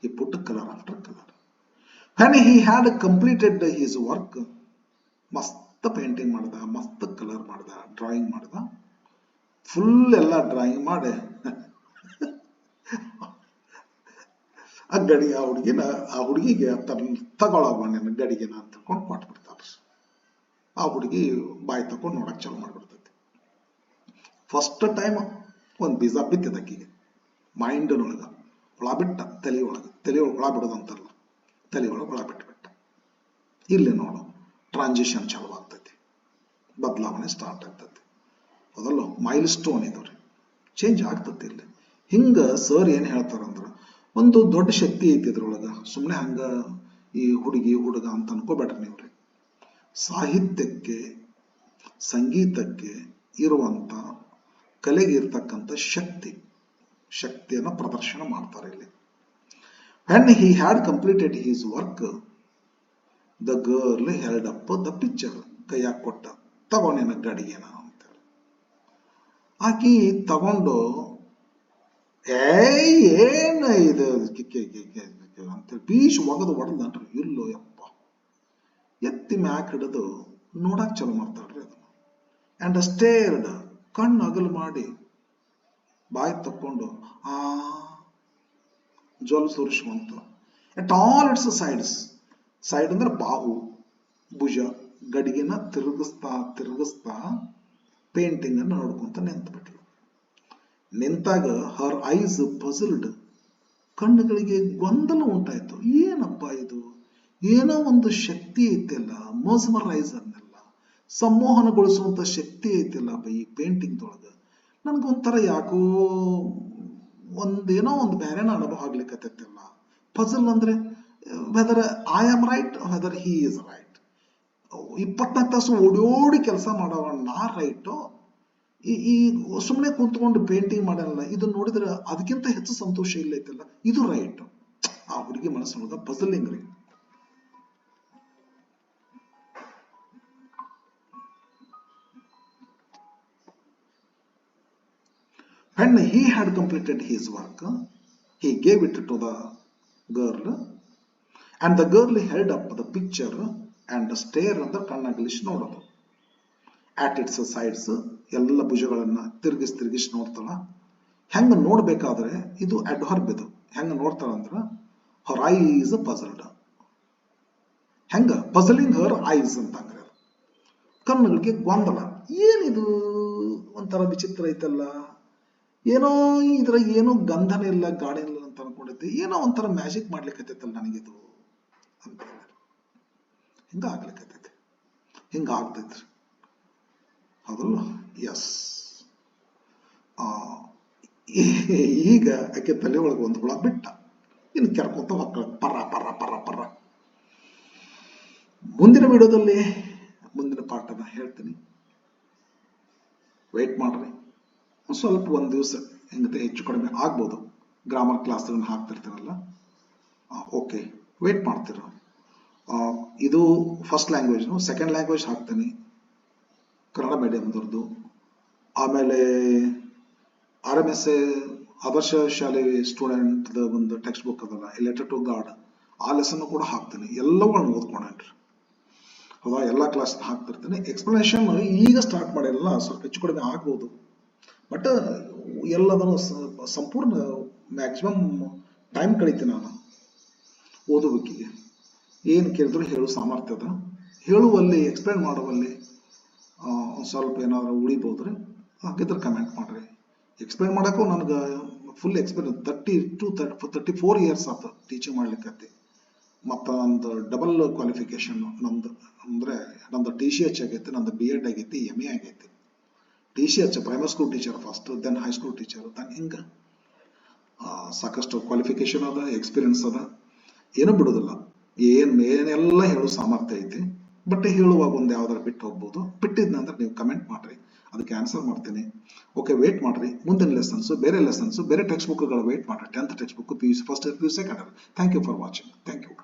He put color after color. When he had completed his work, ಮಸ್ತ್ ಪೇಂಟಿಂಗ್ ಮಾಡ್ದ, ಮಸ್ತ್ ಕಲರ್ ಮಾಡ್ದ, ಡ್ರಾಯಿಂಗ್ ಮಾಡ್ದ, ಫುಲ್ ಎಲ್ಲ ಡ್ರಾಯಿಂಗ್ ಮಾಡಿ ಆ ಹುಡುಗಿಗೆ ತಗೊಳವ ನಿನ್ನ ಗಡಿಗೆನ ಅಂತ ತಿಳ್ಕೊಂಡು ಕೊಟ್ಬಿಡ್ತಾರ. ಆ ಹುಡುಗಿ ಬಾಯಿ ತಕೊಂಡು ನೋಡಕ್ ಚಾಲು ಮಾಡ್ಬಿಡ್ತೈತಿ. ಫಸ್ಟ್ ಟೈಮ್ ಒಂದ್ ಬೀಜ ಬಿತ್ತಿದ ಅಕ್ಕಿಗೆ ಮೈಂಡ್ನೊಳಗ, ಹುಳ ಬಿಟ್ಟ ತಲೆಯೊಳಗೆ ಹುಳ ಬಿಡೋದಂತಲ್ಲ, ತಲೆಯೊಳಗೆ ಹುಳ ಬಿಟ್ಟ. ಇಲ್ಲಿ ನೋಡು ಟ್ರಾನ್ಸಿಷನ್ ಚಾಲು ಆಗ್ತೈತಿ, ಬದಲಾವಣೆ ಸ್ಟಾರ್ಟ್ ಆಗ್ತೈತಿ. ಅದಲ್ಲ ಮೈಲ್ ಸ್ಟೋನ್ ಇದಾವ್ರಿ, ಚೇಂಜ್ ಆಗ್ತತಿ ಇಲ್ಲಿ. ಹಿಂಗ ಸರ್ ಏನ್ ಹೇಳ್ತಾರಂದ್ರ, ಒಂದು ದೊಡ್ಡ ಶಕ್ತಿ ಐತಿ ಇದ್ರೊಳಗ, ಸುಮ್ಮನೆ ಹಂಗ ಈ ಹುಡುಗಿ ಹುಡುಗ ಅಂತ ಅನ್ಕೋಬೇಡ್ರಿ ನೀವ್ರಿ. ಸಾಹಿತ್ಯಕ್ಕೆ, ಸಂಗೀತಕ್ಕೆ ಇರುವಂತ, ಕಲೆಗೆ ಇರ್ತಕ್ಕಂಥ ಶಕ್ತಿಯನ್ನ ಪ್ರದರ್ಶನ ಮಾಡ್ತಾರೆ ಇಲ್ಲಿ. When he had completed his work, the girl held up the picture. ಕೈಯಾಗ ಕೊಟ್ಟ, ತಗೊಂಡೇನ ಗಡಿಗೆನ ಅಂತೇಳಿ. ಆಕಿ ತಗೊಂಡು ಏನ ಇದು ಅಂತೇಳಿ ಬೀಶ್ ಒಗದು ಹೊಡೆದ್ರಿ. ಇಲ್ಲೋ ಯಪ್ಪ, ಎತ್ತಿ ಮ್ಯಾಕ್ ಹಿಡಿದು ನೋಡಕ್ ಚಲೋ ಮಾಡ್ತಾಳ್ರಿ ಅದನ್ನ. ಅಂಡ್ ಸ್ಟೇರ್ಡ್, ಕಣ್ಣು ಅಗಲು ಮಾಡಿ ಬಾಯಿ ತಕ್ಕೊಂಡು ಜೊಲ್ ಸುರಿಸುವಂತ. ಎಟ್ ಆಲ್ ಇಟ್ಸ್ ಸೈಡ್ ಅಂದ್ರೆ ಬಾಹು, ಭುಜ, ಗಡಿಗೆನ ತಿರುಗಿಸ್ತಾ ಪೇಂಟಿಂಗ್ ಅನ್ನು ನೋಡ್ಕೊಂತ ನಿಂತ್ಬಿಟ್ಲು. ನಿಂತಾಗ ಹರ್ ಐಸ್ ಪಜಲ್ಡ್, ಕಣ್ಣುಗಳಿಗೆ ಗೊಂದಲ ಉಂಟಾಯ್ತು. ಏನಪ್ಪ ಇದು, ಏನೋ ಒಂದು ಶಕ್ತಿ ಐತಿಲ್ಲ, ಮಸ್ಮರೈಸ್ ಅನ್ನೆಲ್ಲ ಸಂಮೋಹನಗೊಳಿಸುವಂತ ಶಕ್ತಿ ಐತಿಲ್ಲಪ್ಪ ಈ ಪೇಂಟಿಂಗ್ ದೊಳಗ. ನನ್ಗೊಂಥರ ಯಾಕೋ ಒಂದೇನೋ ಒಂದು ಬೇರೆನ ಅನುಭವ ಆಗ್ಲಿಕ್ಕತ್ತಿಲ್ಲ. ಪಜಲ್ ಅಂದ್ರೆ whether I am right, whether he is right. 24 ತಾಸು ಓಡಿ ಕೆಲಸ ಮಾಡವ ನಾ ರೈಟು, ಈ ಸುಮ್ಮನೆ ಕುಂತ್ಕೊಂಡು ಪೇಂಟಿಂಗ್ ಮಾಡಲ್ಲ, ಇದು ನೋಡಿದ್ರೆ ಅದಕ್ಕಿಂತ ಹೆಚ್ಚು ಸಂತೋಷ ಇಲ್ಲ ಐತಲ್ಲ, ಇದು ರೈಟ್. ಆ ಹುಡುಗಿ ಮನಸ್ಸೊಳಗ ಪಜಲಿಂಗ್ ರೀ. When he had completed his work, he gave it to the girl, and the girl held up the picture and stared ಅಂತ ಕಣ್ಣಾಗ್ಲಿಸಿ ನೋಡೋದು. At its sides, ಎಲ್ಲ ಭುಜಗಳನ್ನ ತಿರುಗಿಸಿ ನೋಡ್ತಾಳ. ಹೆಂಗ ನೋಡ್ಬೇಕಾದ್ರೆ ಇದು ಅಡ್ವರ್ಬ್, ಇದು ಹೆಂಗ ನೋಡ್ತಾಳ ಅಂದ್ರ her eyes puzzled. ಹೆಂಗ ಪಜಲಿಂಗ್ ಹರ್ ಐಸ್ ಅಂತ ಅಂದ್ರೆ ಕಣ್ಣುಗಳಿಗೆ ಗೊಂದಲ. ಏನಿದು ಒಂಥರ ವಿಚಿತ್ರ ಐತಲ್ಲ, ಏನೋ ಇದ್ರಾಗ ಏನೋ ಗಂಧನ ಇಲ್ಲ, ಗಾಳಿ ಇಲ್ಲ ಅಂತ ಅನ್ಕೊಂಡಿದ್ದೆ, ಏನೋ ಒಂಥರ ಮ್ಯಾಜಿಕ್ ಮಾಡ್ಲಿಕ್ಕತ್ತೈತಲ್ಲ ನನಗಿದು ಅಂತ ಹೇಳಿ. ಹಿಂಗ ಆಗ್ಲಿಕ್ಕತ್ತೈತಿ, ಹಿಂಗ ಆಗ್ತೈತ್ರಿ, ಹೌದಲ್ಲ? ಎಸ್. ಈಗ ಆಕೆ ತಲೆ ಒಳಗೆ ಒಂದು ಹುಳ ಬಿಟ್ಟ, ಇನ್ನು ಕೆರ್ಕೊಂತ ಮಕ್ಕಳ ಪರ. ಮುಂದಿನ ವಿಡಿಯೋದಲ್ಲಿ ಮುಂದಿನ ಪಾಠನ ಹೇಳ್ತೀನಿ, ವೇಟ್ ಮಾಡ್ರಿ. ಸ್ವಲ್ಪ ಒಂದು ದಿವಸ ಹೆಂಗತೆ ಹೆಚ್ಚು ಕಡಿಮೆ ಆಗ್ಬೋದು, ಗ್ರಾಮರ್ ಕ್ಲಾಸ್ಗಳನ್ನ ಹಾಕ್ತಿರ್ತೀರಲ್ಲ, ಓಕೆ, ವೇಟ್ ಮಾಡ್ತೀರ. ಇದು ಫಸ್ಟ್ ಲ್ಯಾಂಗ್ವೇಜ್. ಸೆಕೆಂಡ್ ಲ್ಯಾಂಗ್ವೇಜ್ ಹಾಕ್ತೀನಿ, ಕನ್ನಡ ಮೀಡಿಯಂದವ್ರದ್ದು. ಆಮೇಲೆ RMSA ಆದರ್ಶ ಶಾಲೆ ಸ್ಟೂಡೆಂಟ್ ಒಂದು ಟೆಕ್ಸ್ಟ್ ಬುಕ್ ಅದಲ್ಲ, ಲೆಟರ್ ಟು ಗಾಡ್, ಆ ಲೆಸನ್ ಕೂಡ ಹಾಕ್ತೀನಿ. ಎಲ್ಲವನ್ನು ಓದ್ಕೊಂಡ್ರಿ, ಹೌದಾ? ಎಲ್ಲ ಕ್ಲಾಸ್ ಹಾಕ್ತಿರ್ತೀನಿ. ಎಕ್ಸ್ಪ್ಲನೇಷನ್ ಈಗ ಸ್ಟಾರ್ಟ್ ಮಾಡಿರಲ್ಲ, ಸ್ವಲ್ಪ ಹೆಚ್ಚು ಕಡಿಮೆ ಆಗ್ಬೋದು, ಬಟ್ ಎಲ್ಲದನ್ನು ಸಂಪೂರ್ಣ ಮ್ಯಾಕ್ಸಿಮಮ್ ಟೈಮ್ ಕಳಿತೀನಿ ನಾನು ಓದೋದಕ್ಕಿಗೆ. ಏನು ಕೇಳಿದ್ರು ಹೇಳು ಸಾಮರ್ಥ್ಯದ, ಹೇಳುವಲ್ಲಿ ಎಕ್ಸ್ಪ್ಲೇನ್ ಮಾಡುವಲ್ಲಿ ಸ್ವಲ್ಪ ಏನಾದ್ರು ಉಳಿಬೋದ್ರಿ, ಹಾಗಿದ್ರೆ ಕಮೆಂಟ್ ಮಾಡ್ರಿ. ಎಕ್ಸ್ಪ್ಲೇನ್ ಮಾಡೋಕ್ಕೂ ನನಗೆ ಫುಲ್ ಎಕ್ಸ್ಪೀರಿಯನ್ಸ್ 34 ಇಯರ್ಸ್ ಆಯ್ತು ಟೀಚಿಂಗ್ ಮಾಡ್ಲಿಕ್ಕೆ. ಮತ್ತು ನಂದು ಡಬಲ್ ಕ್ವಾಲಿಫಿಕೇಶನ್ ನಂದು ಅಂದರೆ ನಂದು TCH ಆಗೈತಿ, ನಂದು B.Ed ಆಗೈತಿ, MA ಆಗೈತಿ. TCH primary school teacher first, then high school teacher, then ಹಿಂಗೆ ಸಾಕಷ್ಟು ಕ್ವಾಲಿಫಿಕೇಶನ್ ಅದ, ಎಕ್ಸ್ಪೀರಿಯನ್ಸ್ ಅದ. ಏನೂ ಬಿಡೋದಿಲ್ಲ, ಏನೆಲ್ಲ ಹೇಳೋ ಸಾಮರ್ಥ್ಯ ಐತಿ. ಬಟ್ ಹೇಳುವಾಗ ಒಂದು ಯಾವ್ದಾರು ಬಿಟ್ಟು ಹೋಗ್ಬೋದು. ಬಿಟ್ಟಿದ್ನಂದ್ರೆ ನೀವು ಕಮೆಂಟ್ ಮಾಡ್ರಿ, ಅದಕ್ಕೆ ಆನ್ಸರ್ ಮಾಡ್ತೀನಿ. ಓಕೆ, ವೇಟ್ ಮಾಡ್ರಿ. ಮುಂದಿನ ಲೆಸನ್ಸು, ಬೇರೆ ಟೆಕ್ಸ್ಟ್ ಬುಕ್ಗಳು ವೇಟ್ ಮಾಡ್ರಿ. 10th text book, PUC first year, PUC second year. Thank you for watching. Thank you.